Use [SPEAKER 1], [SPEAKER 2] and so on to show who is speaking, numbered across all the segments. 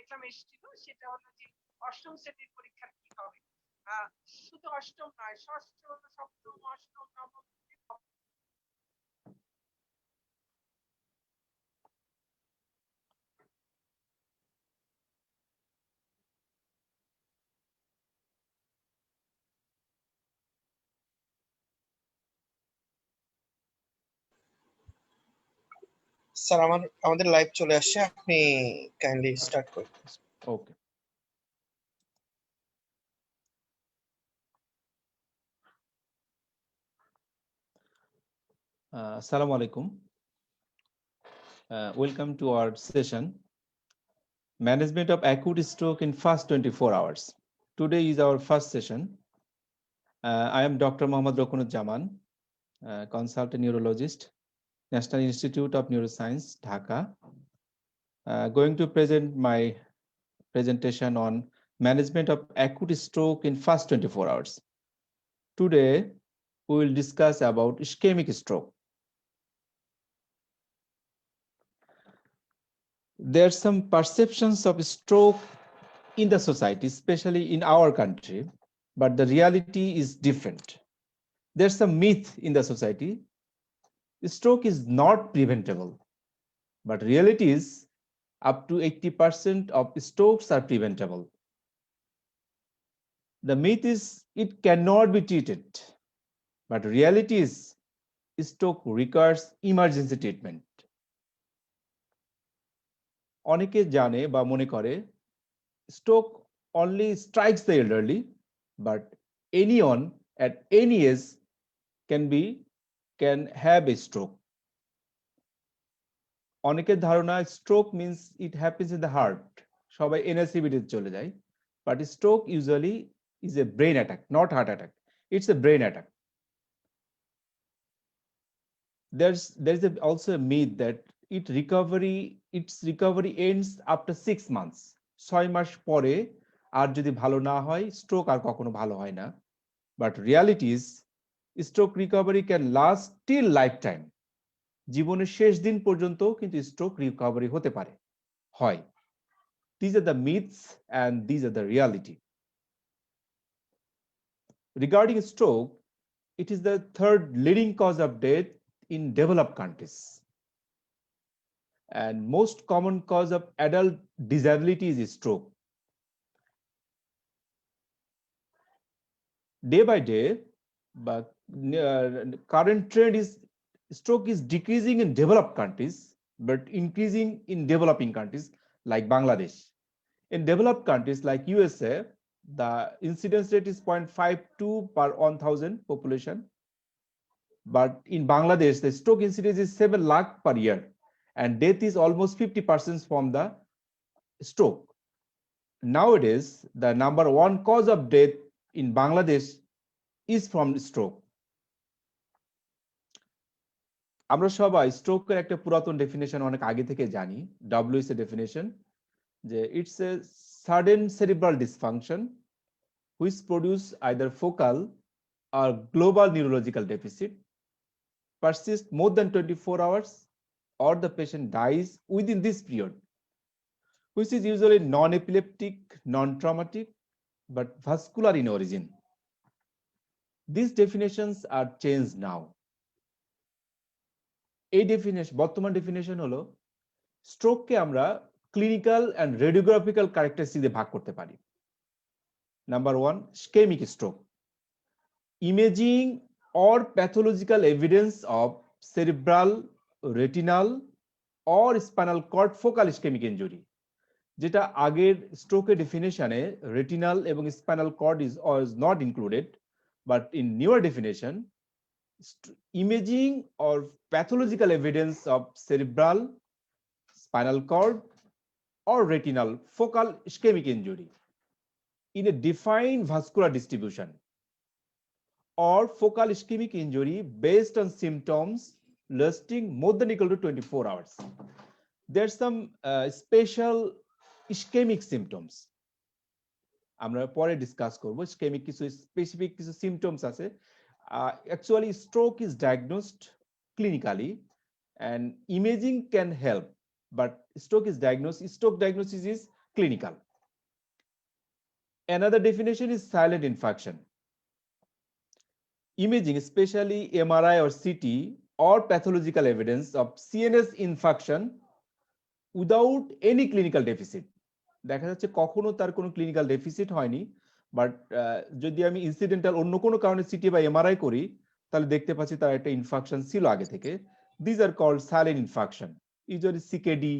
[SPEAKER 1] Exam এসেছিল, সেটা হলো যে অষ্টম শ্রেণীর পরীক্ষার কি হবে। শুধু অষ্টম নয়, ষষ্ঠ, সপ্তম, অষ্টম, নবম।
[SPEAKER 2] স্যার আমাদের লাইভ চলে আসছে, আপনি কাইন্ডলি স্টার্ট করুন।
[SPEAKER 3] ওকে। Assalamu alaikum. Welcome to our session, Management of Acute Stroke in First 24 Hours. Today is our first session. I am Dr. Mohammad Rokunuzzaman, Consultant Neurologist, National Institute of Neuroscience, Dhaka. Going to present my presentation on Management of Acute Stroke in First 24 Hours. Today, we will discuss about ischemic stroke. There are some perceptions of stroke in the society, especially in our country, but the reality is different. There's some myth in the society. Stroke is not preventable, but reality is up to 80% of strokes are preventable. The myth is it cannot be treated, but reality is stroke requires emergency treatment. অনেকে জানে বা মনে করে stroke only strikes the elderly, but anyone at any age can have a stroke. অনেকের ধারণা stroke means it happens in the heart, সবাই NSCBD চলে যায়, but stroke usually is a brain attack, not heart attack. It's a brain attack. There's also a myth that its recovery ends after 6 months. 6 মাস পরে আর যদি ভালো না হয়, stroke আর কখনো ভালো হয় না. But reality is stroke recovery can last till lifetime. জীবনের শেষ দিন পর্যন্ত কিন্তু stroke recovery হতে পারে, হয়. These are the myths and these are the reality. Regarding stroke, it is the third leading cause of death in developed countries. And most common cause of adult disability is stroke. Day by day, but current trend is stroke is decreasing in developed countries, but increasing in developing countries like Bangladesh. In developed countries like USA, the incidence rate is 0.52 per 1,000 population. But in Bangladesh, the stroke incidence is 7 lakh per year, and death is almost 50% from the stroke. Nowadays, the number one cause of death in Bangladesh is from stroke. আমরা সবাই স্ট্রোকের একটা পুরাতন definition অনেক আগে থেকে জানি, WS definition, যে it's a sudden cerebral dysfunction which produce either focal or global neurological deficit, persists more than 24 hours, or the patient dies within this period, which is usually non-epileptic, non-traumatic, but vascular in origin. These definitions are changed now. এই definition, বর্তমান definition হলো স্ট্রোককে আমরা clinical and রেডিওগ্রাফিক্যাল characteristic দিয়ে ভাগ করতে পারি। Number 1, ischemic stroke. Imaging or pathological evidence of cerebral, retinal or spinal cord focal ischemic injury, যেটা আগের স্ট্রোকের ডেফিনেশনে রেটিনাল এবং spinal cord is not included, but in newer definition, imaging or pathological evidence of cerebral, spinal cord or retinal focal ischemic injury in a defined vascular distribution, or focal ischemic injury based on symptoms lasting more than equal to 24 hours. There's some special ischemic symptoms. আমরা পরে discuss করব। ischemic কিছু specific কিছু symptoms আছে। Actually, stroke is diagnosed clinically and imaging can help, but stroke diagnosis is clinical. Another definition is silent infarction. Imaging, especially MRI or CT or pathological evidence of CNS infarction without any clinical deficit. দেখা যাচ্ছে কখনো তার কোনো clinical deficit হয়নি, but যদি আমি incidental অন্য কোনো কারণে সিটি বা এমআরআই করি তাহলে দেখতে পাচ্ছি তার একটা ইনফাকশন ছিল আগে থেকে। This are called silent infarction. Usually CKD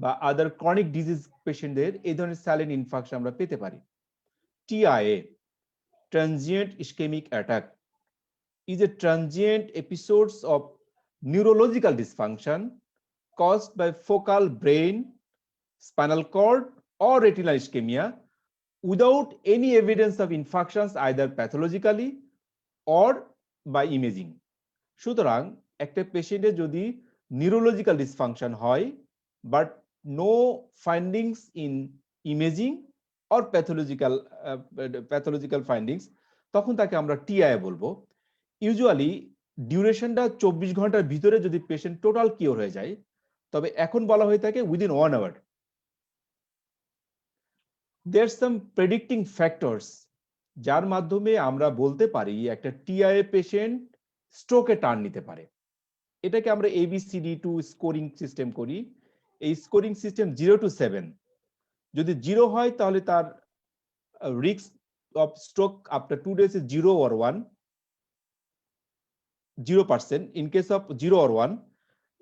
[SPEAKER 3] বা আদার ক্রনিক ডিজিজ পেশেন্টদের এই ধরনের সাইলেন্ট ইনফাকশন আমরা পেতে পারি। TIA, transient ischaemic attack, is a transient episodes of neurological dysfunction caused by focal brain, spinal cord or retinal ischemia without any evidence of infarctions either pathologically or by imaging. সুতরাং একটা পেশেন্টের যদি neurological dysfunction হয় but no findings in imaging or pathological findings, তখন তাকে আমরা TI বলবো। Usually ডিউরেশনটা 24 ঘন্টার ভিতরে যদি পেশেন্ট টোটাল কিওর হয়ে যায়, তবে এখন বলা হয়ে থাকে উইদিন 1 আওয়ার। দেয়ার সাম প্রেডিক্টিং ফ্যাক্টরস যার মাধ্যমে আমরা বলতে পারি একটা টিআইএ পেশেন্ট স্ট্রোকে টার্ন নিতে পারে। এটাকে আমরা ABCD2 স্কোরিং সিস্টেম করি। এই স্কোরিং সিস্টেম 0 to 7, যদি 0 হয় তাহলে তার risk of stroke after 2 days is 0 or 1, 0%. In case of 0 or 1,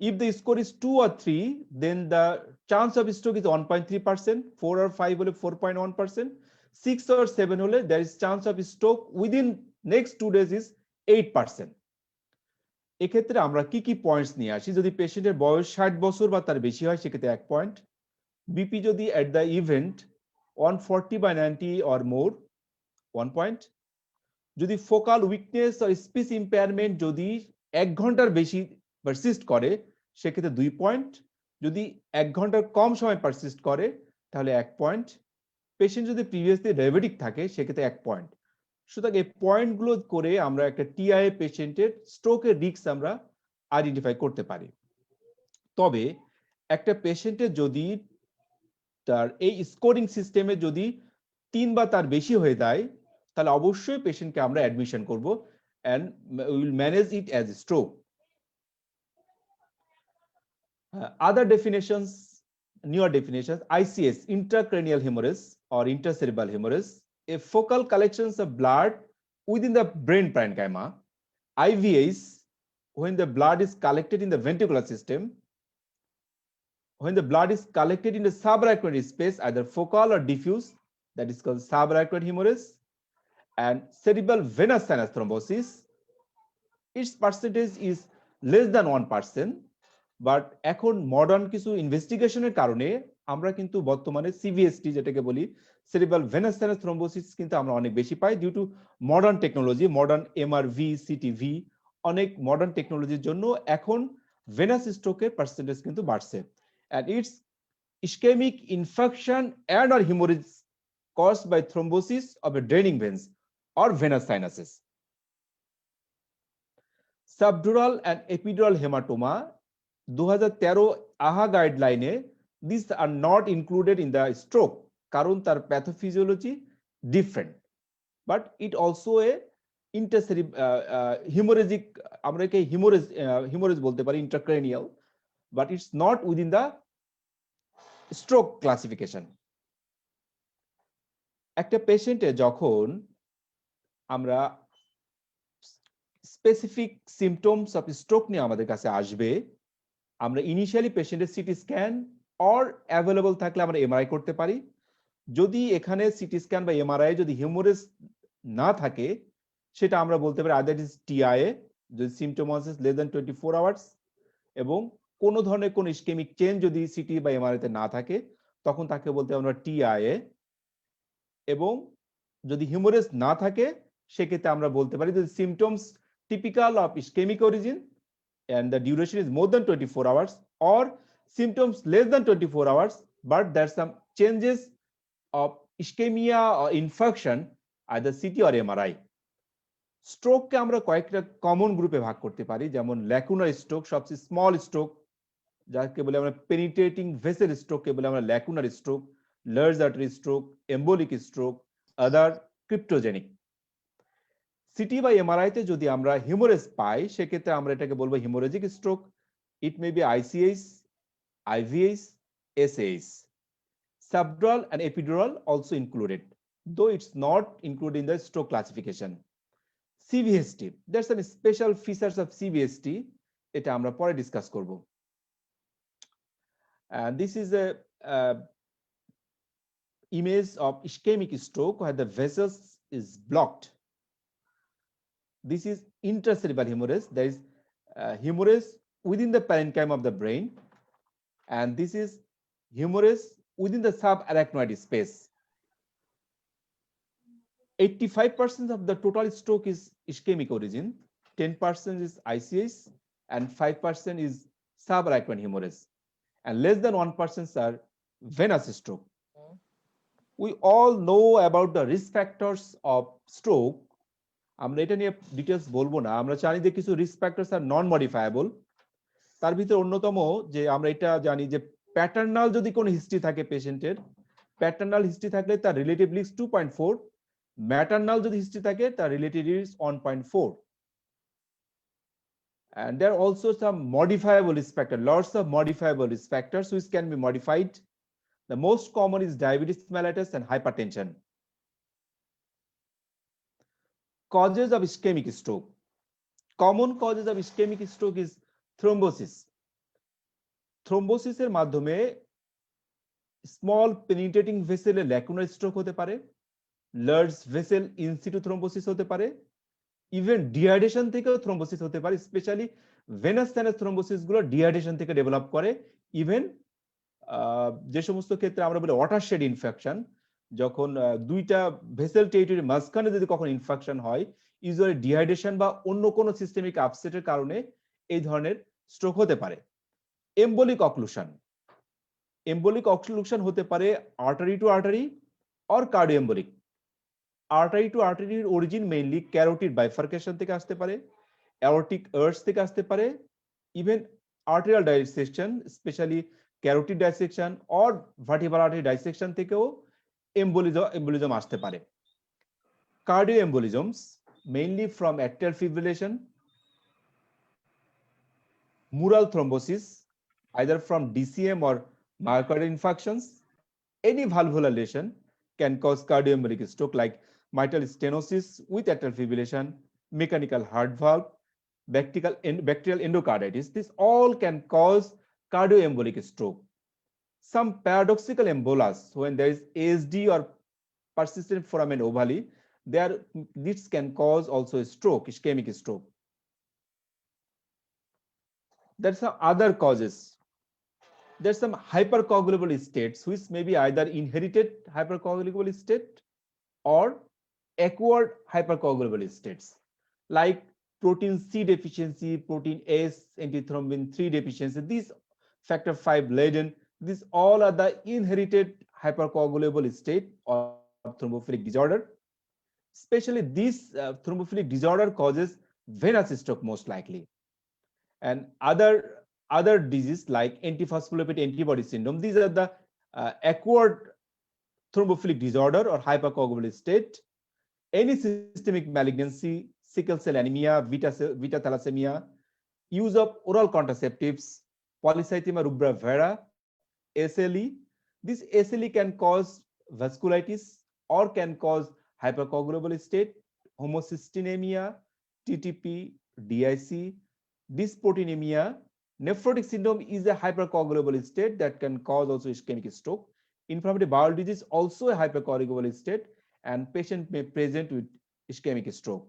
[SPEAKER 3] if the score is 2 or 3, then the chance of stroke is 1.3%, 4 or 5 hole 4.1%, 6 or 7 hole there is chance of stroke within next 2 days is 8%. এক্ষেত্রে আমরা কি কি points নিয়ে আসি? যদি পেশেন্টের বয়স 60 বছর বা তার বেশি হয় সেক্ষেত্রে 1 পয়েন্ট, বিপি যদি at the event 140/90 or more 1 point, যদি ফোকাল উইকনেস আর স্পিচ ইম্পেয়ারমেন্ট যদি 1 ঘন্টার বেশি পারসিস্ট করে সেক্ষেত্রে 2 পয়েন্ট, যদি 1 ঘন্টার কম সময় পারসিস্ট করে তাহলে 1 পয়েন্ট, পেশেন্ট যদি প্রিভিয়াসলি ডায়াবেটিক থাকে সেক্ষেত্রে 1 পয়েন্ট। সুতরাং এই পয়েন্টগুলো করে আমরা একটা টিআইএ পেশেন্টের স্ট্রোকের রিস্ক আমরা আইডেন্টিফাই করতে পারি। তবে একটা পেশেন্টের যদি তার এই স্কোরিং সিস্টেমে যদি 3 বা তার বেশি হয়ে যায় তাহলে অবশ্যই পেশেন্টকে আমরা অ্যাডমিশন করব and we will manage it as a stroke. Other definitions, newer definitions: ICS, intracranial hemorrhage or intracerebral hemorrhage, a focal collections of blood within the brain parenchyma. IVS, when the blood is collected in the ventricular system, when the blood is collected in the subarachnoid space, either focal or diffuse, that is called subarachnoid hemorrhage. And cerebral venous sinus thrombosis, its percentage is less than 1%, but এখন modern কিছু ইনভেস্টিগেশনের কারণে আমরা কিন্তু বর্তমানে সিভিএসটি যেটাকে বলি cerebral venous sinus thrombosis কিন্তু আমরা অনেক বেশি পাই due to modern technology, modern MRV, CTV, অনেক মডার্ন টেকনোলজির জন্য এখন ভেনাস স্ট্রোকের পার্সেন্টেজ কিন্তু বাড়ছে। and its ischemic infarction and or hemorrhage caused by thrombosis of the draining veins or venous sinuses. Subdural and epidural hematoma, 2013 AHA guideline, these are not included in the stroke কারণ তার pathophysiology different, but it also a hemorrhagic, আমরা একে hemorrhage বলতে পারি intracranial, but it's not within the stroke classification. একটা পেশেন্টে যখন আমরা specific symptoms of stroke নিয়ে আমাদের কাছে আসবে, আমরা ইনিশিয়ালি পেশেন্টের সিটি স্ক্যান অর অ্যাভেলেবল থাকলে আমরা এমআরআই করতে পারি। যদি এখানে সিটি স্ক্যান বা এমআরআই যদি হিউমারেজ না থাকে সেটা আমরা বলতে পারি আদার ইজ টিআইএ, যদি সিমটোমাস লেস দ্যান 24 আওয়ার্স এবং কোনো ধরনের কোনো ইসকেমিক চেঞ্জ যদি সিটি বা এমআরআইতে না থাকে তখন তাকে বলতে আমরা টিআইএ। এবং যদি হিউমারেজ না থাকে সেক্ষেত্রে আমরা বলতে পারি যদি symptoms typical of ischaemic origin and the duration is more than 24 hours or symptoms less than 24 hours but there's some changes of ischemia or infarction either CT or MRI. Stroke কে আমরা কয়েকটা কমন গ্রুপে ভাগ করতে পারি, যেমন lacunar stroke, সবচেয়ে small stroke যাকে বলে আমরা পেনিট্রেটিং ভেসেল স্ট্রোক কে বলে আমরা lacunar stroke, large artery stroke, embolic stroke, other cryptogenic. CT বা এমআরআই তে যদি আমরা হিমোরেজ পাই সেক্ষেত্রে আমরা এটাকে বলবো haemorrhagic stroke. It may be ICH, IVH, SH. Subdural and epidural also included, though it's not included in the stroke classification. CVST, there's some special features of CVST. এটা আমরা পরে ডিসকাস করব। And this is a image of ischemic stroke where the vessels is blocked. This is intracerebral hemorrhage. There is hemorrhage within the parenchyma of the brain, and this is hemorrhage within the subarachnoid space. 85% of the total stroke is ischemic origin, 10% is ICH, and 5% is subarachnoid hemorrhage, and less than 1% are venous stroke. We all know about the risk factors of stroke. আমরা এটা নিয়ে details বলবো না, আমরা জানি যে কিছু risk factors আর নন modifiable. তার ভিতরে অন্যতম যে আমরা এটা জানি যে প্যাটার্নাল যদি কোনো হিস্ট্রি থাকে পেশেন্টের, প্যাটার্নাল হিস্ট্রি থাকলে তার রিলেটিভ রিস্ক 2.4, ম্যাটার্নাল যদি হিস্ট্রি থাকে তার relative risk 1.4. And there are also some modifiable risk factors, lots of modifiable risk factors which can be modified. The most common is diabetes mellitus and hypertension. Causes of ischemic stroke. Common causes of ischemic stroke is thrombosis. Thrombosis এর মাধ্যমে small penetrating ভেসেলে lacunar stroke হতে পারে, large vessel in situ thrombosis হতে পারে, even dehydration থেকেও thrombosis হতে পারে। Specially venous sinus thrombosis গুলো ডিহাইড্রেশন থেকে ডেভেলপ করে। ইভেন যে সমস্ত ক্ষেত্রে আমরা বলি ওয়াটারশেড ইনফেকশন, যখন দুইটা ভেসেল টেরিটরি মাঝখানে যদি কখন ইনফেকশন হয়, ইউজুয়ালি ডিহাইড্রেশন বা অন্য কোনো সিস্টেমিক আপসেটের কারণে এই ধরনের স্ট্রোক হতে পারে। এম্বোলিক অক্লুশন, এম্বোলিক অক্লুশন হতে পারে artery to artery or cardioembolic. Artery to আর্টারির অরিজিন মেইনলি ক্যারোটিড বাইফার্কেশন থেকে আসতে পারে, অ্যাওর্টিক আর্চ থেকে আসতে পারে, even arterial dissection, specially carotid dissection or vertebral artery dissection থেকেও এম্বোলিজম আসতে পারে। Cardioembolisms mainly from atrial fibrillation, mural thrombosis either from DCM or myocardial infarctions. Any valvular lesion can cause cardioembolic stroke like mitral stenosis with atrial fibrillation, mechanical heart valve, bacterial endocarditis. This all can cause cardioembolic stroke. Some paradoxical embolus, when there is ASD or persistent foramen ovale, this can cause also a stroke, ischemic stroke. There's some other causes. There's some hypercoagulable states which may be either inherited hypercoagulable state or acquired hypercoagulable states, like protein C deficiency, protein S, antithrombin 3 deficiency, these factor 5 laden, these all are the inherited hypercoagulable state or thrombophilic disorder. Especially this thrombophilic disorder causes venous stroke most likely. And other diseases like antiphospholipid antibody syndrome, these are the acquired thrombophilic disorder or hypercoagulable state. Any systemic malignancy, sickle cell anemia, beta thalassemia, use of oral contraceptives, polycythemia rubra vera, SLE. This SLE can cause vasculitis or can cause hypercoagulable state, homocystinemia, TTP, DIC, dysproteinemia. Nephrotic syndrome is a hypercoagulable state that can cause also ischemic stroke. Inflammatory bowel disease also a hypercoagulable state, and patient may present with ischemic stroke.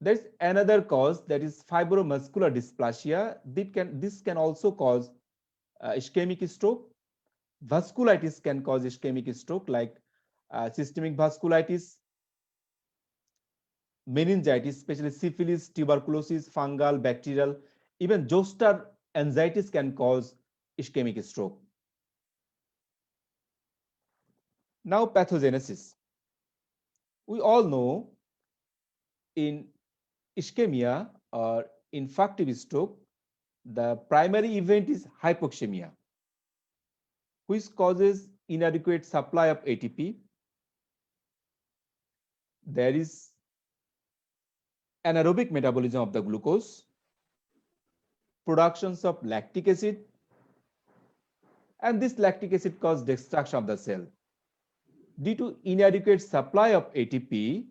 [SPEAKER 3] There's another cause, that is fibromuscular dysplasia. This can also cause ischemic stroke. Vasculitis can cause ischemic stroke, like systemic vasculitis, meningitis, especially syphilis, tuberculosis, fungal, bacterial, even zoster anxiety can cause ischemic stroke. Now, pathogenesis. We all know in ischemia or infarctive stroke, the primary event is hypoxemia. which causes inadequate supply of ATP. There is anaerobic metabolism of the glucose, productions of lactic acid, and this lactic acid causes destruction of the cell. Due to inadequate supply of ATP,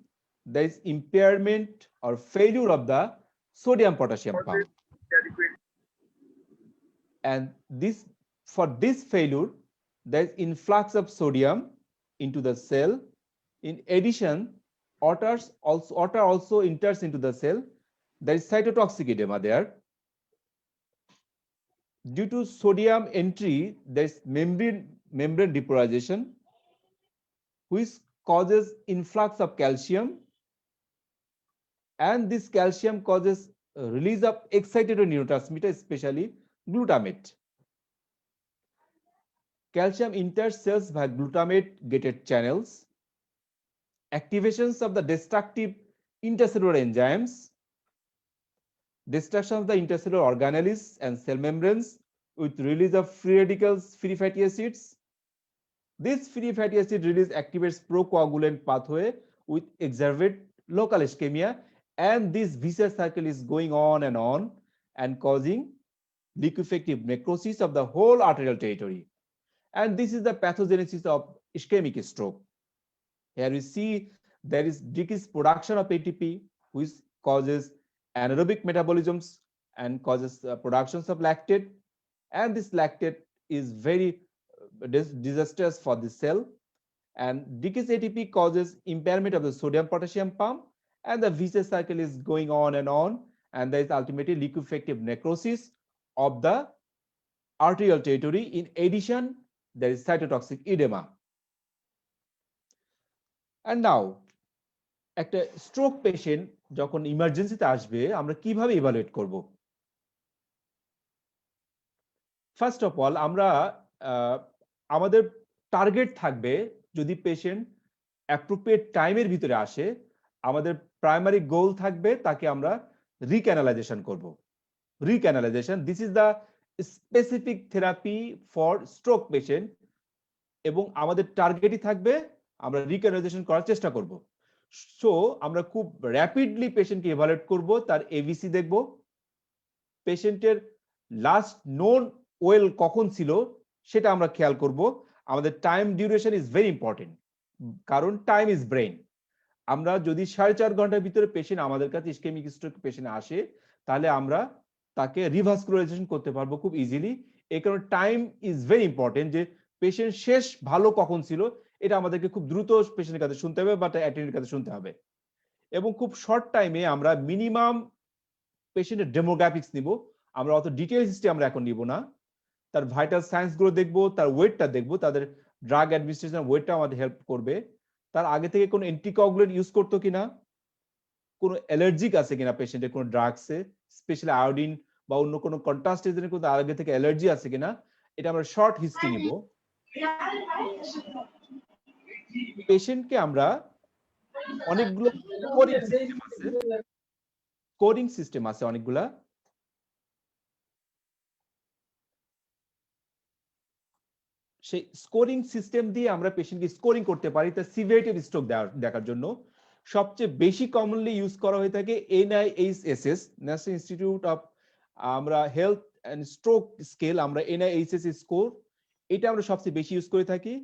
[SPEAKER 3] there is impairment or failure of the sodium potassium pump. And for this failure, there is influx of sodium into the cell. In addition, water also enters into the cell. There is cytotoxic edema there. Due to sodium entry, there is membrane depolarization, which causes influx of calcium, and this calcium causes release of excitatory neurotransmitter, especially glutamate. Calcium enters cells via glutamate-gated channels. Activations of the destructive intercellular enzymes, destruction of the intercellular organelles and cell membranes with release of free radicals, free fatty acids. This free fatty acid release activates procoagulant pathway with exacerbate local ischemia, and this vicious cycle is going on and causing liquefactive necrosis of the whole arterial territory. And this is the pathogenesis of ischemic stroke. Here we see there is decreased production of ATP, which causes anaerobic metabolisms and causes productions of lactate, and this lactate is very disastrous for the cell. And decreased ATP causes impairment of the sodium potassium pump, and the vicious cycle is going on, and there is ultimately liquefactive necrosis of the arterial territory. In addition, there is cytotoxic edema. And now, একটা stroke patient যখন ইমার্জেন্সিতে আসবে আমরা কিভাবে evaluate করব? First of all আমরা আমাদের target থাকবে, যদি পেশেন্ট অ্যাপ্রোপ্রিয়েট টাইমের ভিতরে আসে, আমাদের প্রাইমারি গোল থাকবে তাকে আমরা রিক্যানালাইজেশন করব। Recanalisation, this is the specific therapy for stroke patient, এবং আমাদের টার্গেটই থাকবে আমরা রিক্যানালাইজেশন করার চেষ্টা করব। সো আমরা খুব র্যাপিডলি পেশেন্টকে ইভালুয়েট করব, তার এভিসি দেখব, পেশেন্টের লাস্ট নোন ওয়েল কখন ছিল সেটা আমরা খেয়াল করব। আমাদের time duration is very important, কারণ টাইম ইজ ব্রেন। আমরা যদি 4.5 ঘন্টার ভিতরে পেশেন্ট আমাদের কাছে ইসকেমিক স্ট্রোক পেশেন্ট আসে, তাহলে আমরা তাকে রিভাস্কুলারাইজেশন করতে পারবো খুব ইজিলি। এই কারণে টাইম ইজ ভেরি ইম্পর্টেন্ট, যে পেশেন্ট শেষ ভালো কখন ছিল এটা আমাদেরকে খুব দ্রুত পেশেন্টের কাছে শুনতে হবে বা অ্যাটেন্ডেন্টের কাছে শুনতে হবে। এবং খুব শর্ট টাইমে আমরা মিনিমাম পেশেন্টের ডেমোগ্রাফিক্স নিব, আমরা অত ডিটেইলস হিস্ট্রি আমরা এখন নিব না। তার ভাইটাল সায়েন্স গুলো দেখবো, তার ওয়েটটা দেখবো, তাদের ড্রাগ অ্যাডমিনিস্ট্রেশন ওয়েটটা আমাদের হেল্প করবে, তার আগে থেকে কোনো অ্যান্টিকোয়াগুলেন্ট ইউজ করতো কিনা, কোনো অ্যালার্জিক আছে কিনা পেশেন্টের কোনো ড্রাগসে, স্পেশালি আয়োডিন বা অন্য কোনো কন্ট্রাস্ট এজেন্টের কোনো আগে থেকে অ্যালার্জি আছে কিনা, এটা আমরা শর্ট হিস্ট্রি নিব। পেশেন্টকে আমরা অনেকগুলো স্কোরিং সিস্টেম আছে অনেকগুলা। সেই স্কোরিং সিস্টেম দিয়ে আমরা পেশেন্টকে স্কোরিং করতে পারি তার সিভিয়ারিটি অফ স্ট্রোক দেখার জন্য। সবচেয়ে বেশি কমনলি ইউজ করা হয়ে থাকে NIHSS, ন্যাশনাল ইনস্টিটিউট অফ আমরা হেলথ এন্ড স্ট্রোক স্কেল, আমরা NIHSS স্কোর, এটা আমরা সবচেয়ে বেশি ইউজ করে থাকি।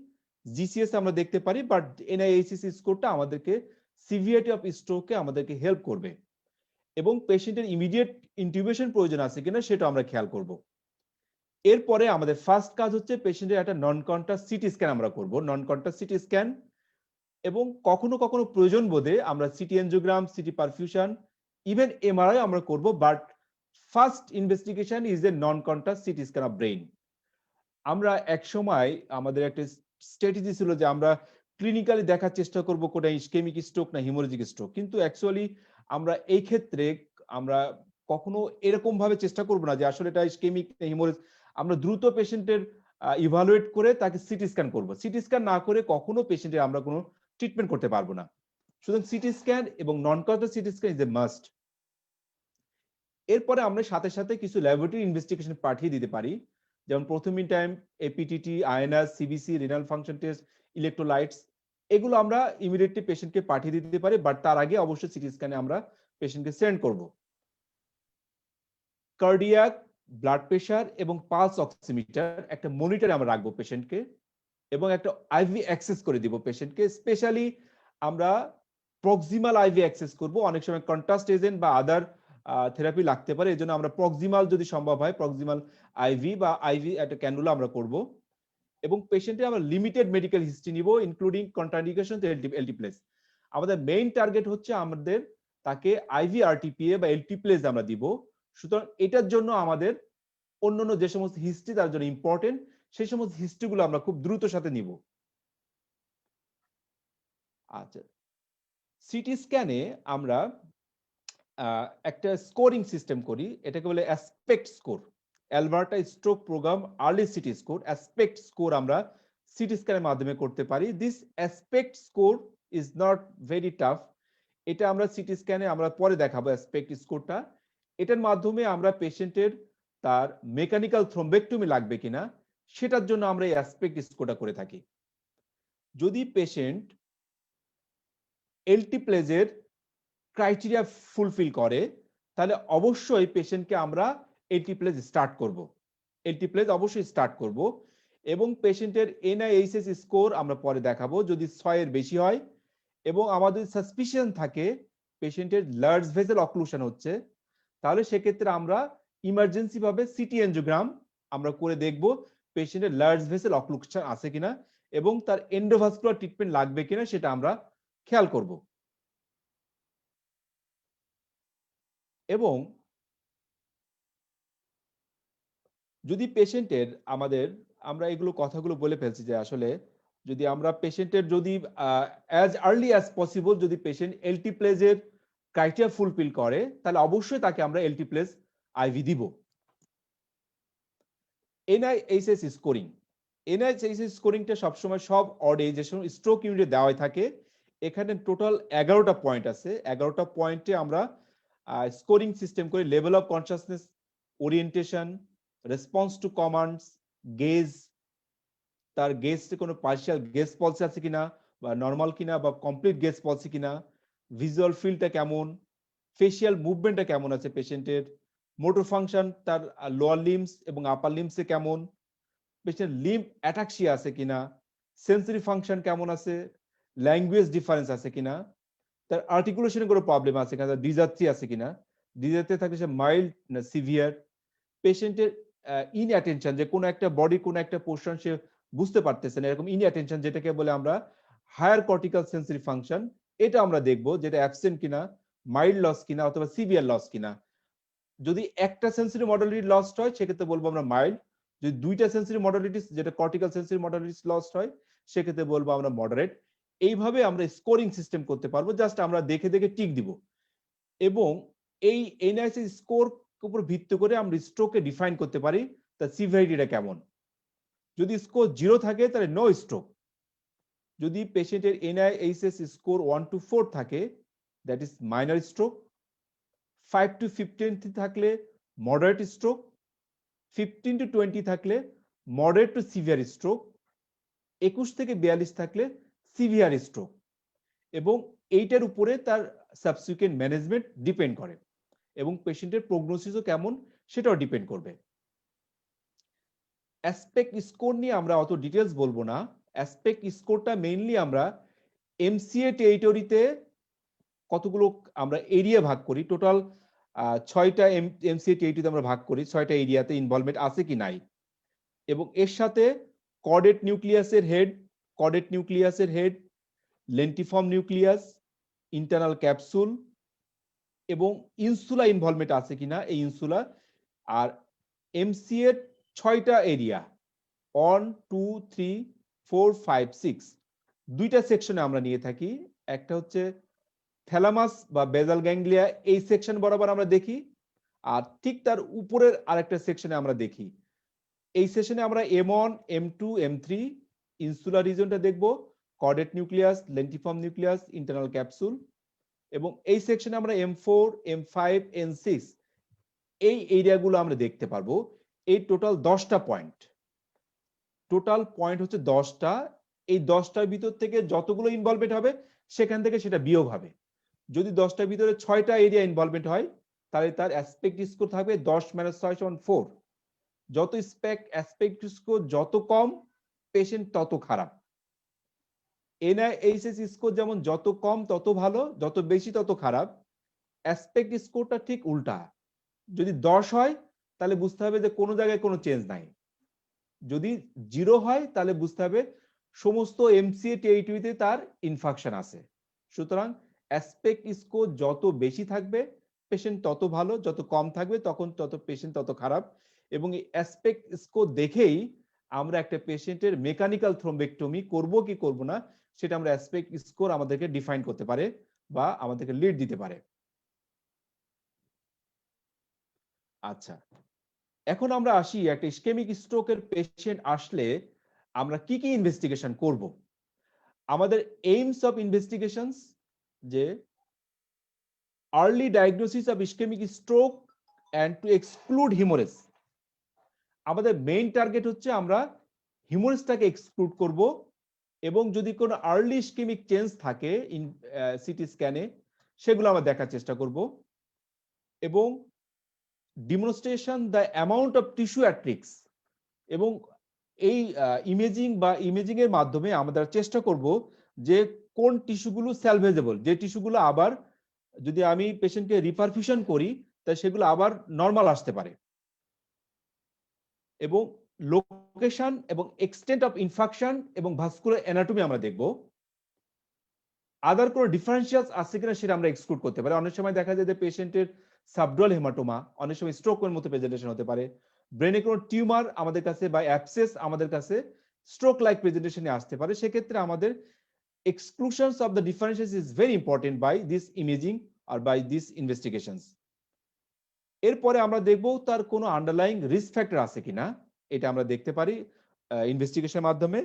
[SPEAKER 3] GCS আমরা দেখতে পারি, বাট NIHSS স্কোরটা আমাদেরকে সিভিয়ারিটি অফ স্ট্রোকে আমাদেরকে হেল্প করবে, এবং পেশেন্টের ইমিডিয়েট ইন্টিউবেশন প্রয়োজন আছে কিনা সেটা আমরা খেয়াল করব। এরপরে আমাদের ফার্স্ট কাজ হচ্ছে পেশেন্টের একটা নন কন্ট্রাস্ট সিটি স্ক্যান আমরা করব, নন কন্ট্রাস্ট সিটি স্ক্যান, এবং কখনো কখনো প্রয়োজন বোধে আমরা city angiogram, city perfusion, even MRI আমরা করব, but first investigation is a non contrast CT scan of brain. আমরা এক সময় আমাদের একটা স্ট্র্যাটেজি ছিল যে আমরা ক্লিনিক্যালি দেখার চেষ্টা করব কোনটা ইসকেমিক স্ট্রোক না হিমোরেজিক স্ট্রোক, কিন্তু অ্যাকচুয়ালি আমরা এই ক্ষেত্রে আমরা কখনো এরকম ভাবে চেষ্টা করব না যে আসলে এটা ইসকেমিক না হিমোরেজ। আমরা দ্রুত পেশেন্টের ইভালুয়েট করে তাকে সিটি স্ক্যান করব। সিটি স্ক্যান না করে কখনো পেশেন্টের আমরা কোনো ট্রিটমেন্ট করতে পারবো না। সুতরাং সিটি স্ক্যান এবং নন contrast CT scan is a must. এরপরে আমরা সাথে সাথে কিছু ল্যাবরেটরি ইনভেস্টিগেশন পাঠিয়ে দিতে পারি, যেমন prothrombin time, APTT, INR, CBC, renal function test, electrolytes, এগুলো আমরা ইমিডিয়েটলি পেশেন্টকে পাঠিয়ে দিতে পারি, বাট তার আগে অবশ্যই সিটি স্ক্যানে আমরা পেশেন্টকে সেন্ড করব। কার্ডিয়াক, ব্লাড প্রেশার এবং পালস অক্সিমিটার একটা মনিটরে আমরা রাখবো পেশেন্টকে, এবং একটা আইভি অ্যাক্সেস করে দিব পেশেন্টকে। স্পেশালি আমরা প্রক্সিমাল আইভি অ্যাক্সেস করব, অনেক সময় কন্ট্রাস্ট এজেন্ট বা আদার থেরাপি লাগতে পারে, এজন্য আমরা প্রক্সিমাল যদি সম্ভব হয় প্রক্সিমাল আইভি বা আইভি একটা ক্যানুলা আমরা করব। এবং পেশেন্টের আমরা লিমিটেড মেডিকেল হিস্ট্রি নিব, ইনক্লুডিং কন্ট্রাইন্ডিকেশন এলটিপ্লেস। আমাদের মেইন টার্গেট হচ্ছে আমাদের তাকে আইভি আরটিপিএ বা এলটিপ্লেস আমরা দিব। সুতরাং এটার জন্য আমাদের অন্যান্য যে সমস্ত হিস্ট্রি তার জন্য ইম্পর্টেন্ট, সেই সমস্ত হিস্ট্রিগুলো আমরা খুব দ্রুত সাথে নিব। আচ্ছা, সিটি স্ক্যানে আমরা একটা স্কোরিং সিস্টেম করি, এটাকে বলে aspect score. Alberta stroke programme early CT score, aspect score আমরা সিটি স্ক্যানের মাধ্যমে করতে পারি। This aspect score is not very tough. এটা আমরা সিটি স্ক্যানে আমরা পরে দেখাবো অ্যাসপেক্ট স্কোরটা। এটার মাধ্যমে আমরা পেশেন্টের তার মেকানিক্যাল থ্রম্বেক্টমি লাগবে কিনা সেটার জন্য আমরা এই অ্যাসপেক্ট স্কোরটা করে থাকি। যদি পেশেন্ট এলটিপ্লেজের ক্রাইটেরিয়া ফুলফিল করে তাহলে অবশ্যই পেশেন্টকে আমরা এলটিপ্লেজ স্টার্ট করব, এলটিপ্লেজ অবশ্যই স্টার্ট করব। এবং পেশেন্টের এনআইএইচএস স্কোর আমরা পরে দেখাবো, যদি 6 এর বেশি হয় এবং আমাদের সাসপিশন থাকে পেশেন্টের লার্জ ভেসেল অক্লুশন হচ্ছে, তাহলে সেক্ষেত্রে আমরা ইমার্জেন্সি ভাবে সিটি এনজিওগ্রাম আমরা করে দেখব পেশেন্টের লার্জ ভেসেল অক্লুশন আছে কিনা এবং তার এন্ডোভাস্কুলার ট্রিটমেন্ট লাগবে কিনা সেটা আমরা খেয়াল করব। এবং যদি পেশেন্টের আমাদের আমরা এগুলো কথাগুলো বলে ফেলছি যে আসলে যদি আমরা পেশেন্টের যদি অ্যাজ আর্লি অ্যাজ পসিবল যদি পেশেন্ট এলটিপ্লেজের ক্রাইটেরিয়া ফুলফিল করে তাহলে অবশ্যই তাকে আমরা এলটিপ্লেজ আইভি দিব। এনআইএইচএস স্কোরিং, এনআইএইচএস স্কোরিংটা সবসময় সব অডে যে স্ট্রোক ইউনিটে দেওয়াই থাকে। এখানে টোটাল 11টা পয়েন্ট আছে, 11টা পয়েন্টে আমরা স্কোরিং সিস্টেম করে level of consciousness, orientation, response to commands, gauge, তার গেজে কোনো পার্শিয়াল গেজ পলসি আছে কিনা বা নর্মাল কিনা বা কমপ্লিট গেজ পলসি কিনা, ভিজুয়াল ফিল্ডটা কেমন, ফেশিয়াল মুভমেন্টটা কেমন আছে পেশেন্টের, মোটর ফাংশন তার লোয়ার লিমস এবং আপার লিমসে কেমন, পেশেন্ট লিম্ব অ্যাটাক্সিয়া আছে কিনা, সেন্সরি ফাংশন কেমন আছে, ল্যাঙ্গুয়েজ ডিফারেন্স আছে কিনা, তার আর্টিকুলেশনে কোনো প্রবলেম আছে কিনা, তার ডিজার্সি আছে কিনা, ডিজার্সি থাকলে সে মাইল্ড না সিভিয়ার, পেশেন্টের ইনঅ্যাটেনশন যে কোনো একটা বডি কোনো একটা পোর্শন সে বুঝতে পারতেছে না, এরকম ইনঅ্যাটেনশন যেটাকে বলে আমরা হায়ার কর্টিক্যাল সেন্সরি ফাংশন, এটা আমরা দেখব যেটা অ্যাবসেন্ট কিনা, মাইল্ড লস কিনা অথবা সিভিয়ার লস কিনা। যদি একটা সেন্সরি মডালিটি লস্ট হয় সেক্ষেত্রে বলবো আমরা মাইল্ড, যদি দুইটা সেন্সরি মডালিটিস যেটা কর্টিক্যাল সেন্সরি মডালিটিস লস্ট হয় সেক্ষেত্রে বলবো আমরা মডারেট। এইভাবে আমরা স্কোরিং সিস্টেম করতে পারবো, জাস্ট আমরা দেখে দেখে টিক দিব। এবং এই এনআইএইচএস স্কোর উপর ভিত্তি করে আমরা স্ট্রোককে ডিফাইন করতে পারি তার সিভিয়ারিটিটা কেমন। যদি স্কোর 0 থাকে তাহলে নো স্ট্রোক, যদি পেশেন্টের এনআইএইচএস স্কোর 1 to 4 থাকে that is minor stroke, 5 to 15 থাকলে মডারেট স্ট্রোক, 15 to 20 থাকলে মডারেট টু সিভিয়ার স্ট্রোক, 21 থেকে 42 থাকলে সিভিয়ার স্ট্রোক। এবং এইটার উপরে তার সাবসিকুয়েন্ট ম্যানেজমেন্ট ডিপেন্ড করে এবং পেশেন্টের প্রগনোসিসও কেমন সেটাও ডিপেন্ড করবে। অ্যাসপেক্ট স্কোর নিয়ে আমরা অত ডিটেলস বলবো না। অ্যাসপেক্ট স্কোরটা মেইনলি আমরা এমসিএ টেরিটরিতে কতগুলো আমরা এরিয়া ভাগ করি, টোটাল 6টা এমসিএ টেরিটরিতে আমরা ভাগ করি, 6টা এরিয়াতে ইনভলভমেন্ট আছে কি নাই, এবং এর সাথে কর্ডেট নিউক্লিয়াসের হেড, কর্ডেট নিউক্লিয়াসের head, lentiform nucleus, internal capsule এবং ইনসুলা ইনভলভমেন্ট আছে কিনা এই ইনসুলা। আর এমসিএ 6টা এরিয়া 1 2 3 4 5 6 দুইটা সেকশনে আমরা নিয়ে থাকি। একটা হচ্ছে থ্যালামাস বা বেজাল গ্যাংলিয়া, এই সেকশন বরাবর আমরা দেখি, আর ঠিক তার উপরের আরেকটা সেকশনে আমরা দেখি। এই সেশনে আমরা M1 M2 M3 ইনসুলার রিজনটা দেখব, caudate nucleus, lentiform nucleus, internal capsule, এবং এই সেকশনে আমরা M4 M5 N6 এই এরিয়াগুলো আমরা দেখতে পারবো। এই টোটাল 10টা পয়েন্ট, টোটাল পয়েন্ট হচ্ছে 10টা। এই 10টার ভিতর থেকে যতগুলো ইনভলভমেন্ট হবে সেখান থেকে সেটা বিয়োগ হবে। যদি 10টার ভিতরে 6টা এরিয়া ইনভলভমেন্ট হয় তাহলে তার অ্যাসপেক্ট স্কোর থাকবে 10 - 6 = 4। যত অ্যাসপেক্ট স্কোর যত কম, পেশেন্ট তত খারাপ। NIHS স্কোর যেমন যত কম তত ভালো, যত বেশি তত খারাপ। অ্যাসপেক্ট স্কোরটা ঠিক উল্টা। যদি 10 হয় তাহলে বুঝতে হবে যে কোনো জায়গায় কোনো চেঞ্জ নাই। যদি 0 হয় তাহলে বুঝতে হবে সমস্ত MCA টেরিটরিতে তার ইনফাকশন আছে। সুতরাং অ্যাসপেক্ট স্কোর যত বেশি থাকবে পেশেন্ট তত ভালো, যত কম থাকবে তখন তত পেশেন্ট তত খারাপ। এবং এই অ্যাসপেক্ট স্কোর দেখেই আমরা একটা পেশেন্টের মেকানিক্যাল থ্রম্বেক্টমি করব কি করব না সেটা আমরা অ্যাসপেক্ট স্কোর আমাদেরকে ডিফাইন করতে পারে বা আমাদেরকে লিড দিতে পারে। আচ্ছা, এখন আমরা আসি একটা ইসকেমিক স্ট্রোকের পেশেন্ট আসলে আমরা কি কি ইনভেস্টিগেশন করব। আমাদের এইমস অফ ইনভেস্টিগেশনস যে early diagnosis of ischemic stroke and to exclude haemorrhage. আমাদের মেইন টার্গেট হচ্ছে আমরা হিমোরেজটাকে এক্সক্লুড করব এবং যদি কোনো আর্লি ইসকেমিক চেঞ্জ থাকে সিটি স্ক্যানে সেগুলো আমরা দেখার চেষ্টা করব এবং demonstration the amount of tissue at risk. এবং এই ইমেজিং এর মাধ্যমে আমরা চেষ্টা করব যে কোন টিস্যুগুলো স্যালভেজেবল, যে টিস্যুগুলো আবার যদি আমি পেশেন্টকে রিপারফিউশন করি তা সেগুলো আবার নরমাল আসতে পারে। এবং লোকেশন এবং এক্সটেন্ট অফ ইনফেকশন এবং ভাস্কুলার অ্যানাটমি আমরা দেখব। আদার কোনো ডিফারেন্সিয়ালস আছে কিনা সেটা আমরা এক্সক্লুড করতে পারি। অনেক সময় দেখা যায় যে পেশেন্টের সাবডুরাল হেমাটোমা, অনেক সময় স্ট্রোকের মতো প্রেজেন্টেশন হতে পারে। ব্রেনে কোনো টিউমার আমাদের কাছে বা অ্যাবসেস আমাদের কাছে স্ট্রোক লাইক প্রেজেন্টেশনে আসতে পারে। সেক্ষেত্রে আমাদের exclusions of the differences is very important by this imaging or by these investigations. এরপরে আমরা দেখব তার কোনো আন্ডারলাইং রিস্ক ফ্যাক্টর আছে কিনা, এটা আমরা দেখতে পারি ইনভেস্টিগেশনের মাধ্যমে।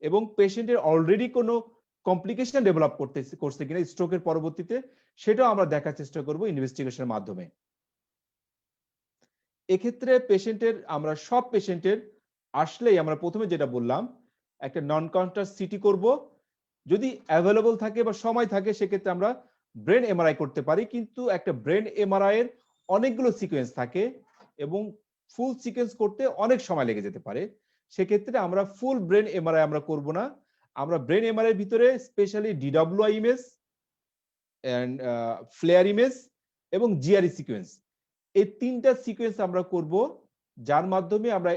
[SPEAKER 3] এবং পেশেন্টের অলরেডি কোনো কমপ্লিকেশন ডেভেলপ করছে কিনা স্ট্রোকের পরবর্তীতে সেটাও আমরা দেখার চেষ্টা করব ইনভেস্টিগেশনের মাধ্যমে। এক্ষেত্রে আমরা সব পেশেন্টের আসলেই আমরা প্রথমে যেটা বললাম একটা নন কন্ট্রাস্ট সিটি করব। যদি অ্যাভেলেবল থাকে বা সময় থাকে সেক্ষেত্রে আমরা ব্রেন এমআরআই করতে পারি, কিন্তু একটা ব্রেন এমআরআই এর অনেকগুলো সিকোয়েন্স থাকে এবং ফুল সিকোয়েন্স করতে অনেক সময় লেগে যেতে পারে। সেক্ষেত্রে আমরা ফুল ব্রেন এমআরআই আমরা করব না। আমরা ব্রেন এমআরআই এর ভিতরে specially DWI image and FLAIR image এবং জিআরই সিকোয়েন্স, এই তিনটা সিকোয়েন্স আমরা করব যার মাধ্যমে আমরা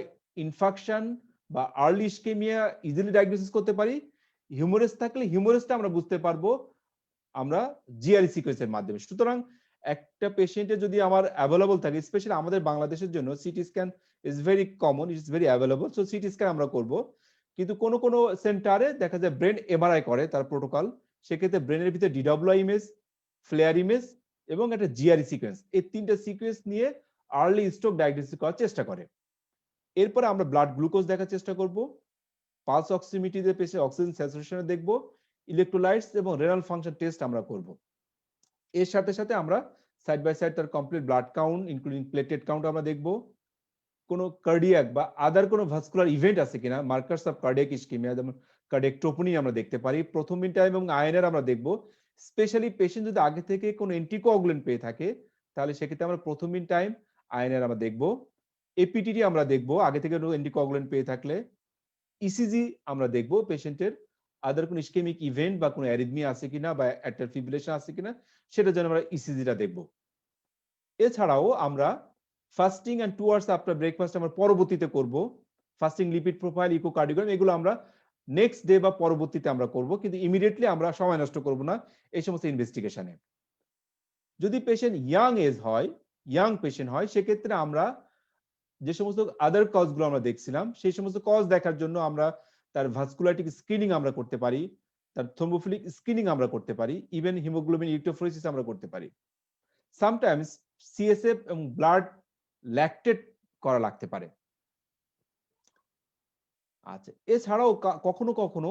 [SPEAKER 3] ইনফেকশন বা আর্লি ইসকেমিয়া ইজিলি ডায়াগনোসিস করতে পারি। হিউমারেজ থাকলে হিউমারেজটা আমরা বুঝতে পারবো আমরা জিআরই সিকোয়েন্সের মাধ্যমে। সুতরাং একটা পেশেন্টের যদি আমার অ্যাভেলেবল থাকে, স্পেশালি আমাদের বাংলাদেশের জন্য CT scan is very common, is very available, so CT scan আমরা করব। কিন্তু কোন কোন সেন্টারে দেখা যায় ব্রেন এমআরআই করে তার প্রোটোকল, সেক্ষেত্রে ব্রেনের ভিতরে ডিডব্লিউআই ইমেজ, ফ্লেয়ার ইমেজ এবং একটা জিআরই সিকোয়েন্স, এই তিনটা সিকোয়েন্স নিয়ে আর্লি স্ট্রোক ডায়াগনোসিস করার চেষ্টা করে। এরপরে আমরা ব্লাড গ্লুকোজ দেখার চেষ্টা করব, পালস অক্সিমিটিতে পেশেন্ট অক্সিজেন স্যাচুরেশন দেখব, ইলেকট্রোলাইটস এবং রেনাল ফাংশন টেস্ট আমরা করব। এর সাথে সাথে আমরা সাইড বাই সাইড তার complete blood count including platelet count আমরা দেখব। কোনো কার্ডিয়াক বা আদার কোনো ভাস্কুলার ইভেন্ট আছে কিনা, মার্কারস অফ কার্ডিয়াক ইসকেমিয়া যেমন কার্ডিয়াক ট্রোপোনি আমরা দেখতে পারি। প্রথম টাইম এবং আয়নের আমরা দেখব। স্পেশালি পেশেন্ট যদি আগে থেকে কোনো অ্যান্টিকোয়াগুলেন্ট পেয়ে থাকে তাহলে সেক্ষেত্রে আমরা প্রথম টাইম আয়নের আমরা দেখব। এপিটিটি আমরা দেখব আগে থেকে অ্যান্টিকোয়াগুলেন্ট পেয়ে থাকলে। ইসিজি আমরা দেখব পেশেন্টের আদার কোনো ইসকেমিক ইভেন্ট বা কোনো অ্যারিথমিয়া আছে কিনা বা অ্যাট্রিয়াল ফিব্রিলেশন আছে কিনা সেটার জন্য আমরা ইসিজিটা দেখব। এছাড়াও আমরা fasting and 2 hours after breakfast আমরা পরবর্তীতে করব। ফাস্টিং লিপিড প্রোফাইল, ইকোকার্ডিওগ্রাম এগুলো আমরা নেক্সট ডে বা পরবর্তীতে আমরা করব, কিন্তু ইমিডিয়েটলি আমরা সময় নষ্ট করব না এই সমস্ত ইনভেস্টিগেশনে। যদি পেশেন্ট ইয়াং এজ হয়, ইয়াং পেশেন্ট হয়, সেক্ষেত্রে আমরা যে সমস্ত আদার কজগুলো আমরা দেখছিলাম সেই সমস্ত কজ দেখার জন্য আমরা তার ভাস্কুলারিটিক স্ক্রিনিং আমরা করতে পারি, তার থ্রোম্বোফিলিক স্ক্রিনিং আমরা করতে পারি, ইভেন হিমোগ্লোবিন ইলেক্ট্রোফোরেসিস আমরা করতে পারি। সামটাইমস সিএসএফ এবং ব্লাড ল্যাকটেট করা লাগতে পারে। আচ্ছা, এছাড়াও কখনো কখনো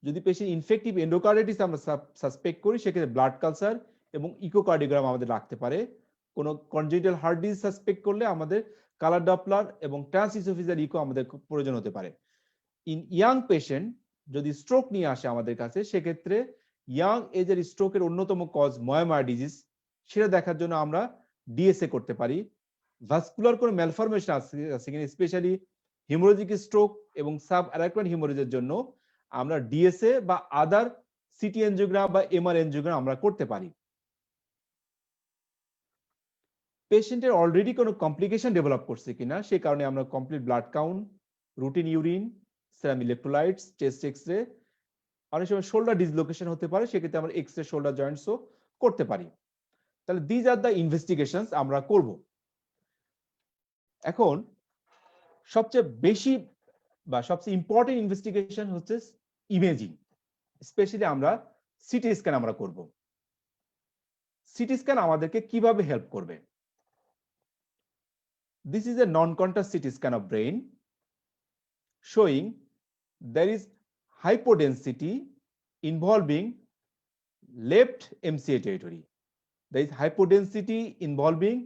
[SPEAKER 3] যদি পেশেন্ট ইনফেক্টিভ এন্ডোকার্ডিটিস আমরা সাসপেক্ট করি সেক্ষেত্রে ব্লাড কালচার এবং ইকোকার্ডিওগ্রাম আমাদের রাখতে পারে। কোনো কনজেনিটাল হার্ট ডিজিজ সাসপেক্ট করলে আমাদের কালার ডপলার এবং ট্রান্সইসোফিজিয়াল ইকো আমাদের খুব প্রয়োজন হতে পারে। ইন ইয়াং পেশেন্ট যদি স্ট্রোক নিয়ে আসে আমাদের কাছে, সেক্ষেত্রে ইয়াং এজের স্ট্রোকের অন্যতম কজ ময়োমার ডিজিজ, সেটা দেখার জন্য আমরা ডিএসএ করতে পারি। ভাস্কুলার কোনো ম্যালফরমেশন আছে স্পেশালি হিমোরেজিক স্ট্রোক এবং সাব অ্যারাকনয়েড হিমোরেজের জন্য আমরা ডিএসএ বা আদার সিটি এনজিওগ্রাম বা এমআর এনজিওগ্রাম আমরা করতে পারি। পেশেন্টের অলরেডি কোনো কমপ্লিকেশন ডেভেলপ করছে কিনা সে কারণে আমরা complete blood count, routine urine, serum electrolytes, chest X-ray, অনেক সময় শোল্ডার ডিসলোকেশন হতে পারে, সেক্ষেত্রে আমরা এক্সরে শোল্ডার জয়েন্টসও করতে পারি। তাহলে দিজ আর দ্য ইনভেস্টিগেশনস আমরা করব। এখন সবচেয়ে বেশি বা সবচেয়ে ইম্পর্টেন্ট ইনভেস্টিগেশন হচ্ছে ইমেজিং। স্পেশালি আমরা সিটি স্ক্যান আমরা করব। সিটি স্ক্যান আমাদেরকে কিভাবে হেল্প করবে? This is a non-contrast CT scan of brain showing there is hypodensity involving left MCA territory. There is hypodensity involving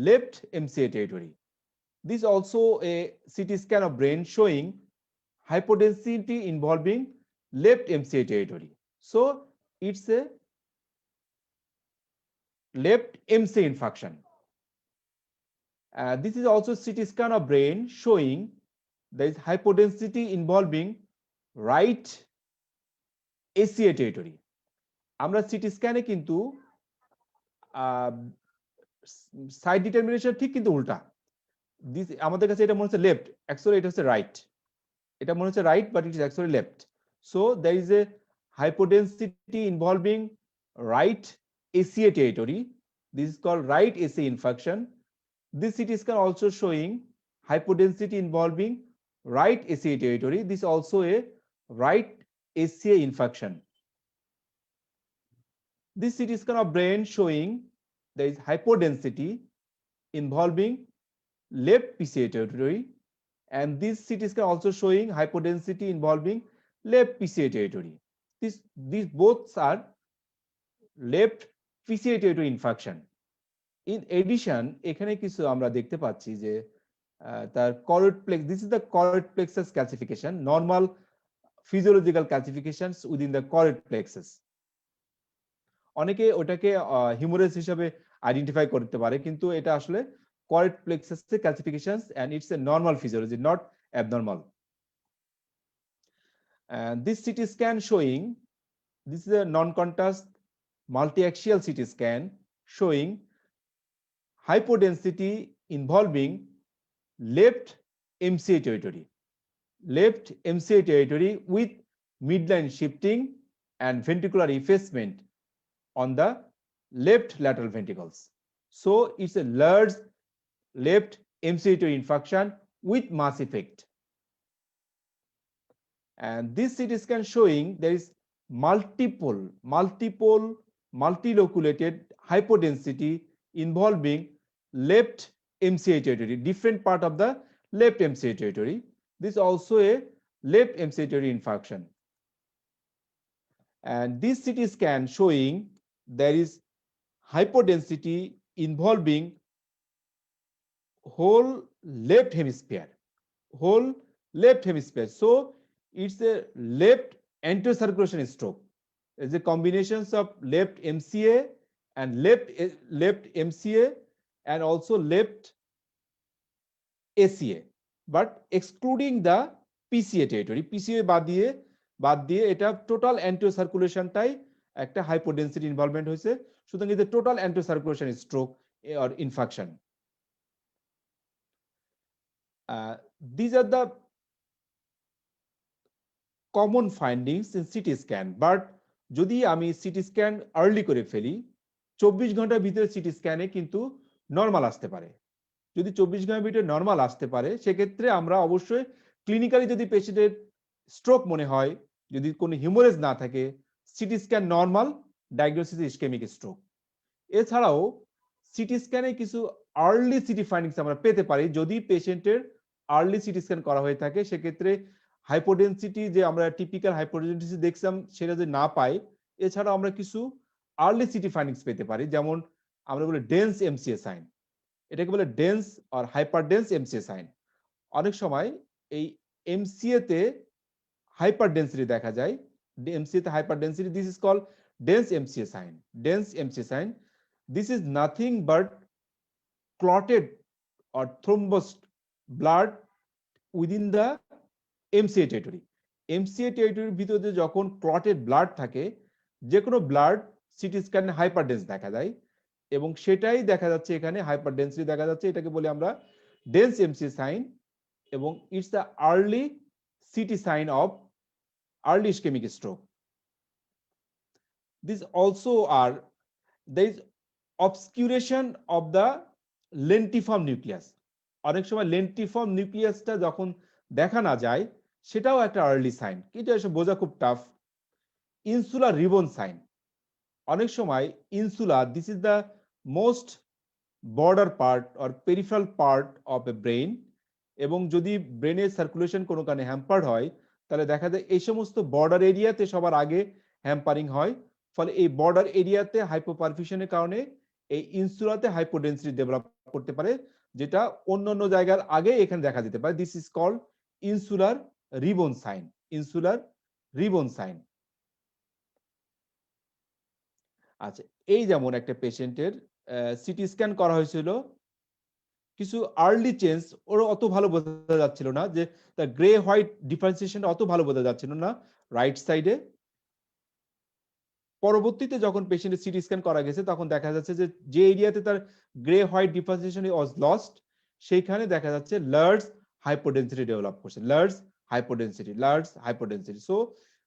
[SPEAKER 3] left MCA territory. This is also a CT scan of brain showing hypodensity involving left MCA territory. So it's a left MCA infarction. This is also CT scan of brain showing there is hypodensity involving right ACA territory. আমরা city স্ক্যানে কিন্তু side determination ঠিক কিন্তু উল্টা। আমাদের কাছে এটা মনে হচ্ছে লেফট, অ্যাকচুয়ালি এটা হচ্ছে রাইট। এটা মনে হচ্ছে right but it is actually left. So there is a hypodensity involving right ACA territory. This is called right ACA infarction. This CT scan also showing hypodensity involving right ACA territory. This is also a right ACA infarction. This CT scan of brain showing there is hypodensity involving left PCA territory, and this CT scan also showing hypodensity involving left PCA territory. These both are left PCA territory infarction. In addition, এখানে কিছু আমরা দেখতে পাচ্ছি যে তার choroid plex, this is the choroid plexus calcification, normal physiological calcifications within the choroid plexus. অনেকে ওটাকে haemorrhage হিসেবে আইডেন্টিফাই করতে পারে, কিন্তু এটা আসলে choroid plexus calcifications and it's a normal physiology, not abnormal. And this CT scan showing, this is a non-contrast multi-axial CT scan showing hypodensity involving left MCA territory, left MCA territory with midline shifting and ventricular effacement on the left lateral ventricles. So it's a large left MCA territory infarction with mass effect. And this CT scan showing there is multiloculated hypodensity involving left MCA territory, different part of the left MCA territory. This is also a left MCA territory infarction. And this CT scan showing there is hypodensity involving whole left hemisphere. So it's a left anterior circulation stroke. It's a combination of left MCA and left MCA and also left ACA, but excluding the PCA territory. PCA বাদ দিয়ে এটা total anterior circulation টাই একটা hypodensity involvement হয়েছে, সুতরাং এটা total anterior circulation stroke or infarction. These are the common findings in CT scan, but যদি আমি CT scan early করে ফেলি 24 ঘন্টার ভিতরে সিটি স্ক্যানে কিন্তু নরমাল আসতে পারে। যদি 24 ঘন্টার ভিতরে নরমাল আসতে পারে সেক্ষেত্রে আমরা অবশ্যই ক্লিনিক্যালি যদি পেশেন্টের স্ট্রোক মনে হয়, যদি কোনো হিমোরেজ না থাকে, CT scan normal, diagnosis ischaemic stroke. এছাড়াও সিটি স্ক্যানে কিছু আর্লি সিটি ফাইন্ডিংস আমরা পেতে পারি যদি পেশেন্টের আর্লি সিটি স্ক্যান করা হয়ে থাকে। সেক্ষেত্রে হাইপোডেন্সিটি যে আমরা টিপিক্যাল হাইপোডেন্সিটি দেখছিলাম সেটা যদি না পাই, এছাড়াও আমরা কিছু আর্লি সিটি ফাইন্ডিংস পেতে পারি, যেমন আমরা বলি ডেন্স এমসিএ সাইন। এটাকে বলে ডেন্স আর হাইপারডেন্স এমসিএ সাইন। অনেক সময় এই এমসিএ তে হাইপার ডেন্সিটি দেখা যায়, এমসিএ তে hyper density, this is called dense MCA sign. Dense MCA sign, this is nothing but clotted or thrombosed blood within the MCA territory. MCA territory ভিতরে যখন clotted blood থাকে, যে কোনো blood city স্ক্যানে hyperdense দেখা যায়, এবং সেটাই দেখা যাচ্ছে এখানে হাইপারডেন্সিটি দেখা যাচ্ছে। এটাকে বলি আমরা ডেন্স এমসিএ সাইন, এবং it's the early CT sign of early ischaemic stroke. This also are there is obscuration of the lentiform nucleus. অনেক সময় লেন্টিফর্ম নিউক্লিয়াসটা যখন দেখা না যায়, সেটাও একটা আর্লি সাইন, কিন্তু এসব বোঝা খুব টাফ। ইনসুলার রিবন সাইন, অনেক সময় insular, this is the most border part or peripheral part of A brain, এবং যদি ব্রেনের সার্কুলেশন কোনো কারণে হ্যাম্পার্ড হয়, তাহলে দেখা যায় এই সমস্ত বর্ডার এরিয়াতে সবার আগে হ্যাম্পারিং হয়। ফলে এই বর্ডার এরিয়াতে হাইপোপারফিউশনের কারণে এই ইনসুলাতে হাইপোডেন্সিটি ডেভেলপ করতে পারে, যেটা অন্যান্য জায়গার আগে এখানে দেখা যেতে পারে। This is called insular ribbon sign. Insular ribbon sign. আচ্ছা, এই যেমন একটা পেশেন্টের সিটি স্ক্যান করা হয়েছিল, কিছু আর্লি চেঞ্জ ওর অত ভালো বোঝা যাচ্ছিল না, যে তার গ্রে হোয়াইট ডিফারেন্সিয়েশন অত ভালো বোঝা যাচ্ছিল না রাইট সাইডে। পরবর্তীতে যখন পেশেন্টের সিটি স্ক্যান করা গেছে, তখন দেখা যাচ্ছে যে যে এরিয়াতে তার grey white differentiation was lost, সেইখানে দেখা যাচ্ছে লার্জ হাইপোডেন্সিটি ডেভেলপ করছে। Large hypodensity. So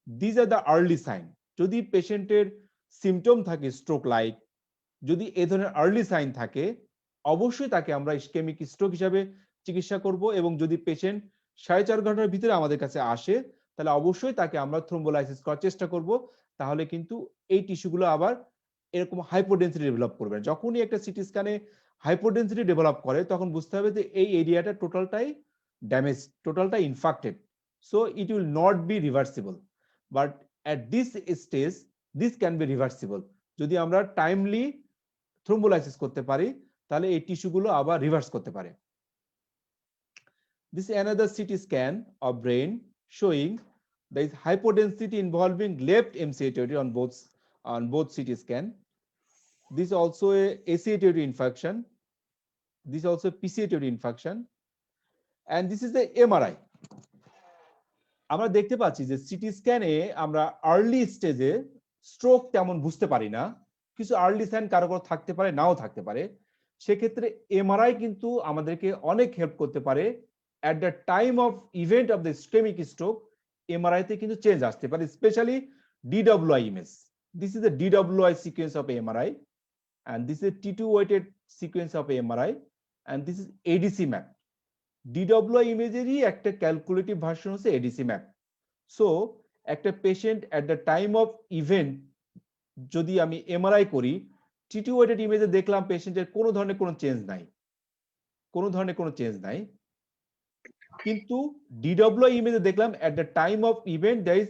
[SPEAKER 3] this are the early sign. যদি পেশেন্টের সিমটম থাকে স্ট্রোক লাইক, যদি এই ধরনের আর্লি সাইন থাকে, অবশ্যই তাকে আমরা ইসকেমিক স্ট্রোক হিসাবে চিকিৎসা করব। এবং যদি পেশেন্ট 4.5 ঘন্টার ভিতরে আমাদের কাছে আসে, তাহলে অবশ্যই তাকে আমরা থ্রোম্বোলাইসিস করার চেষ্টা করব। তাহলে কিন্তু এই টিস্যুগুলো আবার এরকম হাইপোডেন্সিটি ডেভেলপ করবে। যখনই একটা সিটি স্ক্যানে হাইপোডেন্সিটি ডেভেলপ করে, তখন বুঝতে হবে যে এই এরিয়াটা টোটালটাই ড্যামেজ, টোটালটা infected. So it will not be reversible, but at this stage this can be reversible. যদি আমরা টাইমলি থ্রোম্বোলাইসিস করতে পারি, তাহলে এই টিস্যুগুলো আবার রিভার্স করতে পারে। This is another CT scan of brain showing there is hypodensity involving left MCA territory on both CT scan. This is also a ACA territory infarction. This is also PCA territory infarction, and this is the MRI. আমরা দেখতে পাচ্ছি যে city স্ক্যানে আমরা early স্টেজে stroke তেমন বুঝতে পারি না, কিছু আর্লি সাইন কারো কারো থাকতে পারে, নাও থাকতে পারে। সেক্ষেত্রে এমআরআই কিন্তু আমাদেরকে অনেক হেল্প করতে পারে। at the time of event of the ischemic stroke, MRI তে কিন্তু চেঞ্জ আসতে পারে, specially DWI image. This is the DWI sequence of MRI, and this is a T2 weighted sequence of MRI, and this is ADC map. DWI ইমেজেরই একটা calculative version হচ্ছে ADC map. So একটা patient at the time of event যদি আমি MRI করি, T2 weighted ইমেজে দেখলাম পেশেন্টের কোনো ধরনের কোনো চেঞ্জ নাই, কিন্তু DWI ইমেজে দেখলাম at the time of event there is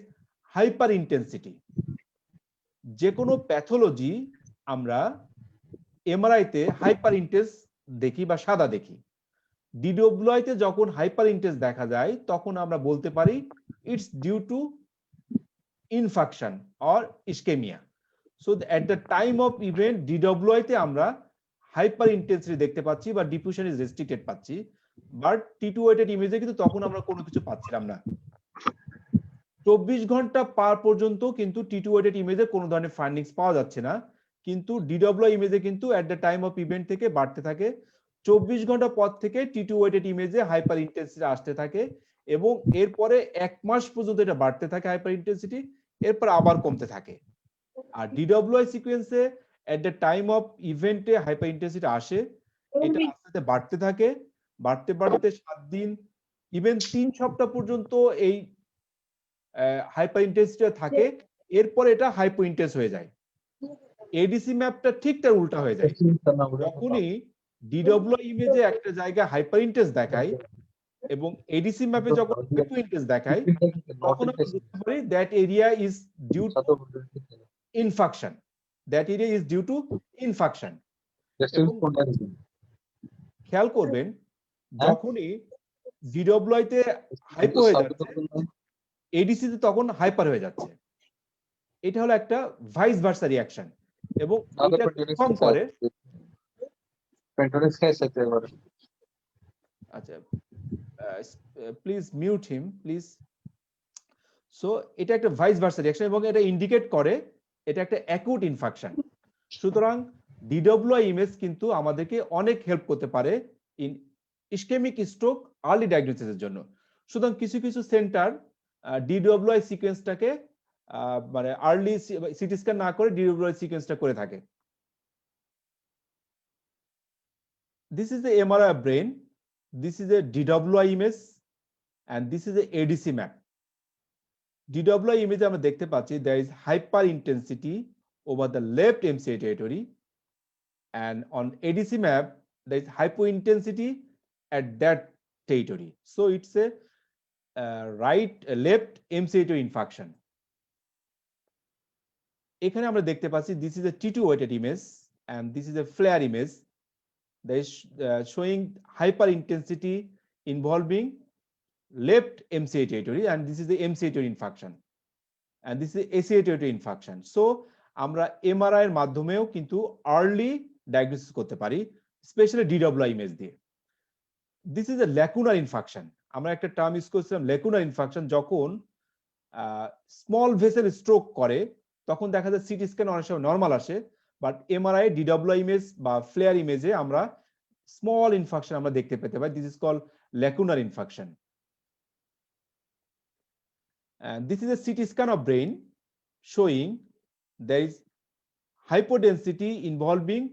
[SPEAKER 3] hyper intensity. যে কোনো প্যাথোলজি আমরা এমআরআই তে হাইপার ইন্টেন্স দেখি বা সাদা দেখি। DWI তে যখন হাইপার ইন্টেন্স দেখা যায়, তখন আমরা বলতে পারি it's due to infection or ischemia. So at the time of event DWI তে আমরা হাইপার ইন্টেন্সিটি দেখতে পাচ্ছি বা ডিফিউশন ইজ রেস্ট্রিক্টেড পাচ্ছি, বাট T2 weighted ইমেজে কিন্তু তখন আমরা কোনো কিছু পাচ্ছিলাম না। 24 ঘন্টা পার পর্যন্ত কিন্তু T2 weighted ইমেজে কোনো ধরনের ফাইন্ডিংস পাওয়া যাচ্ছে না, কিন্তু DWI ইমেজে কিন্তু at the time of event থেকে বাড়তে থাকে। 24 ঘন্টা পর থেকে T2 weighted ইমেজে হাইপার ইন্টেন্সিটি আসতে থাকে, এবং এরপরে 1 মাস পর্যন্ত এটা বাড়তে থাকে হাইপার ইন্টেন্সিটি, এরপর আবার কমতে থাকে। আর DWI সিকোয়েন্সে at the time of event A hyper intensity আসে, এটা আস্তে আস্তে বাড়তে থাকে, বাড়তে 7 দিন ইভেন 3 সপ্তাহ পর্যন্ত এই হাইপার ইন্টেন্সিটি থাকে, এরপর এটা হাইপো ইন্টেন্স হয়ে যায়। এডিসি ম্যাপটা ঠিক তার উল্টা হয়ে যায়। যখনই DWI ইমেজে একটা জায়গায় হাইপার ইন্টেন্স দেখায় এবং এডিসি ম্যাপে যখন হাইপো ইন্টেন্স দেখায়, তখন আমরা বুঝতে পারি that area is due to infection. That area is due to infection. খেয়াল করবেন
[SPEAKER 4] হ্যাঁ?
[SPEAKER 3] যখনই ডিডব্লিউআই তে হাইপো হয়ে যাচ্ছে এডিসি তে তখন হাইপার হয়ে যাচ্ছে। এটা হলো একটা ভাইস ভার্সা রিঅ্যাকশন এবং এটা কনফার্ম করে
[SPEAKER 4] পেন্টোনিক্স খাইছে এবারে।
[SPEAKER 3] আচ্ছা please mute him please. So এটা একটা ভাইস ভার্সা রিঅ্যাকশন এবং এটা ইন্ডিকেট করে এটা একটা অ্যাকুট ইনফেকশন। সুতরাং ডিডব্লিউআই ইমেজ কিন্তু আমাদেরকে অনেক হেল্প করতে পারে ইন ইসকেমিক স্ট্রোক আর্লি ডায়াগনোসিসের জন্য। সুতরাং কিছু কিছু সেন্টার ডিডব্লিউআই সিকোয়েন্সটাকে মানে আর্লি সিটি স্ক্যান না করে ডিডব্লিউআই সিকোয়েন্সটা করে থাকে। This is the MRI of brain, this is a DWI image and this is a ADC map. DWI image আমরা দেখতে পাচ্ছি there is hyper intensity over the left MCA territory and on ADC map there is hypointensity at that territory. So it's a left MCA territory infarction. এখানে আমরা দেখতে পাচ্ছি this is a T2 weighted image and this is a FLAIR image. That is showing hyper intensity involving left MCA territory and this is the MCA territory infarction and this is the ACA territory infarction. So আমরা MRI এর মাধ্যমেও কিন্তু early diagnosis করতে পারি especially DWI image দিয়ে। This is a lacunar infarction. আমরা একটা term use করছিলাম lacunar infarction যখন স্মল ভেসেল স্ট্রোক করে তখন দেখা যায় সিটি স্ক্যান অনেক সময় নরমাল আসে বাট এমআরআই ডিডব্লিউআই ইমেজ বা ফ্লেয়ার ইমেজে আমরা স্মল ইনফেকশন আমরা দেখতে পেতে পাই। This is called lacunar infection. And this is a CT scan of brain showing there is hypodensity involving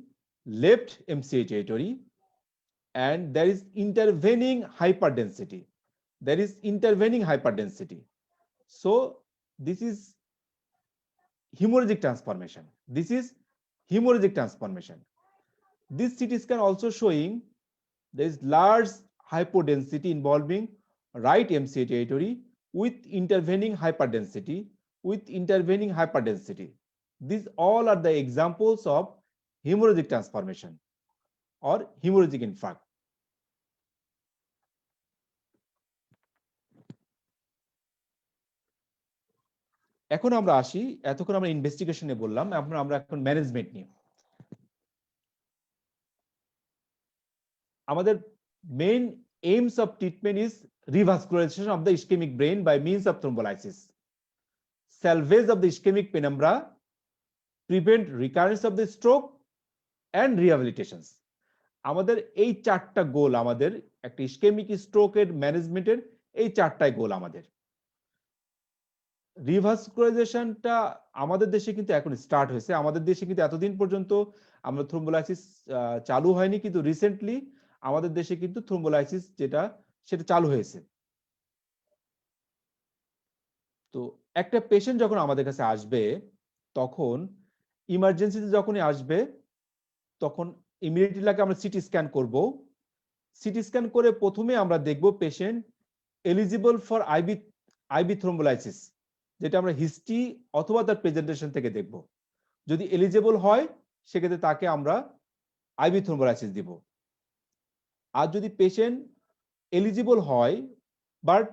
[SPEAKER 3] left MCA territory and there is intervening hyperdensity. There is intervening hyperdensity. So this is hemorrhagic transformation. This is hemorrhagic transformation. This CT scan also showing there is large hypodensity involving right MCA territory with intervening hyperdensity, These all are the examples of hemorrhagic transformation or hemorrhagic infarct. এখন আমরা আসি, এতক্ষণ আমরা ইনভেস্টিগেশনে বললাম, আমরা এখন management নিয়ে। আমাদের main aims of treatment is revascularization of the ischemic brain by means of thrombolysis, salvage of the ischemic penumbra, prevent recurrence of the stroke and rehabilitations. আমাদের এই চারটা গোল, আমাদের একটা ইসকেমিক স্ট্রোকের ম্যানেজমেন্টের এই চারটাই গোল আমাদের। রিভাস্কুলারাইজেশনটা আমাদের দেশে কিন্তু এখন স্টার্ট হয়েছে। আমাদের দেশে কিন্তু এতদিন পর্যন্ত আমরা থ্রোম্বোলাইসিস চালু হয়নি, কিন্তু রিসেন্টলি আমাদের দেশে কিন্তু থ্রোম্বোলাইসিস যেটা সেটা চালু হয়েছে। তো একটা পেশেন্ট যখন আমাদের কাছে আসবে তখন ইমার্জেন্সিতে যখনই আসবে তখন ইমিডিয়েটলি লাগে আমরা সিটি স্ক্যান করব। সিটি স্ক্যান করে প্রথমে আমরা দেখব patient eligible for ivy thrombolysis, যেটা আমরা হিস্ট্রি অথবা তার প্রেজেন্টেশন থেকে দেখব। যদি এলিজিবল হয় সেক্ষেত্রে তাকে আমরা আইভি থ্রোম্বোলাইসিস দিব। আর যদি পেশেন্ট এলিজিবল হয় বাট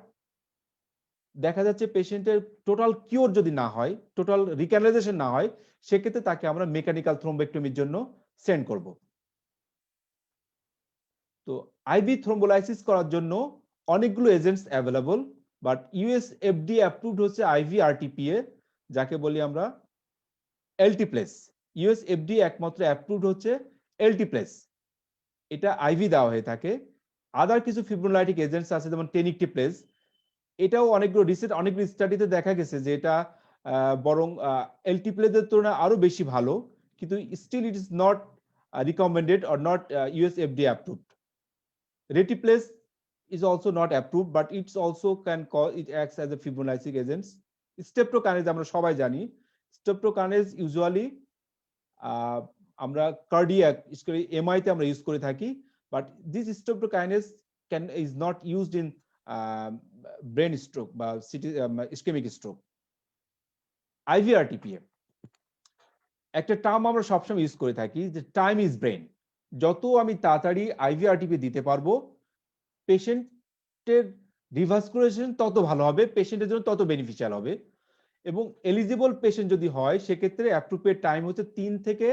[SPEAKER 3] দেখা যাচ্ছে পেশেন্টের টোটাল কিওর যদি না হয়, টোটাল রিক্যানালাইজেশন না হয়, সেক্ষেত্রে তাকে আমরা মেকানিক্যাল থ্রোম্বেক্টমির জন্য সেন্ড করব। তো আইভি থ্রোম্বোলাইসিস করার জন্য অনেকগুলো agents available, but US FDA approved হচ্ছে আইভি আরটিপিএ, যাকে বলি আমরা এলটিপ্লেস। ইউএস এফডিএ একমাত্র অ্যাপ্রুভড হচ্ছে এলটিপ্লেস, এটা আইভি দেওয়া হয়ে থাকে। আদার কিছু ফিব্রোলাইটিক এজেন্টস আছে যেমন টেনিকটিপ্লেস, এটাও অনেকগুলো অনেকগুলো স্টাডিতে দেখা গেছে যে এটা বরং এলটিপ্লেসের তুলনায় আরো বেশি ভালো, কিন্তু still it is not recommended or not US FDA approved. Reteplase is also not approved, but it's also it acts as a fibrinolytic agents. Streptokinase আমরা সবাই জানি, streptokinase usually আমরা কার্ডিয়াক এমআই তে আমরা ইউজ করে থাকি, but this streptokinase is not used in brain stroke বা ischemic stroke. IVRTPA একটা টার্ম আমরা সবসময় ইউজ করে থাকি যে টাইম ইজ ব্রেন। যত আমি তাড়াতাড়ি আইভিআরটিপি দিতে পারবো, পেশেন্টের রিভাস্কুলারাইজেশন তত ভালো হবে, পেশেন্টের জন্য তত বেনিফিশিয়াল হবে। এবং এলিজিবল পেশেন্ট যদি হয় সেক্ষেত্রে অ্যাপ্রোপ্রিয়েট টাইম হচ্ছে 3 থেকে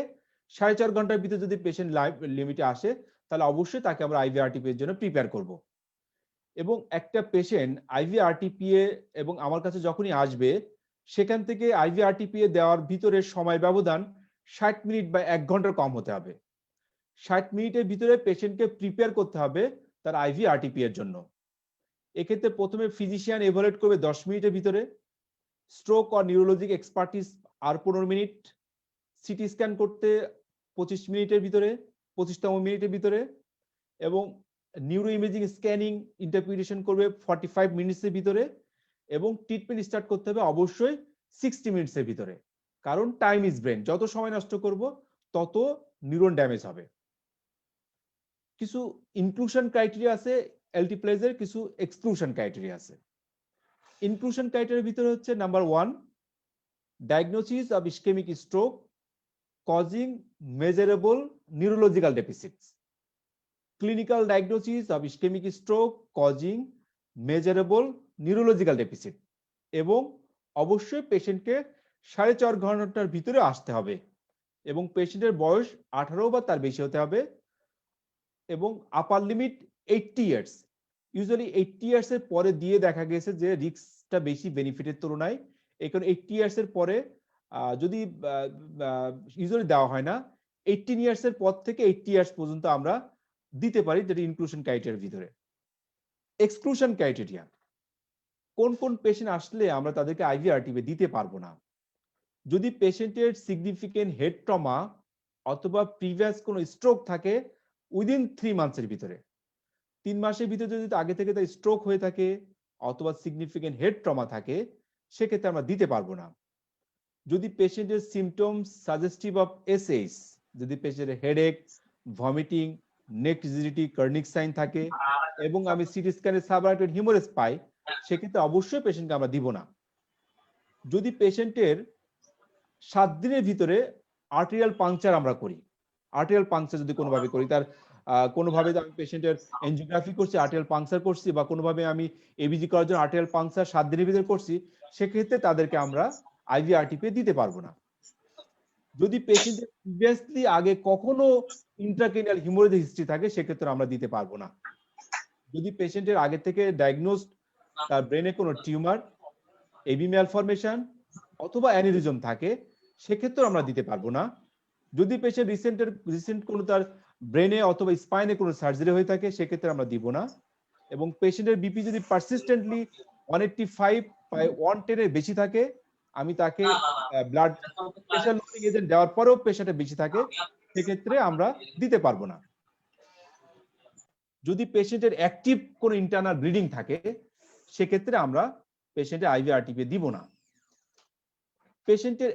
[SPEAKER 3] 4.5 ঘন্টার ভিতরে যদি পেশেন্ট লাইভ লিমিটে আসে তাহলে অবশ্যই তাকে আমরা আইভিআরটিপি এর জন্য প্রিপেয়ার করব। এবং একটা পেশেন্ট আইভিআরটিপিএ এবং আমার কাছে যখনই আসবে সেখান থেকে আইভিআরটিপিএ দেওয়ার ভিতরে সময় ব্যবধান 60 মিনিট বা 1 ঘন্টার কম হতে হবে। 60 মিনিটের ভিতরে পেশেন্টকে প্রিপেয়ার করতে হবে তার আইভিআরটিপি এর জন্য। এক্ষেত্রে প্রথমে ফিজিশিয়ান এভালুয়েট করবে 10 মিনিটের ভিতরে, স্ট্রোক আর নিউরোলজিক এক্সপার্টিস আর 15 মিনিট, সিটি স্ক্যান করতে 25 মিনিটের ভিতরে, 25তম মিনিটের ভিতরে, এবং নিউরো ইমেজিং স্ক্যানিং ইন্টারপ্রিটেশন করবে 45 মিনিটসের ভিতরে, এবং ট্রিটমেন্ট স্টার্ট করতে হবে অবশ্যই 60 মিনিটসের ভিতরে। কারণ টাইম ইজ ব্রেন, যত সময় নষ্ট করব তত নিউরন ড্যামেজ হবে। কিছু ইনক্লুশন ক্রাইটেরিয়া আছে এলটিপ্লেজের, কিছু এক্সক্লুশন ক্রাইটেরিয়া আছে। ইনক্লুশন ক্রাইটেরিয়ার ভিতরে হচ্ছে number 1, diagnosis of ischemic stroke causing measurable neurological deficits. Clinical diagnosis of ischemic stroke causing measurable neurological deficit, এবং অবশ্যই পেশেন্টকে 4.5 ঘন্টার ভিতরে আসতে হবে, এবং পেশেন্টের বয়স 18 বা তার বেশি হতে হবে, এবং আপার লিমিট 80 ইয়ার্স। ইউজুয়ালি 80 ইয়ার্স এর পরে দিয়ে দেখা গেছে যে রিস্কটা বেশি বেনিফিটের তুলনায়, এখন 80 ইয়ার্স এর পরে যদি ইউজুয়ালি দেওয়া হয় না, 18 ইয়ার্স এর পর থেকে 80 ইয়ার্স পর্যন্ত আমরা দিতে পারি, যেটা ইনক্লুশন ক্রাইটেরিয়ার ভিতরে। এক্সক্লুশন ক্রাইটেরিয়া, কোন কোন পেশেন্ট আসলে আমরা তাদেরকে আইভিআরটিপি দিতে পারবো না। যদি পেশেন্টের সিগনিফিকেন্ট হেড ট্রমা অথবা প্রিভিয়াস কোনো স্ট্রোক থাকে উইদিন 3 মান্থসের ভিতরে, 3 মাসের ভিতরে যদি আগে থেকে তার স্ট্রোক হয়ে থাকে অথবা সিগনিফিকেন্ট হেড ট্রমা থাকে সেক্ষেত্রে আমরা দিতে পারবো না। যদি পেশেন্টের সিমটমস সাজেস্টিভ অফ এসএইচ, যদি পেশেন্টের হেডেক, ভমিটিং, নেক রিজিডিটি, কার্নিক সাইন থাকে এবং আমি সিটি স্ক্যানে সাবআরাইটেড হিমোরেজ পাই সেক্ষেত্রে অবশ্যই পেশেন্টকে আমরা দিব না। যদি পেশেন্টের 7 দিনের ভিতরে আর্টেরিয়াল পাংচার আমরা করি, আর্টেরিয়াল পাংচার যদি কোনোভাবে করি, তার কোনোভাবে আমি পেশেন্টের এনজিওগ্রাফি করছি, আর্টেরিয়াল পাংচার করছি, বা কোনোভাবে আমি এবিজি করার জন্য আর্টেরিয়াল পাংচার 7 দিনের ভিতরে করছি, সেক্ষেত্রে তাদেরকে আমরা আইভিআরটিপি দিতে পারবো না। যদি পেশেন্টের প্রিভিয়াসলি আগে কখনো ইন্ট্রাক্রেনিয়াল হিমোরেজ হিস্ট্রি থাকে সেক্ষেত্রে আমরা দিতে পারবো না। যদি পেশেন্টের আগে থেকে ডায়াগনোজড তার ব্রেনে কোনো টিউমার, এবি ম্যালফরমেশন অথবা অ্যানিরিজম থাকে সেক্ষেত্রে আমরা দিতে পারবো না। যদি পেশেন্ট রিসেন্ট কোনো তার ব্রেনে অথবা স্পাইনে কোনো সার্জারি হয়ে থাকে সেক্ষেত্রে আমরা দিব না। এবং পেশেন্টের বিপি যদি পারসিস্টেন্টলি 185 বাই 110 এর বেশি থাকে, আমি তাকে ব্লাড প্রেশার লোডিং এজেন্ট দেওয়ার পরেও প্রেশারটা বেশি থাকে সেক্ষেত্রে আমরা দিতে পারবো না। যদি পেশেন্টের অ্যাক্টিভ কোনো ইন্টারনাল ব্লিডিং থাকে সেক্ষেত্রে আমরা পেশেন্টের আইভিআরটিপি দিব না। পেশেন্টের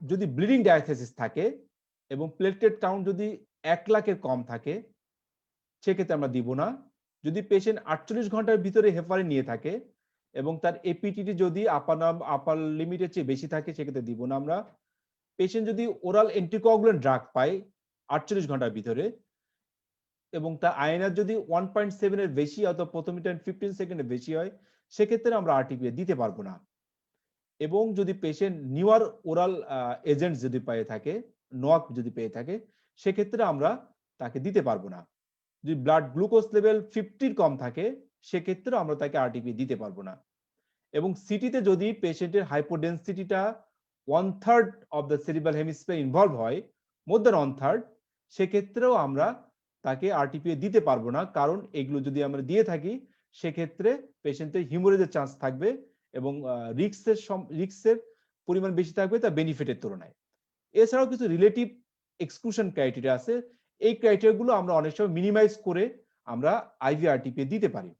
[SPEAKER 3] যদি ব্লিডিং ডায়াথেসিস থাকে এবং প্লেটলেট কাউন্ট যদি 1 লাখের কম থাকে সেক্ষেত্রে আমরা দিব না। যদি পেশেন্ট 48 ঘন্টার ভিতরে হেপারিন নিয়ে থাকে এবং তার এপিটিটি যদি আপার লিমিটের চেয়ে বেশি থাকে সেক্ষেত্রে দিব না আমরা। পেশেন্ট যদি ওরাল অ্যান্টিকোয়াগুলেন্ট ড্রাগ পায় 48 ঘন্টার ভিতরে এবং তার আইএনআর যদি 1.7 এর বেশি অথবা প্রথম টাইম 15 সেকেন্ডের বেশি হয় সেক্ষেত্রে আমরা আরটিপি দিতে পারবো না। এবং যদি পেশেন্ট নিউয়ার ওরাল এজেন্ট যদি পেয়ে থাকে, নোয়াক যদি পেয়ে থাকে সেক্ষেত্রে আমরা তাকে দিতে পারবো না। যদি ব্লাড গ্লুকোজ লেভেল 50 কম থাকে সেক্ষেত্রে আমরা তাকে আরটিপি দিতে পারবো না। এবং সিটিতে যদি পেশেন্টের হাইপোডেন্সিটিটা 1/3 of the cerebral hemisphere involve হয়, মোর দ্যান 1/3, সেক্ষেত্রেও আমরা তাকে আরটিপি দিতে পারবো না। কারণ এগুলো যদি আমরা দিয়ে থাকি সেক্ষেত্রে পেশেন্টের হিমোরেজের চান্স থাকবে এবং রিস্কের পরিমাণ বেশি থাকবে তার বেনিফিটের তুলনায়। এছাড়াও কিছু রিলেটিভ এক্সক্লুশন ক্রাইটেরিয়া আছে, এই ক্রাইটেরিয়াগুলো আমরা অনেক সময় মিনিমাইজ করে আমরা আইভিআরটিপি দিতে পারি।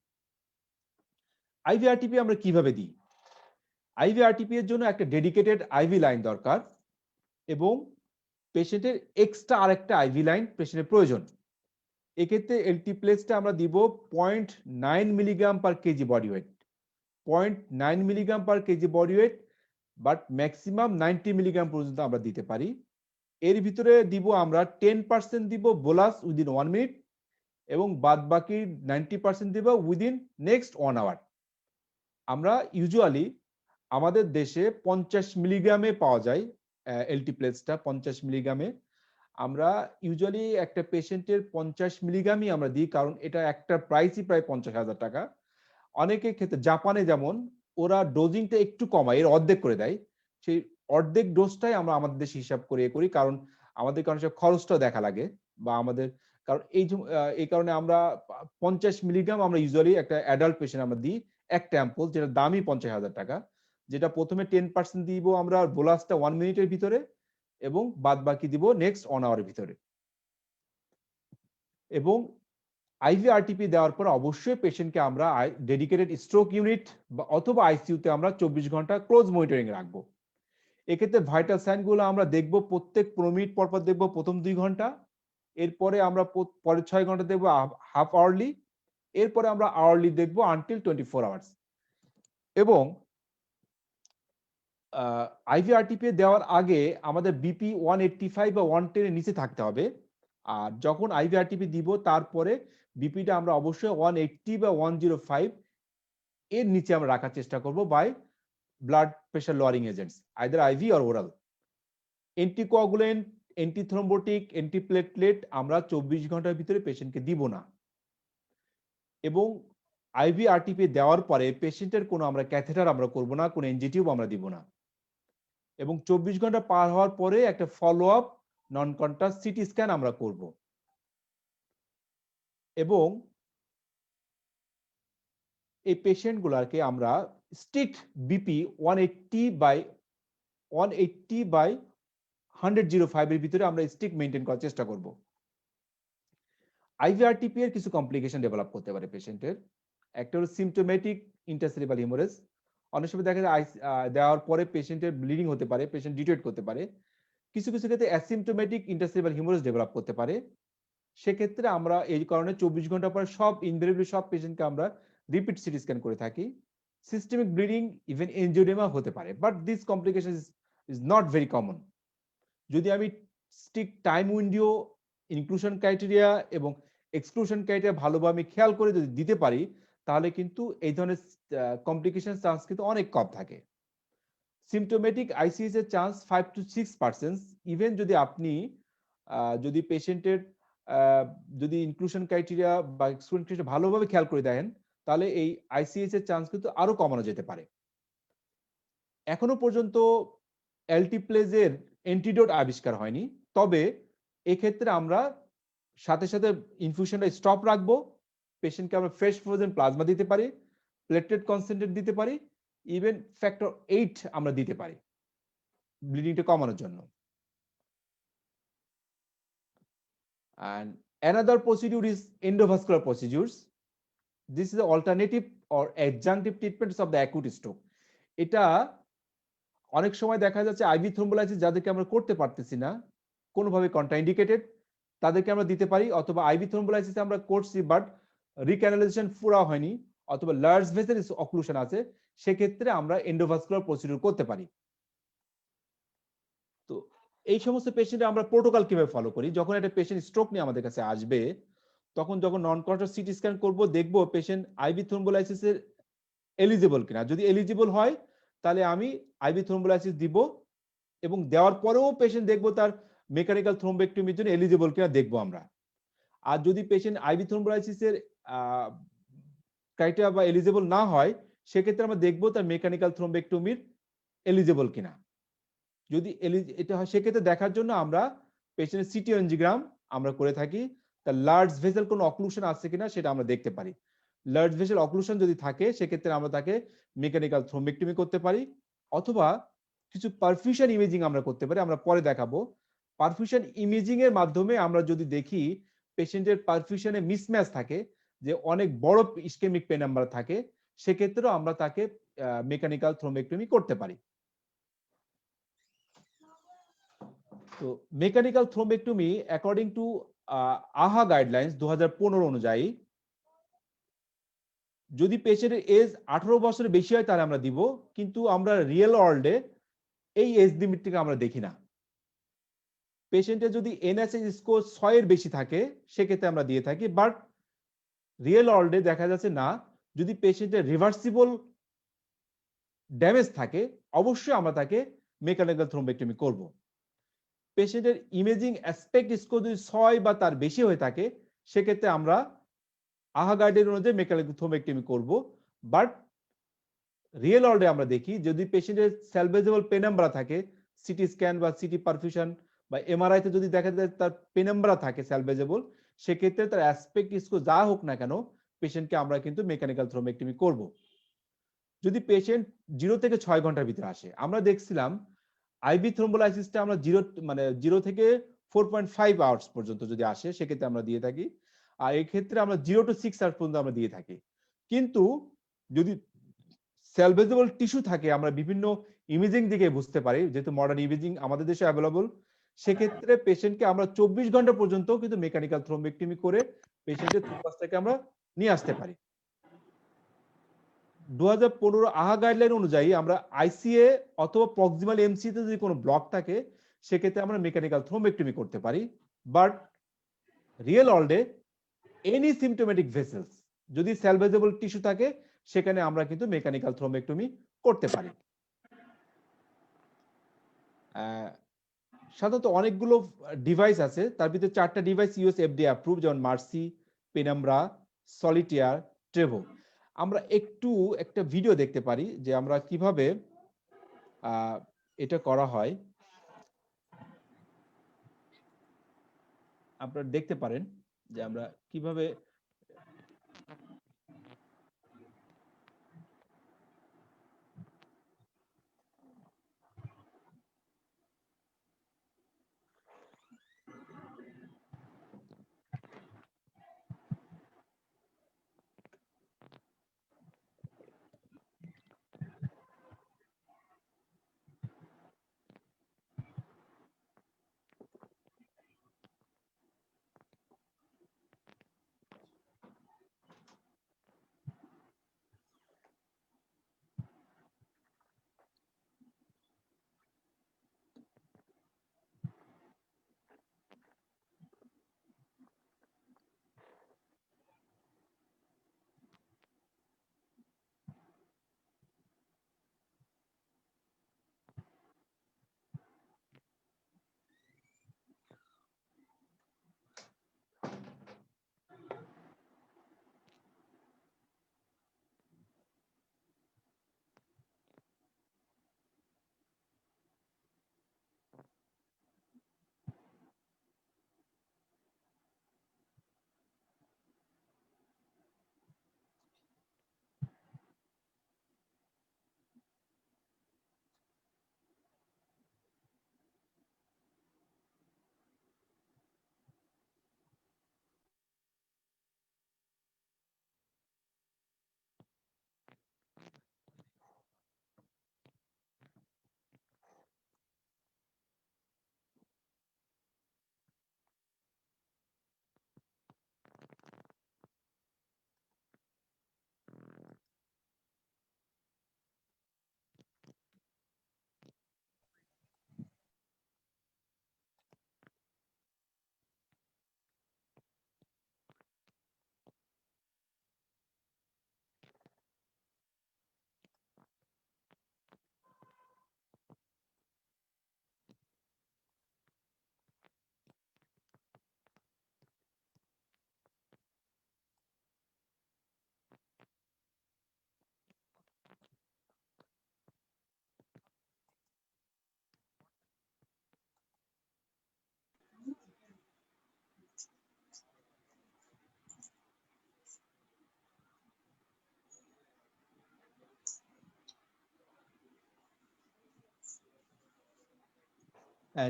[SPEAKER 3] আইভিআরটিপি আমরা কিভাবে দিই? আইভিআরটিপি এর জন্য একটা ডেডিকেটেড আইভি লাইন দরকার এবং পেশেন্টের এক্সট্রা আরেকটা আইভি লাইন পেশেন্টের প্রয়োজন। এক্ষেত্রে এলটিপ্লেক্সটা আমরা দিব 0.9 milligram per KG body weight, 0.9 milligram per KG body weight, but maximum 90 milligram পর্যন্ত আমরা দিতে পারি। এর ভিতরে দিব আমরা 10% দিব বোলাস উইদিন 1 মিনিট এবং বাদ বাকি 90% দিব উইদিন নেক্সট 1 আওয়ার। আমরা ইউজুয়ালি আমাদের দেশে 50 মিলিগ্রামে পাওয়া যায় এলটিপ্লেজটা 50 মিলিগ্রামে। আমরা ইউজুয়ালি একটা পেশেন্টের 50 মিলিগ্রামই আমরা দিই, কারণ এটা একটা প্রাইসই প্রায় 50,000 টাকা। অনেকের ক্ষেত্রে জাপানে যেমন ওরা ডোজিংটা একটু কমায়, এর অর্ধেক করে দেয়, সেই অর্ধেক ডোজটাই আমরা আমাদের দেশে হিসাব করে করি, কারণ আমাদের কারণে খরচটা দেখা লাগে বা আমাদের কারণ এই কারণে আমরা 50 মিলিগ্রাম আমরা ইউজুয়ালি একটা অ্যাডাল্ট পেশেন্ট আমরা দিই একটা অ্যাম্পল, যেটা দামই 50,000 টাকা, যেটা প্রথমে 10% দিব আমরা বোলাসটা 1 মিনিটের ভিতরে এবং বাদ বাকি দিব নেক্সট 1 আওয়ারের ভিতরে। এবং আইভি আরটিপি দেওয়ার পর অবশ্যই পেশেন্টকে আমরা ডেডিকেটেড স্ট্রোক ইউনিট বা অথবা আইসিইউতে আমরা 24 ঘন্টা ক্লোজ মনিটরিং রাখবো। এক্ষেত্রে ভাইটাল সাইনগুলো আমরা দেখব প্রত্যেক 15 মিনিট পর পর দেখবো প্রথম 2 ঘন্টা, এরপরে আমরা পরের 6 ঘন্টা দেখবো হাফ আওয়ারলি, এরপরে আমরা আওয়ারলি দেখবো আনটিল 24 আওয়ার্স। এবং আইভিআরটিপি দেওয়ার আগে আমাদের বিপি 185 বা 110 এর নিচে থাকতে হবে। আর যখন আইভিআরটিপি দিব তারপরে বিপিটা আমরা অবশ্যই 180 বা 105 এর নিচে আমরা রাখার চেষ্টা করব by blood pressure lowering agents either IV or oral. Anticoagulant, antithrombotic, antiplatelet আমরা 24 ঘন্টার ভিতরে পেশেন্টকে দিব না। এবং আইভিআরটিপি দেওয়ার পরে পেশেন্টের কোনো আমরা ক্যাথেটার আমরা করব না, কোনো এনজিটিউব আমরা দিব না। এবং 24 ঘন্টা পার হওয়ার পরে একটা follow up non contact CT scan আমরা করব। এবং এই পেশেন্ট গুলাকে আমরা স্ট্রিক্ট বিপি 180/105 এর ভিতরে আমরা স্ট্রিক্ট মেইনটেইন করার চেষ্টা করব। আইভিআরটিপি এর কিছু কমপ্লিকেশন ডেভেলপ করতে পারে পেশেন্টের। একটা হলো সিম্পটোমেটিক ইন্টারসেরিব্রাল হিমোরেজ। অনেক সময় দেখা যায় দেওয়ার পরে পেশেন্টের ব্লিডিং হতে পারে, পেশেন্ট ডিটোয়েট করতে পারে। কিছু কিছু ক্ষেত্রে অ্যাসিম্পটোমেটিক ইন্টারসেরিব্রাল হিমোরেজ ডেভেলপ করতে পারে। সেক্ষেত্রে আমরা এই কারণে 24 ঘন্টা পর ইনভেরিয়েবলি সব পেশেন্টকে আমরা রিপিট সিটি স্ক্যান করে থাকি। সিস্টেমিক ব্লিডিং, ইভেন এনজিওডেমা হতে পারে, but this complication is not very common. যদি আমি strict time window, inclusion criteria এবং এক্সক্লুশন ক্রাইটেরিয়া ভালোভাবে আমি খেয়াল করে যদি দিতে পারি, তাহলে কিন্তু এই ধরনের কমপ্লিকেশন চান্স কিন্তু অনেক কম থাকে। সিম্পটোমেটিক আইসিএস এর চান্স 5 to 6%। ইভেন যদি আপনি যদি পেশেন্টের যদি ইনক্লুশন ক্রাইটেরিয়া বা এক্সক্লুশন ক্রাইটেরিয়া ভালোভাবে খেয়াল করে দেখেন, তাহলে এই আইসিএস এর চান্স কিন্তু আরো কমানো যেতে পারে। এখনো পর্যন্ত অ্যালটিপ্লেজের অ্যান্টিডোট আবিষ্কার হয়নি, তবে এক্ষেত্রে আমরা সাথে সাথে ইনফিউশনটা স্টপ রাখবো, পেশেন্টকে আমরা ফ্রেশ ফ্রোজেন প্লাজমা দিতে পারি, প্লেটলেট কনসেন্ট্রেট দিতে পারি, ইভেন ফ্যাক্টর 8 আমরা দিতে পারি ব্লিডিংটা কমানোর জন্য। And another procedure is endovascular procedures. This is the alternative or adjunctive treatments of the acute stroke. এটা অনেক সময় দেখা যাচ্ছে আইভি থ্রোম্বোলাইসিস যাদেরকে আমরা করতে পারতেছি না, কোনোভাবে কন্ট্রাইন্ডিকেটেড, তাদেরকে আমরা দিতে পারি, অথবা আইভি থ্রোম্বোলাইসিস আমরা করছি বাট রিক্যানালাইজেশন পুরা হয়নি, অথবা লার্জ ভেসেল অক্লুশন আছে, সেক্ষেত্রে আমরা এন্ডোভাস্কুলার প্রসিডিউর করতে পারি। তো এই সমস্ত পেশেন্টে আমরা প্রোটোকল কিভাবে ফলো করি? যখন একটা পেশেন্ট স্ট্রোক নিয়ে আমাদের কাছে আসবে, তখন যখন নন কন্টাক্ট সিটি স্ক্যান করব, দেখবো পেশেন্ট আইভি থ্রোম্বোলাইসিসের এলিজিবল কিনা। যদি এলিজিবল হয় তাহলে আমি আইভি থ্রোম্বোলাইসিস দিব, এবং দেওয়ার পরেও পেশেন্ট দেখবো তার মেকানিক্যাল থ্রোম্বেক্টমির জন্য এলিজিবল কিনা দেখবো আমরা। আর যদি পেশেন্ট আইভি থ্রোম্বোলাইসিসের ক্রাইটেরিয়া বা এলিজিবল না হয়, সেক্ষেত্রে আমরা দেখবো তার মেকানিক্যাল থ্রোম্বেক্টমির এলিজিবল কিনা। যদি এটা হয়, সেক্ষেত্রে দেখার জন্য আমরা পেশেন্টের সিটি এনজিওগ্রাম আমরা করে থাকি, তার লার্জ ভেসেল কোনো অক্লুশন আছে কিনা সেটা আমরা দেখতে পারি। লার্জ ভেসেল অক্লুশন যদি থাকে, সেক্ষেত্রে আমরা তাকে মেকানিক্যাল থ্রোম্বেক্টমি করতে পারি, অথবা কিছু পারফিউশন ইমেজিং আমরা করতে পারি, আমরা পরে দেখাবো। পারফিউশন ইমেজিং এর মাধ্যমে আমরা যদি দেখি পেশেন্টের পারফিউশনে মিসম্যাচ থাকে, যে অনেক বড় ইসকেমিক পেন নাম্বার থাকে, সেক্ষেত্রেও আমরা তাকে মেকানিক্যাল থ্রোম্বেক্টমি করতে পারি। তো মেকানিক্যাল থ্রোম্বেক্টমি অ্যাকর্ডিং টু আহা গাইডলাইন্স 2015 অনুযায়ী, যদি পেশেন্টের এজ 18 বছরের বেশি হয় তাহলে আমরা দিব, কিন্তু আমরা রিয়েল ওয়ার্ল্ডে এই এজ লিমিটটাকে আমরা দেখি না। পেশেন্টের যদি এনএসএস স্কোর 6 এর বেশি থাকে সেক্ষেত্রে আমরা দিয়ে থাকি, বাট রিয়েল ওয়ার্ল্ডে দেখা যাচ্ছে না, যদি পেশেন্টের রিভার্সিবল ড্যামেজ থাকে অবশ্যই আমরা তাকে মেকানিক্যাল থ্রোম্বেক্টমি করব। পেশেন্টের ইমেজিং অ্যাসপেক্ট স্কোর যদি 6 বা তার বেশি হয়ে থাকে সেক্ষেত্রে আমরা আহা গাইডের অনুযায়ী মেকানিক্যাল থ্রোম্বেক্টমি করব। বাট রিয়েল ওয়ার্ল্ডে আমরা দেখি যদি পেশেন্টের স্যালভেজেবল পেনাম্বরা থাকে, সিটি স্ক্যান বা সিটি পারফিউশন বা এমআরআই তে যদি দেখা যায় তার পেনাম্বরা থাকে স্যালভেজেবল, সেক্ষেত্রে তার অ্যাসপেক্ট স্কোর যা হোক না কেন পেশেন্টকে আমরা কিন্তু মেকানিক্যাল থ্রোম্বেক্টমি করব। যদি পেশেন্ট 0 থেকে 6 ঘন্টার ভিতরে আসে, আমরা দেখছিলাম আইভি থ্রোম্বোলাইসিসটা আমরা 0 থেকে 4.5 আওয়ার্স পর্যন্ত যদি আসে সেক্ষেত্রে আমরা দিয়ে থাকি, আর এই ক্ষেত্রে আমরা 0 to 6 আওয়ার্স পর্যন্ত আমরা দিয়ে থাকি। কিন্তু যদি স্যালভেজেবল টিস্যু থাকে আমরা বিভিন্ন ইমেজিং দিকে বুঝতে পারি, যেহেতু মডার্ন ইমেজিং আমাদের দেশে অ্যাভেলেবল, সেক্ষেত্রে পেশেন্টকে আমরা 24 ঘন্টা পর্যন্ত কিন্তু মেকানিক্যাল থ্রোম্বেক্টমি করে পেশেন্টের থ্রোম্বাসটাকে আমরা নিয়ে আসতে পারি। 2015 আহা গাইডলাইন অনুযায়ী আমরা আইসিএ অথবা প্রক্সিমাল এমসি তে যদি কোনো ব্লক থাকে সেক্ষেত্রে আমরা মেকানিক্যাল থ্রোম্বেক্টমি করতে পারি। বাট রিয়েল ওয়ার্ল্ডে এনি সিম্পটোমেটিক ভেসেলস যদি স্যালভেজেবল টিস্যু থাকে সেখানে আমরা কিন্তু মেকানিক্যাল থ্রোম্বেক্টমি করতে পারি। সাধারণত অনেকগুলো ডিভাইস আছে, তার ভিতরে 4টা ডিভাইস ইউএস এফডিএ অ্যাপ্রুভ, যেমন মার্সি, পেনাম্বরা, সলিটিয়ার, ট্রেভো। আমরা একটা ভিডিও দেখতে পারি যে আমরা কিভাবে এটা করা হয়। আপনারা দেখতে পারেন যে আমরা কিভাবে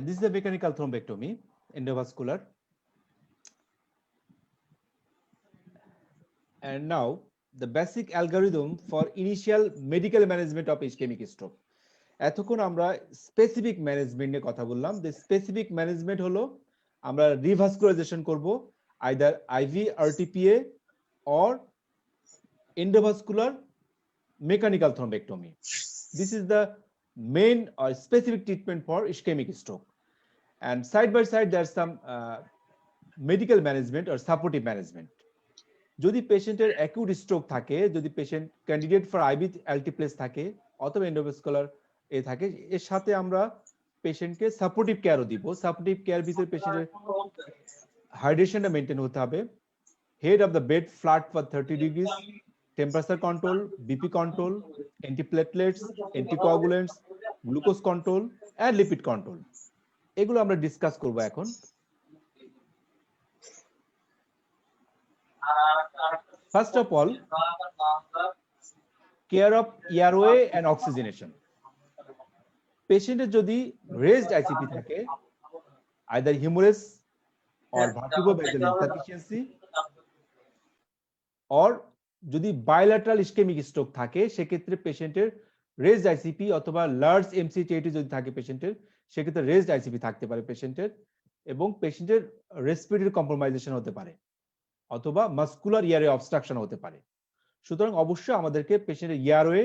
[SPEAKER 3] this is a mechanical thrombectomy, endovascular. And now the basic algorithm for initial medical management of ischemic stroke. এতক্ষণ আমরা স্পেসিফিক ম্যানেজমেন্ট নিয়ে কথা বললাম। যে স্পেসিফিক ম্যানেজমেন্ট হলো আমরা রিভাস্কুলারাইজেশন করব, either IV rtPA or endovascular mechanical thrombectomy. This is the main or specific treatment for ischemic stroke. and side by side there's some medical management or supportive management. যদি পেশেন্টের acute stroke থাকে, যদি patient candidate for ivy অ্যালটিপ্লেস থাকে অথবা endovascular এ থাকে, এর সাথে আমরা পেশেন্টকে সাপোর্টিভ কেয়ারও দিব। সাপোর্টিভ কেয়ার ভিতরে পেশেন্টের হাইড্রেশনটা মেনটেন হতে হবে, head of the bed flat for 30 degrees, temperature control, BP control, antiplatelets, anticoagulants, glucose control and lipid control, এগুলো আমরা ডিসকাস করব এখন। First of all, care of airway and oxygenation. পেশেন্টের যদি রেজড আইসিপি থাকে, either hemorrhage or vertebrovasal insufficiency, or যদি bilateral ischemic stroke থাকে, সেক্ষেত্রে পেশেন্টের রেজড আইসিপি অথবা লার্জ এমসিটিআইটি যদি থাকে পেশেন্টের, সেক্ষেত্রে রেজড আইসিপি থাকতে পারে পেশেন্টের, এবং পেশেন্টের রেসপিরেটরি কম্প্রোমাইজেশন হতে পারে অথবা মাসকুলার এয়ারওয়ে অবস্ট্রাকশন হতে পারে। সুতরাং অবশ্যই আমাদেরকে পেশেন্টের এয়ারওয়ে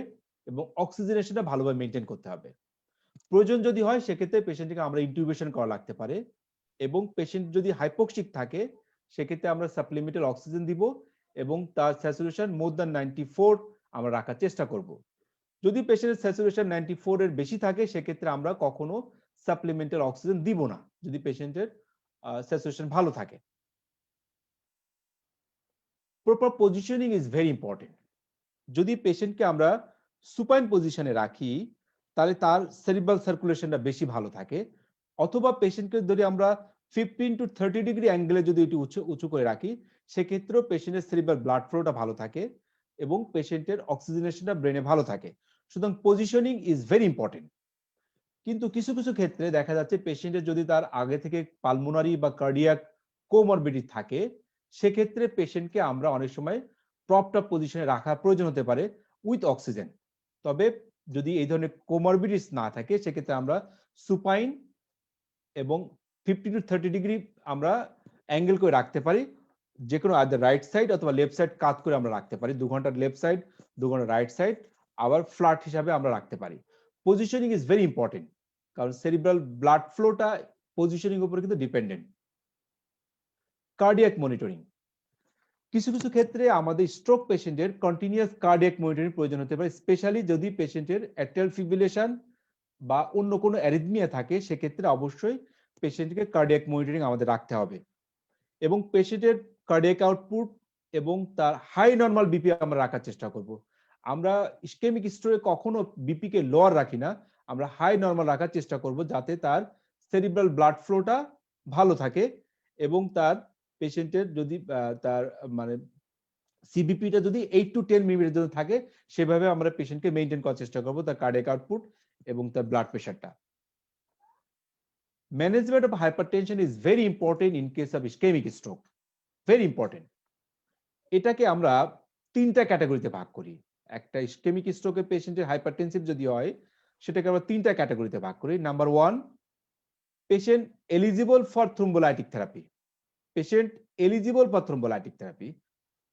[SPEAKER 3] এবং অক্সিজেনেশনটা ভালোভাবে মেনটেন করতে হবে। প্রয়োজন যদি হয় সেক্ষেত্রে পেশেন্টকে আমরা ইনটিউবেশন করা লাগতে পারে, এবং পেশেন্ট যদি হাইপোক্সিক থাকে সেক্ষেত্রে আমরা সাপ্লিমেন্টাল অক্সিজেন দিব এবং তার স্যাচুরেশন মোর দ্যান 94 আমরা রাখার চেষ্টা করব। যদি পেশেন্টের স্যাচুরেশন 94 এর বেশি থাকে সেক্ষেত্রে আমরা কখনো সাপ্লিমেন্টাল অক্সিজেন দিব না, যদি পেশেন্টের স্যাচুরেশন ভালো থাকে। Proper positioning is very important. যদি পেশেন্টকে আমরা সুপাইন পজিশনে রাখি তাহলে তার সেরিব্রাল সার্কুলেশনটা বেশি ভালো থাকে, অথবা পেশেন্টকে যদি আমরা 15 to 30 ডিগ্রি অ্যাঙ্গেলে যদি এটি উঁচু করে রাখি সেক্ষেত্রেও পেশেন্টের সেরিব্রাল ব্লাড ফ্লোটা ভালো থাকে এবং পেশেন্টের অক্সিজেনেশনটা ব্রেনে ভালো থাকে। সুতরাং পজিশনিং ইজ ভেরি ইম্পর্টেন্ট। কিন্তু কিছু কিছু ক্ষেত্রে দেখা যাচ্ছে পেশেন্টের যদি তার আগে থেকে পালমোনারি বা কার্ডিয়াক কোমরবিডিটি থাকে সেক্ষেত্রে পেশেন্টকে আমরা অনেক সময় প্রপড আপ পজিশনে রাখার প্রয়োজন হতে পারে উইথ অক্সিজেন। তবে যদি এই ধরনের কোমরবিডিটিস না থাকে সেক্ষেত্রে আমরা সুপাইন এবং 50 to 30 ডিগ্রি আমরা অ্যাঙ্গেল করে রাখতে পারি, যে কোনো আইদার রাইট সাইড অথবা লেফট সাইড কাত করে আমরা রাখতে পারি, 2 ঘন্টা লেফট সাইড 2 ঘন্টা রাইট সাইড, আবার ফ্ল্যাট হিসাবে আমরা রাখতে পারি। পজিশনিং ইজ ভেরি ইম্পর্টেন্ট, কারণ সেরিব্রাল ব্লাড ফ্লোটা পজিশনিং উপরে কিন্তু ডিপেন্ডেন্ট। কার্ডিয়াক মনিটরিং, কিছু কিছু ক্ষেত্রে আমাদের স্ট্রোক পেশেন্টের কন্টিনিউয়াস কার্ডিয়াক মনিটরিং প্রয়োজন হতে পারে, স্পেশালি যদি পেশেন্টের অ্যাট্রিয়াল ফিব্রিলেশন বা অন্য কোনো অ্যারিথমিয়া থাকে সেক্ষেত্রে অবশ্যই পেশেন্টকে কার্ডিয়াক মনিটরিং আমাদের রাখতে হবে। এবং পেশেন্টের কার্ডিয়াক আউটপুট এবং তার হাই নরমাল বিপি আমরা রাখার চেষ্টা করব। আমরা ইসকেমিক স্ট্রোকে কখনো বিপি কে লোয়ার রাখি না, আমরা হাই নরমাল রাখার চেষ্টা করব যাতে তার সেরিব্রাল ব্লাড ফ্লোটা ভালো থাকে এবং তার পেশেন্টের যদি তার মানে সিবিপিটা যদি 8 to 10 মিনিটের জন্য থাকে সেভাবে আমরা পেশেন্টকে মেইনটেইন করার চেষ্টা করব তার কার্ডিয়াক আউটপুট এবং তার ব্লাড প্রেশারটা। Management of hypertension is very important in case of ischemic stroke, very important. এটাকে আমরা 3টা ক্যাটাগরিতে ভাগ করি। একটা ইসকেমিক স্ট্রোকের পেশেন্টের হাইপারটেনসিভ যদি হয় সেটাকে আমরা 3টা ক্যাটাগরিতে ভাগ করি। Number 1, patient eligible for thrombolytic therapy. Patient eligible for thrombolytic therapy,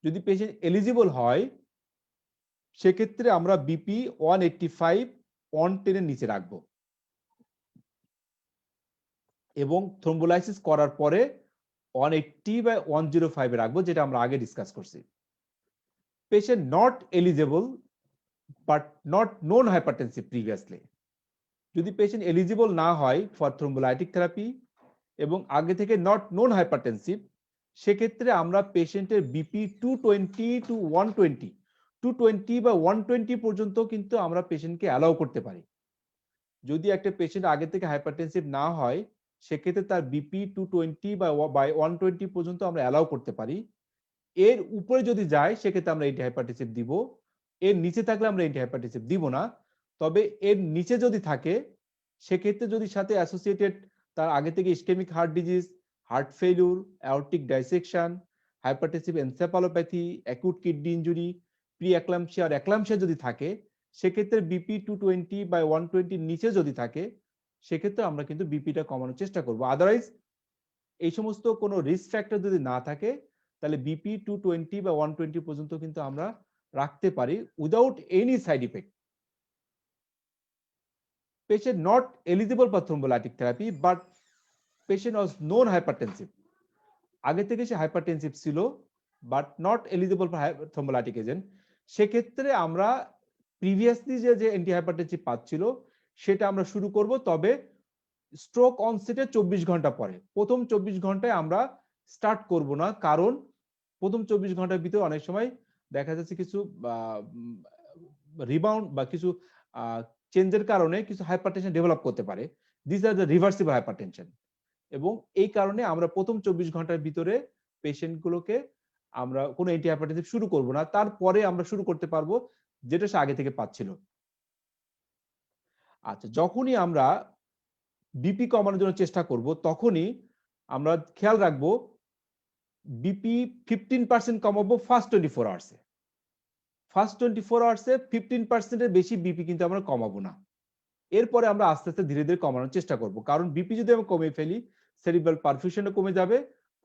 [SPEAKER 3] যদি পেশেন্ট এলিজিবল হয় সেক্ষেত্রে আমরা বিপি 185 110 এর নিচে রাখবো এবং থ্রোম্বোলাইসিস করার পরে 180/105 এ রাখবো, যেটা আমরা আগে ডিসকাস করছি। Patient not eligible but not known hypertensive previously, যদি পেশেন্ট এলিজিবল না হয় ফর থ্রোম্বোলাইটিক থেরাপি এবং আগে থেকে নট নোন হাইপারটেনসিভ সেক্ষেত্রে আমরা পেশেন্টের বিপি 220 to 120 220 বা 120 পর্যন্ত কিন্তু আমরা পেশেন্টকে অ্যালাউ করতে পারি। যদি একটা পেশেন্ট আগে থেকে হাইপারটেনসিভ না হয় সেক্ষেত্রে তার বিপি 220 বা 120 পর্যন্ত আমরা অ্যালাউ করতে পারি। এর উপরে যদি যায় সেক্ষেত্রে আমরা অ্যান্টি হাইপারটেনসিভ দিব, এর নিচে থাকলে আমরা অ্যান্টি হাইপারটেনসিভ দিব না। তবে এর নিচে যদি থাকে সেক্ষেত্রে যদি সাথে অ্যাসোসিয়েটেড তার আগে থেকে ischaemic heart disease, heart failure, aortic dissection, hypertensive encephalopathy, acute kidney injury, pre-eclampsia আর অ্যাক্লাম্পসিয়া যদি থাকে সেক্ষেত্রে বিপি 220/120 নিচে যদি থাকে সেক্ষেত্রে আমরা কিন্তু বিপিটা কমানোর চেষ্টা করব। আদারওয়াইজ এই সমস্ত কোনো রিস্ক ফ্যাক্টর যদি না থাকে তাহলে বিপি 220/120 পর্যন্ত কিন্তু আমরা রাখতে পারি without any side effect. Patient not eligible for thrombolytic therapy but patient was non hypertensive, আগে থেকে সে হাইপারটেনসিভ ছিল but not eligible for thrombolytic agent, সেক্ষেত্রে আমরা প্রিভিয়াসলি যে অ্যান্টি হাইপারটেনসিভ পাচ্ছিল সেটা আমরা শুরু করব, তবে স্ট্রোক অনসেটে 24 ঘন্টা পরে। প্রথম 24 ঘন্টায় আমরা স্টার্ট করব না, কারণ প্রথম 24 ঘন্টার ভিতরে অনেক সময় দেখা যাচ্ছে কিছু রিবাউন্ড বা কিছু চেঞ্জের কারণে কিছু হাইপারটেনশন ডেভেলপ করতে পারে। This are the reversible hypertension, এবং এই কারণে আমরা প্রথম 24 ঘন্টার ভিতরে পেশেন্ট গুলোকে আমরা কোনো অ্যান্টি হাইপারটেনসিভ শুরু করব না, তারপরে আমরা শুরু করতে পারবো যেটা সে আগে থেকে পাচ্ছিল। আচ্ছা, যখনই আমরা বিপি কমানোর জন্য চেষ্টা করব তখনই আমরা খেয়াল রাখবো বিপি 15% কমাবো ফার্স্ট 24 আওয়ার্সে। ফার্স্ট 24 আওয়ার্সে 15%-এর বেশি বিপি কিন্তু আমরা কমাবো না। এরপরে আমরা আস্তে আস্তে ধীরে ধীরে কমানোর চেষ্টা করব, কারণ বিপি যদি আমরা কমিয়ে ফেলি সেরিব্রাল পারফিউশনও কমে যাবে,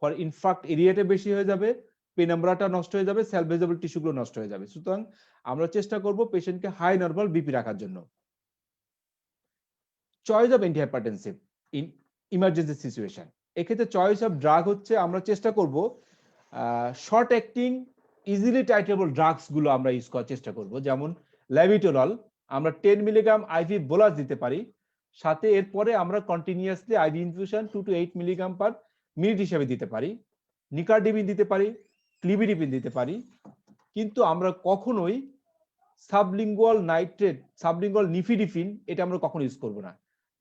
[SPEAKER 3] ফর ইনফ্রাক্ট এরিয়াটা বেশি হয়ে যাবে, পেনাম্বরাটা নষ্ট হয়ে যাবে, স্যালভেজেবল টিস্যুগুলো নষ্ট হয়ে যাবে। সুতরাং আমরা চেষ্টা করব পেশেন্টকে হাই নরমাল বিপি রাখার জন্য। Choice of anti hypertensive in emergency situation, এক্ষেত্রে চয়েস অফ ড্রাগ হচ্ছে আমরা চেষ্টা করব শর্ট অ্যাক্টিং ইজিলি টাইট্রেবল ড্রাগস গুলো আমরা ইউজ করার চেষ্টা করব, যেমন ল্যাভিটোরল আমরা 10 মিলিগ্রাম আইভি বোলাস দিতে পারি, সাথে এরপরে আমরা continuously IV infusion 2 to 8 milligram per minute হিসেবে দিতে পারি, নিকারডিপিন দিতে পারি, ক্লিবিডিপিন দিতে পারি। কিন্তু আমরা কখনোই সাবলিঙ্গুয়াল নাইট্রেট, সাবলিঙ্গুয়াল নিফিডিপিন এটা আমরা কখনো ইউজ করব না।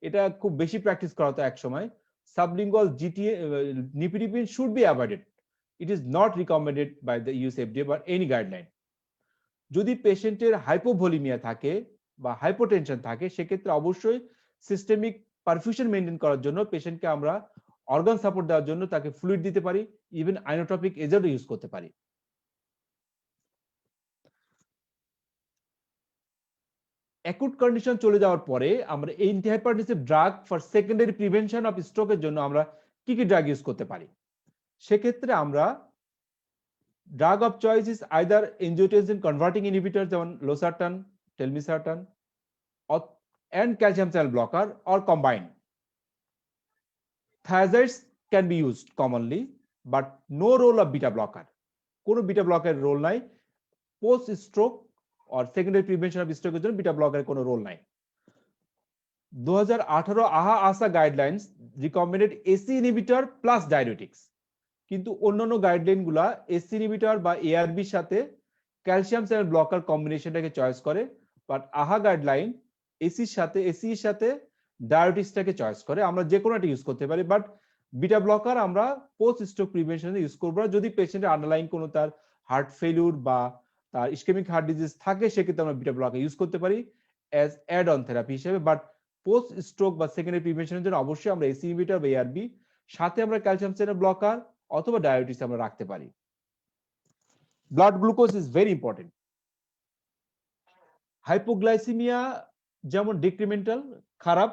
[SPEAKER 3] এটা খুব বেশি প্র্যাকটিস করা হতো এক সময়। Sublingual GTA nifedipine should be avoided, it is not recommended by the US FDA বা এনি গাইডলাইন। যদি পেশেন্টের হাইপোভলিমিয়া থাকে বা হাইপোটেনশন থাকে সেক্ষেত্রে অবশ্যই সিস্টেমিক পারফিউশন মেনটেন করার জন্য পেশেন্টকে আমরা অর্গান সাপোর্ট দেওয়ার জন্য তাকে ফ্লুইড দিতে পারি, ইভেন আইনোট্রপিক এজেন্টও ইউজ করতে পারি। অ্যাকুট কন্ডিশন চলে যাওয়ার পরে আমরা antihypertensive drug for secondary prevention of স্ট্রোকের জন্য আমরা কি কি ড্রাগ ইউজ করতে পারি। সেক্ষেত্রে আমরা drug of choice is either angiotensin converting inhibitor যেমন losartan, telmisartan and calcium channel blocker or combined. Thiazides can be used commonly, but no role of beta blocker. কোনো বিটা ব্লকের রোল নাই। Post stroke or secondary prevention of stroke এর জন্য beta ব্লকের কোনো রোল নাই। 2018 আহা আসা guidelines recommended AC inhibitor plus diuretics, কিন্তু অন্যান্য গাইডলাইন গুলা এসি ইনহিবিটর বা এআরবির সাথে ক্যালসিয়াম চ্যানেল ব্লকার কম্বিনেশনটাকে চয়েস করে, বাট আহা গাইডলাইন এসির সাথে ডায়োরেটিক্সটাকে চয়েস করে। আমরা যে কোনো একটা ইউজ করতে পারি, বাট বিটা ব্লকার আমরা পোস্ট স্ট্রোক প্রিভেনশনে ইউজ করবো না। যদি পেশেন্টের আন্ডারলাইন কোনো তার হার্ট ফেলিউর বা তার ইসকেমিক হার্ট ডিজিজ থাকে সেক্ষেত্রে আমরা বিটা ব্লকার ইউজ করতে পারি অ্যাজ অ্যাড অন থেরাপি হিসেবে, বাট পোস্ট স্ট্রোক বা সেকেন্ডারি প্রিভেনশনের জন্য অবশ্যই আমরা এসি ইনহিবিটর বা এআরবি সাথে আমরা ক্যালসিয়াম চ্যানেল ব্লকার অথবা ডায়োরেটিক্স আমরা রাখতে পারি। Blood glucose is very important. Hypoglycaemia যেমন ডিক্রিমেন্টাল খারাপ,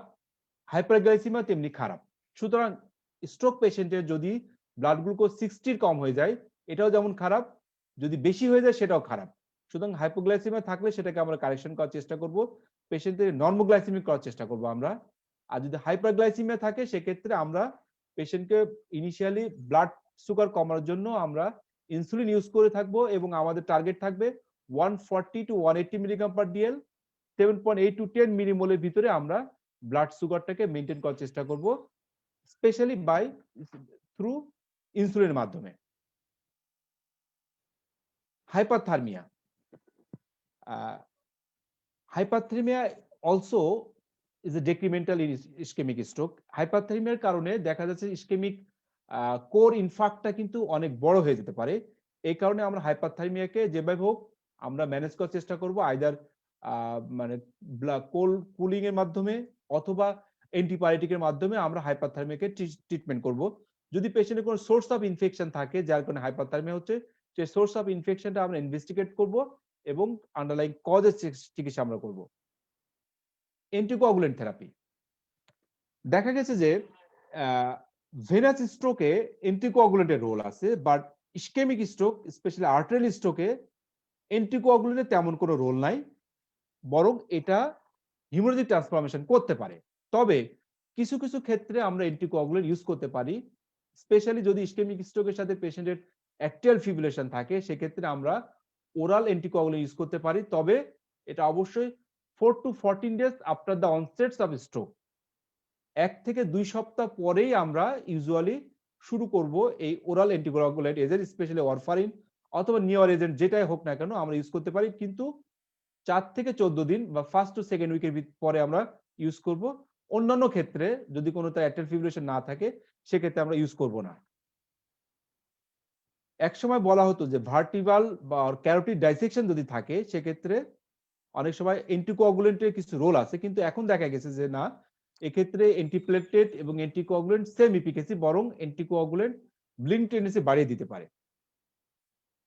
[SPEAKER 3] হাইপারগ্লাইসিমিয়া তেমনি খারাপ। সুতরাং স্ট্রোক পেশেন্টের যদি ব্লাড গ্লুকোজ 60 কম হয়ে যায় এটাও যেমন খারাপ, যদি বেশি হয়ে যায় সেটাও খারাপ। সুতরাং হাইপোগ্লাইসিমিয়া থাকলে সেটাকে আমরা কারেকশন করার চেষ্টা করব, পেশেন্টের নর্মোগ্লাইসিমিক করার চেষ্টা করব আমরা। আর যদি হাইপারগ্লাইসিমিয়া থাকে সেক্ষেত্রে আমরা পেশেন্টকে ইনিশিয়ালি ব্লাড সুগার কমানোর জন্য আমরা ইনসুলিন ইউজ করে থাকবো, এবং আমাদের টার্গেট থাকবে 140 to 180 milligram per DL, 7.8 to 10 মিলিমোলের ভিতরে আমরা ব্লাড সুগারটাকে মেনটেন করার চেষ্টা করব, স্পেশালি বাই থ্রু ইনসুলিনের মাধ্যমে। Hyperthermia, hyperthermia also is a detrimental in ischaemic stroke. হাইপারথার্মিয়ার কারণে দেখা যাচ্ছে ইসকেমিক কোর ইনফার্ক্টটা কিন্তু অনেক বড় হয়ে যেতে পারে। এই কারণে আমরা হাইপারথার্মিয়াকে যেভাবে হোক আমরা ম্যানেজ করার চেষ্টা করব, আইদার মানে কুলিং এর মাধ্যমে অথবা অ্যান্টিপাইরেটিকের মাধ্যমে আমরা হাইপারথার্মিয়াকে ট্রিটমেন্ট করব। যদি পেশেন্টের কোনো সোর্স অফ ইনফেকশন থাকে যার কারণে হাইপারথার্মিয়া হচ্ছে, সেই সোর্স অফ ইনফেকশনটা আমরা ইনভেস্টিগেট করব এবং আন্ডারলাইং কজের চিকিৎসা আমরা করব। অ্যান্টিকোয়াগুলেন্ট থেরাপি, দেখা গেছে যে ভেনাস স্ট্রোকে অ্যান্টিকোয়াগুলেন্টের রোল আছে, but ischaemic stroke specially arterial স্ট্রোকে অ্যান্টিকোয়াগুলেন্টের তেমন কোনো রোল নাই, বরং এটা হিমোরেজিক ট্রান্সফরমেশন করতে পারে। তবে কিছু কিছু ক্ষেত্রে আমরা অ্যান্টিকোয়াগুলেন্ট ইউজ করতে পারি, স্পেশালি যদি ইসকেমিক স্ট্রোকের সাথে পেশেন্টের অ্যাক্টিয়াল ফিব্রিলেশন থাকে, সেক্ষেত্রে আমরা ওরাল অ্যান্টিকোয়াগুলেন্ট ইউজ করতে পারি। তবে এটা অবশ্যই 4 to 14 days after the onsets of stroke, 1 থেকে 2 সপ্তাহ পরেই আমরা ইউজুয়ালি শুরু করব এই oral anticoagulant agent, specially warfarin অথবা নিওর এজেন্ট যেটাই হোক না কেন আমরা ইউজ করতে পারি, কিন্তু 4 থেকে 14 দিন বা ফার্স্ট টু সেকেন্ড উইকের পরে আমরা ইউজ করব। অন্যান্য ক্ষেত্রে যদি কোনো তার অ্যাক্টিয়াল ফিব্রিলেশন না থাকে সেক্ষেত্রে আমরা ইউজ করব না। এক সময় বলা হতো যে ভার্টিবাল বা ক্যারোটিড ডাইসেকশন যদি থাকে সেক্ষেত্রে অনেক সময় অ্যান্টিকোয়াগুলেন্টের কিছু রোল আছে, কিন্তু এখন দেখা গেছে যে না, এক্ষেত্রে অ্যান্টিপ্লেটলেট এবং অ্যান্টিকোয়াগুলেন্ট সেম এফিকেসি, বরং অ্যান্টিকোয়াগুলেন্ট ব্লিং টেন্ডেন্সি বাড়িয়ে দিতে পারে।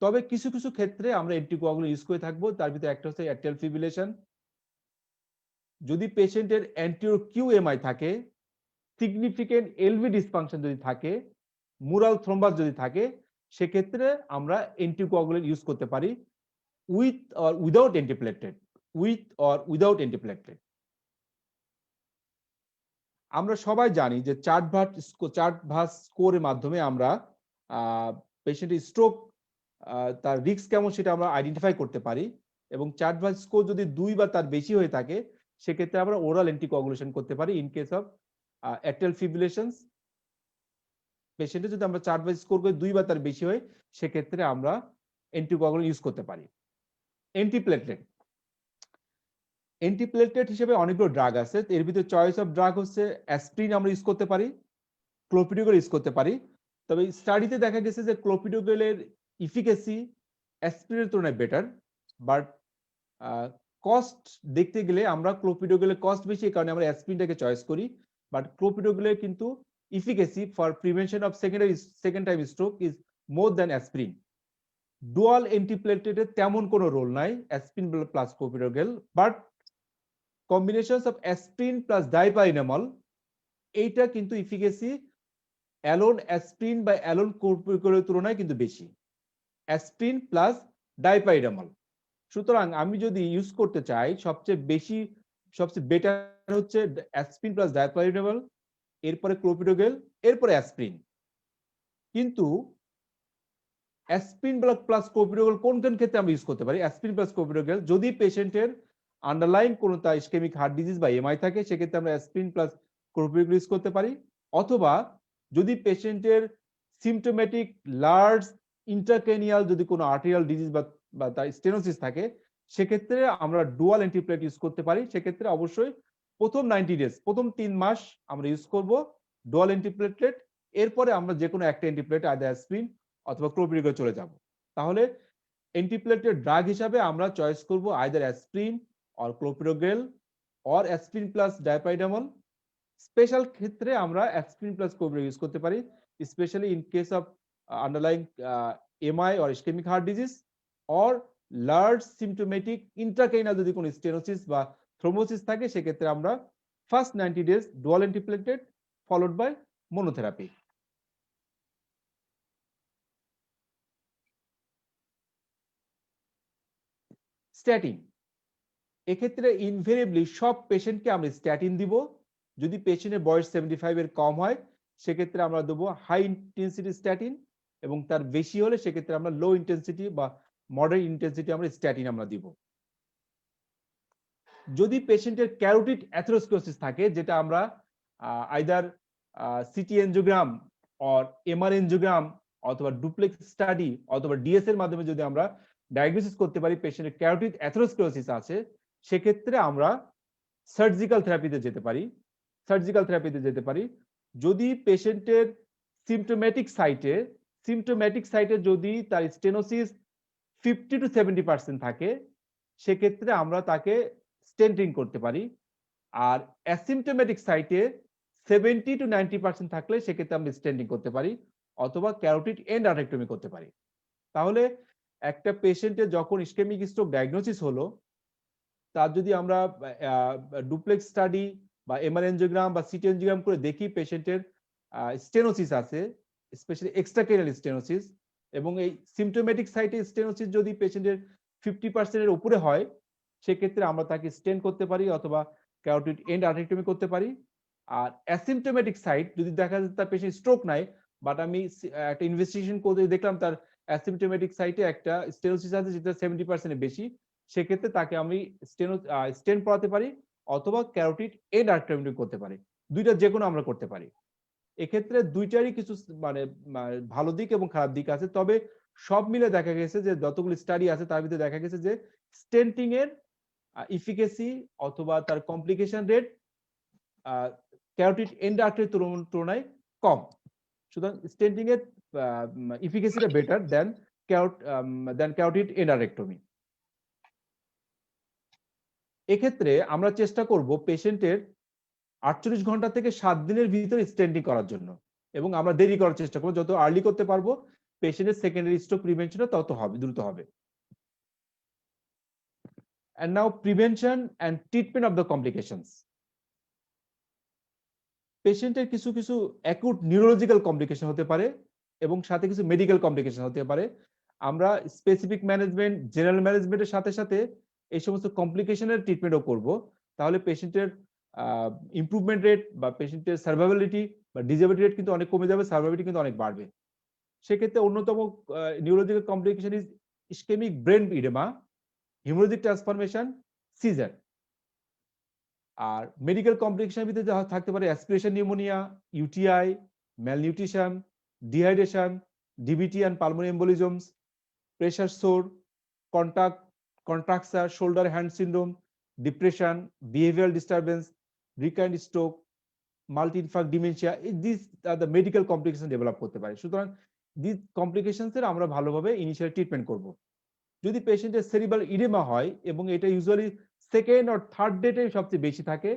[SPEAKER 3] তবে কিছু কিছু ক্ষেত্রে আমরা অ্যান্টিকোয়াগুলেন্ট ইউজ করে থাকবো, তার ভিতরে একটা হচ্ছে অ্যাক্টিয়াল ফিব্রিলেশন। যদি পেশেন্টের অ্যান্টিওর কিউএমআই থাকে, সিগনিফিকেন্ট এলভি ডিসফাংশন যদি থাকে, মুরাল থ্রোম্বাস যদি থাকে, সেক্ষেত্রে আমরা অ্যান্টিকোয়াগুলেন্ট ইউজ করতে পারি with or without antiplatelet, with or without antiplatelet. আমরা সবাই জানি যে চার্ট ভাস স্কোরের মাধ্যমে আমরা পেশেন্টের স্ট্রোক তার রিস্ক কেমন সেটা আমরা আইডেন্টিফাই করতে পারি, এবং চার্ট ভাস স্কোর যদি 2 বা তার বেশি হয়ে থাকে সেক্ষেত্রে আমরা ওরাল অ্যান্টিকোয়াগুলেশন করতে পারি। ইন কেস অফ অ্যাক্টিয়াল ফিব্রিলেশনস পেশেন্টের যদি আমরা চার্ট ভাস স্কোর করে 2 বা তার বেশি হয় সেক্ষেত্রে আমরা অ্যান্টিকোয়াগুলেন্ট ইউজ করতে পারি। অ্যান্টিপ্লেটলেট হিসেবে অনেকগুলো ড্রাগ আছে, এর ভিতরে চয়েস অফ ড্রাগ হচ্ছে অ্যাসপ্রিন আমরা ইউজ করতে পারি, ক্লোপিডোগ্রেল ইউজ করতে পারি। তবে স্টাডিতে দেখা গেছে যে ক্লোপিডোগ্রেলের ইফিকেসি অ্যাসপ্রিনের তুলনায় বেটার, বাট কস্ট দেখতে গেলে আমরা ক্লোপিডোগ্রেলের কস্ট বেশি, এই কারণে আমরা অ্যাসপ্রিনটাকে চয়েস করি। বাট ক্লোপিডোগ্রেলের কিন্তু efficacy for prevention of second time stroke is more than aspirin. Dual অ্যান্টিপ্লেটলেটের তেমন কোনো রোল নাই aspirin plus clopidogrel, but combinations of aspirin plus dipyridamole এইটা কিন্তু ইফিকেসি অ্যালোন অ্যাসপ্রিন বা অ্যালোন ক্লোপিডোগ্রেলের তুলনায় কিন্তু বেশি, অ্যাসপ্রিন প্লাস ডাইপারিনামল। সুতরাং আমি যদি ইউজ করতে চাই সবচেয়ে বেটার হচ্ছে অ্যাসপ্রিন প্লাস ডাইপারিনামল, এরপরে ক্লোপিডোগ্রেল, এরপরে অ্যাসপ্রিন। কিন্তু অ্যাসপ্রিন প্লাস ক্লোপিডোগ্রেল কোন কোন ক্ষেত্রে আমরা ইউজ করতে পারি? অ্যাসপ্রিন প্লাস ক্লোপিডোগ্রেল যদি পেশেন্টের আন্ডারলাইন কোনো তার ইসকেমিক হার্ট ডিজিজ বা এমআই থাকে সেক্ষেত্রে আমরা অ্যাসপ্রিন প্লাস ক্লোপিডোগ্রেল ইউজ করতে পারি, অথবা যদি পেশেন্টের সিমটোম্যাটিক লার্জ ইন্ট্রাক্রেনিয়াল যদি কোনো আর্টেরিয়াল ডিজিজ বা তার স্টেনোসিস থাকে সেক্ষেত্রে আমরা ডুয়াল অ্যান্টিপ্লেট ইউজ করতে পারি। সেক্ষেত্রে অবশ্যই প্রথম 90 ডেজ, প্রথম 3 মাস আমরা ইউজ করব ডুয়াল অ্যান্টিপ্লেটলেট, এরপরে আমরা যে কোনো একটা অ্যান্টিপ্লেট আইদার অ্যাসপ্রিন অথবা ক্লোপিডোগ্রেল চলে যাব। তাহলে অ্যান্টিপ্লেটলেট ড্রাগ হিসাবে আমরা চয়েস করব either aspirin or clopidogrel or aspirin plus dipyridamole. Special ক্ষেত্রে আমরা অ্যাসপ্রিন প্লাস ক্লোপিডোগ্রেল ইউজ করতে পারি, specially in case of underlying MI or ischaemic heart disease or large symptomatic intracranial যদি কোনো স্টেনোসিস বা থ্রোম্বোসিস থাকে সেক্ষেত্রে আমরা first 90 days dual antiplatelet followed by monotherapy. Statin, এক্ষেত্রে ইনভেরিয়েবলি সব পেশেন্টকে আমরা স্ট্যাটিন দিব। যদি পেশেন্টের বয়স 75 এর কম হয় সেক্ষেত্রে আমরা দেবো হাই ইন্টেন্সিটি স্ট্যাটিন, এবং তার বেশি হলে সেক্ষেত্রে আমরা লো ইন্টেন্সিটি বা মডারেট ইন্টেন্সিটি আমরা স্ট্যাটিন আমরা দিব। যদি পেশেন্টের ক্যারোটিড অ্যাথেরোস্ক্লেরোসিস থাকে, যেটা আমরা either city angiogram or MR angiogram অথবা ডুপ্লেক্স স্টাডি অথবা ডিএস এর মাধ্যমে যদি আমরা ডায়াগনোসিস করতে পারি পেশেন্টের ক্যারোটিড অ্যাথেরোস্ক্লেরোসিস আছে, সেক্ষেত্রে আমরা সার্জিক্যাল থেরাপিতে যেতে পারি। যদি পেশেন্টের সিমটোম্যাটিক সাইটে যদি তার স্টেনোসিস 50 to 70% থাকে সেক্ষেত্রে আমরা তাকে স্টেন্টিং করতে পারি, আর অ্যাসিমটোম্যাটিক সাইটে 70 to 90% থাকলে সেক্ষেত্রে আমরা স্টেন্টিং করতে পারি অথবা ক্যারোটিড এন্ড আর্টেক্টমি করতে পারি। তাহলে একটা পেশেন্টের যখন ইসকেমিক স্ট্রোক ডায়াগনোসিস হলো, তার যদি আমরা ডুপ্লেক্স স্টাডি বা এমআর এনজিওগ্রাম বা সিটি এনজিওগ্রাম করে দেখি পেশেন্টের স্টেনোসিস আছে, স্পেশালি এক্সট্রাক্রেনিয়াল স্টেনোসিস, এবং এই সিমটোম্যাটিক সাইটে স্টেনোসিস যদি পেশেন্টের 50% এর উপরে হয় সেক্ষেত্রে আমরা তাকে স্টেন্ট করতে পারি অথবা ক্যারোটিড এন্ড আর্টেক্টমি করতে পারি। আর অ্যাসিমটোমেটিক সাইট যদি দেখা যায় তার পেশেন্ট স্ট্রোক নাই, বাট আমি একটা ইনভেস্টিগেশন করে দেখলাম তার অ্যাসিমটোমেটিক সাইটে একটা স্টেনোসিস আছে যেটা 70% বেশি, সেক্ষেত্রে তাকে আমি স্টেন পড়াতে পারি অথবা ক্যারোটিড এন্ডাক্টমি করতে পারি। দুইটা যে কোনো আমরা করতে পারি। এক্ষেত্রে দুইটারই কিছু মানে ভালো দিক এবং খারাপ দিক আছে, তবে সব মিলে দেখা গেছে যে যতগুলো স্টাডি আছে তার ভিতরে দেখা গেছে যে স্টেন্টিং এর ইফিকেসি অথবা তার কমপ্লিকেশন রেট ক্যারোটিড এন্ডাক্টমির তুলনায় কম। সুতরাং স্টেন্টিং এর ইফিকেসিটা বেটার দেন ক্যারোটিড এন্ডাক্টমি। এক্ষেত্রে আমরা চেষ্টা করব পেশেন্টের 48 ঘন্টা থেকে 7 দিনের ভিতরে স্টেন্টিং করার জন্য, এবং আমরা দেরি করার চেষ্টা করবো, যত আর্লি করতে পারবো পেশেন্টের সেকেন্ডারি স্ট্রোক প্রিভেনশনটা তত হবে, দ্রুত হবে। And now prevention and treatment of the complications. পেশেন্টের কিছু কিছু অ্যাকুট নিউরোলজিক্যাল কমপ্লিকেশন হতে পারে এবং সাথে কিছু মেডিকেল কমপ্লিকেশন হতে পারে। আমরা স্পেসিফিক ম্যানেজমেন্ট, জেনারেল ম্যানেজমেন্টের সাথে সাথে এই সমস্ত কমপ্লিকেশনের ট্রিটমেন্টও করব, তাহলে পেশেন্টের ইমপ্রুভমেন্ট রেট বা পেশেন্টের সার্ভাইভাবিলিটি বা ডিসেবিলিটি রেট কিন্তু অনেক কমে যাবে, সার্ভাইভাবিলিটি কিন্তু অনেক বাড়বে। সেক্ষেত্রে অন্যতম neurological complication is ischaemic brain oedema, haemorrhagic transformation, seizure. আর মেডিকেল কমপ্লিকেশনের ভিতরে থাকতে পারে aspiration pneumonia, UTI, malnutrition, dehydration, ডিবিটি and pulmonary embolisms, pressure sore, contracture, shoulder hand syndrome, depression, behavioural disturbance, recurrent stroke, multi infarct dementia, this are the medical complication develop করতে পারে। সুতরাং this complications এর আমরা ভালোভাবে ইনিশিয়াল ট্রিটমেন্ট করব। যদি পেশেন্টের সেরিব্রাল ইডেমা হয় এবং এটা ইউজুয়ালি সেকেন্ড অর থার্ড ডেটে সবচেয়ে বেশি থাকে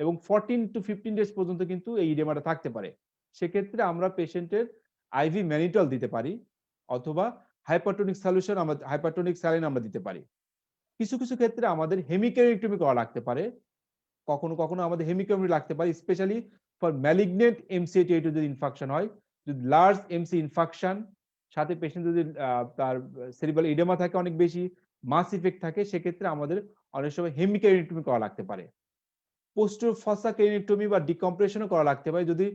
[SPEAKER 3] এবং 14 to 15 ডেজ পর্যন্ত কিন্তু এই ইডেমাটা থাকতে পারে, সেক্ষেত্রে আমরা পেশেন্টের আইভি ম্যানিটল দিতে পারি অথবা হাইপারটোনিক সলিউশন, আমরা হাইপারটোনিক স্যালাইন আমরা দিতে পারি। কিছু কিছু ক্ষেত্রে আমাদের হেমিক্যারেক্টমি করা লাগতে পারে, কখনো কখনো আমাদের হেমিক্যারেক্টমি লাগতে পারে, স্পেশালি ফর ম্যালিগনেন্ট এমসিএ-T2 যদি ইনফেকশন হয়, যদি লার্জ এমসি ইনফেকশন সাথে পেশেন্ট যদি তার সেরিব্রাল ইডেমা থাকে অনেক বেশি, মাস ইফেক্ট থাকে, সেক্ষেত্রে আমাদের অনেক সময় হেমিক্যারেক্টমি করা লাগতে পারে। পোস্টেরিয়র ফসা ক্যারেক্টমি বা ডিকম্প্রেশনও করা লাগতে পারে যদি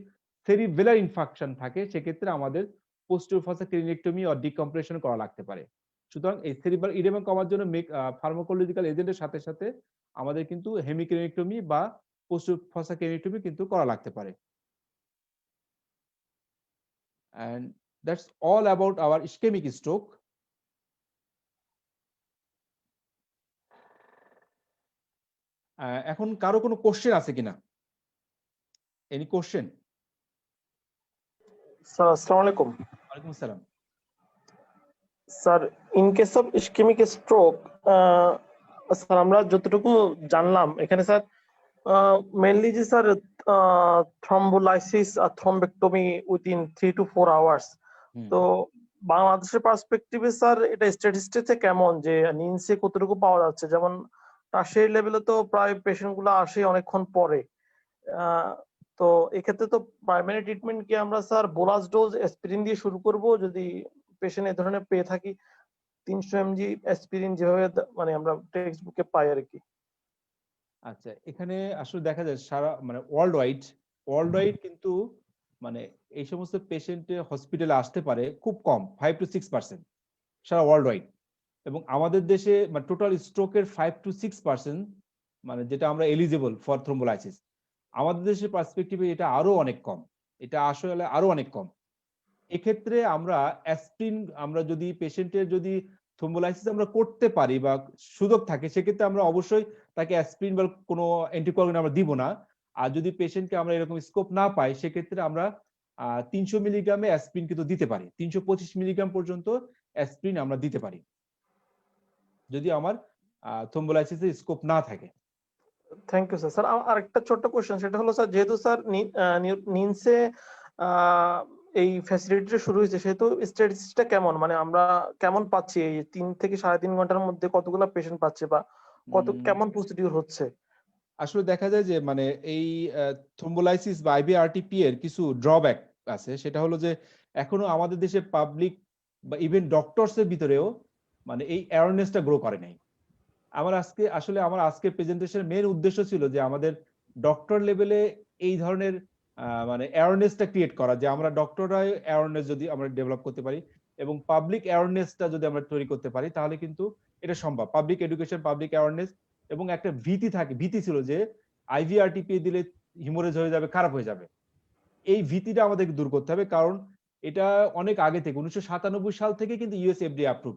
[SPEAKER 3] সেরিবেলার ইনফেকশন থাকে, সেক্ষেত্রে আমাদের পোস্টেরিয়র ফসা ক্যারেক্টমি ও ডিকম্প্রেশন করা লাগতে পারে। সুতরাং এই সেরিব্রাল ইডেমা কমার জন্য ফার্মাকোলজিক্যাল এজেন্টের সাথে সাথে আমাদের কিন্তু হেমিক্যারেক্টমি বা পোস্টেরিয়র ফসা ক্যারেক্টমি কিন্তু করা লাগতে পারে। And that's all about our ischemic stroke. এখন কারো কোনো কোশ্চেন আছে কিনা? Any question?
[SPEAKER 4] স্যার আসসালামু আলাইকুম।
[SPEAKER 3] ওয়ালাইকুম আসসালাম।
[SPEAKER 4] Sir in case of ischemic stroke, sir আমরা যতটুকু জানলাম এখানে স্যার মেইনলি যে স্যার থ্রম্বোলাইসিস আর থ্রম্বেক্টমি উইদিন 3 to 4 আওয়ার্স, তো বাংলাদেশের পার্সপেক্টিভে স্যার এটা স্ট্যাটিস্টিক্সে কেমন, যে নিনসে কতটুকু পাওয়া যাচ্ছে? যেমন সেই লেভেলে তো প্রায় পেশেন্ট গুলো আসে অনেকক্ষণ পরে, তো এক্ষেত্রে তো প্রাইমারি ট্রিটমেন্ট কি আমরা স্যার বোলাস ডোজ অ্যাসপিরিন দিয়ে শুরু করব যদি পেশেন্ট এই ধরনের পেয়ে থাকি? 300 mg অ্যাসপিরিন যেভাবে মানে আমরা টেক্সট বুকে পাই আর কি।
[SPEAKER 3] আচ্ছা, এখানে আসলে দেখা যায় সারা মানে ওয়ার্ল্ড ওয়াইড কিন্তু মানে এই সমস্ত পেশেন্ট হসপিটালে আসতে পারে খুব কম, 5 to 6% সারা ওয়ার্ল্ড ওয়াইড, এবং আমাদের দেশে মানে টোটাল স্ট্রোকের 5 to 6% মানে যেটা আমরা এলিজিবল ফর থ্রম্বোলাইসিস, আমাদের দেশের পার্সপেক্টিভে এটা আরো অনেক কম, এটা আসলে আরো অনেক কম। এক্ষেত্রে আমরা অ্যাসপিরিন, আমরা যদি পেশেন্টের যদি থ্রম্বোলাইসিস আমরা করতে পারি বা সুযোগ থাকে, সেক্ষেত্রে আমরা অবশ্যই তাকে অ্যাসপিরিন বা কোনো অ্যান্টিকোয়াগুলেন্ট আমরা দিব না। আর যদি পেশেন্টকে আমরা এরকম স্কোপ না পাই, সেক্ষেত্রে আমরা 300 মিলিগ্রামে অ্যাসপিরিন কিন্তু দিতে পারি, 325 মিলিগ্রাম পর্যন্ত অ্যাসপিরিন আমরা দিতে পারি যদি আমার থ্রম্বোলাইসিসের স্কোপ না থাকে।
[SPEAKER 4] Thank you sir. স্যার আরেকটা ছোট্ট কোশ্চেন, সেটা হলো স্যার যেহেতু স্যার নিনসে এই ফ্যাসিলিটিটা শুরু হয়েছে, সেহেতু স্ট্যাটিস্টিক্সটা কেমন, মানে আমরা কেমন পাচ্ছি এই 3 থেকে 3.5 ঘন্টার মধ্যে কতগুলো পেশেন্ট পাচ্ছে বা কত কেমন প্রসিডিউর হচ্ছে?
[SPEAKER 3] আসলে দেখা যায় যে মানে এই থ্রম্বোলাইসিস বা আইভিআরটিপি এর কিছু ড্রব্যাক আছে, সেটা হলো যে এখনো আমাদের দেশে পাবলিক বা ইভেন ডক্টরস এর ভিতরেও মানে এই অ্যাওয়ারনেসটা গ্রো করে নাই। আমার আজকের প্রেজেন্টেশনের মেইন উদ্দেশ্য ছিল যে আমাদের ডক্টর লেভেলে এই ধরনের মানে অ্যাওয়ারনেসটা ক্রিয়েট করা, যে আমরা ডক্টররা অ্যাওয়ারনেস যদি আমরা ডেভেলপ করতে পারি এবং পাবলিক অ্যাওয়ারনেসটা যদি আমরা তৈরি করতে পারি, তাহলে কিন্তু এটা সম্ভব। পাবলিক এডুকেশন, পাবলিক অ্যাওয়ারনেস, এবং একটা ভীতি ছিল যে আইভিআরটিপি দিলে হিমোরেজ হয়ে যাবে, খারাপ হয়ে যাবে। এই ভীতিটা আমাদেরকে দূর করতে হবে, কারণ এটা অনেক আগে থেকে 1997 সাল থেকে কিন্তু ইউএস এফডিএ অ্যাপ্রুভ।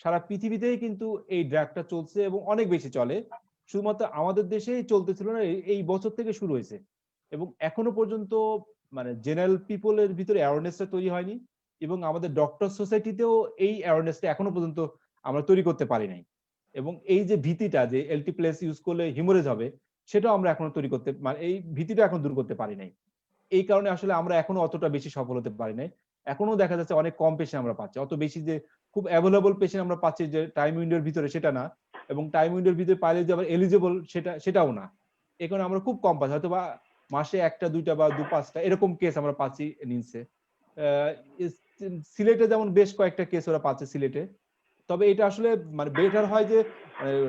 [SPEAKER 3] সারা পৃথিবীতেই কিন্তু এই ড্রাগটা চলছে এবং অনেক বেশি চলে, শুধুমাত্র আমাদের দেশেই চলতেছিল না, এই বছর থেকে শুরু হয়েছে। এবং এখনো পর্যন্ত মানে জেনারেল পিপলের ভিতরে অ্যাওয়ারনেসটা তৈরি হয়নি, এবং আমাদের ডক্টর সোসাইটিতেও এই অ্যাওয়ারনেসটা এখনো পর্যন্ত আমরা তৈরি করতে পারি নাই। এবং এই যে ভীতিটা যে এলটিপ্লেস ইউজ করলে হিমোরেজ হবে, সেটাও আমরা এখনো তৈরি করতে, মানে এই ভীতিটা এখন দূর করতে পারি নাই। এই কারণে আসলে আমরা এখনো অতটা বেশি সফল হতে পারি নাই। এখনো দেখা যাচ্ছে অনেক কম পেশেন্ট আমরা পাচ্ছি, অত বেশি যে খুব অ্যাভেলেবল পেশেন্ট আমরা পাচ্ছি যে টাইম উইন্ডোর ভিতরে, সেটা না। এবং টাইম উইন্ডোর ভিতরে পাইলে যে আবার এলিজিবল, সেটাও না। এই কারণে আমরা খুব কম পাচ্ছি, হয়তো বা মাসে 1টা 2টা বা 2-5টা এরকম কেস আমরা পাচ্ছি নিমসে। সিলেটে যেমন বেশ কয়েকটা কেস ওরা পাচ্ছে সিলেটে। তবে এটা আসলে মানে বেটার হয় যে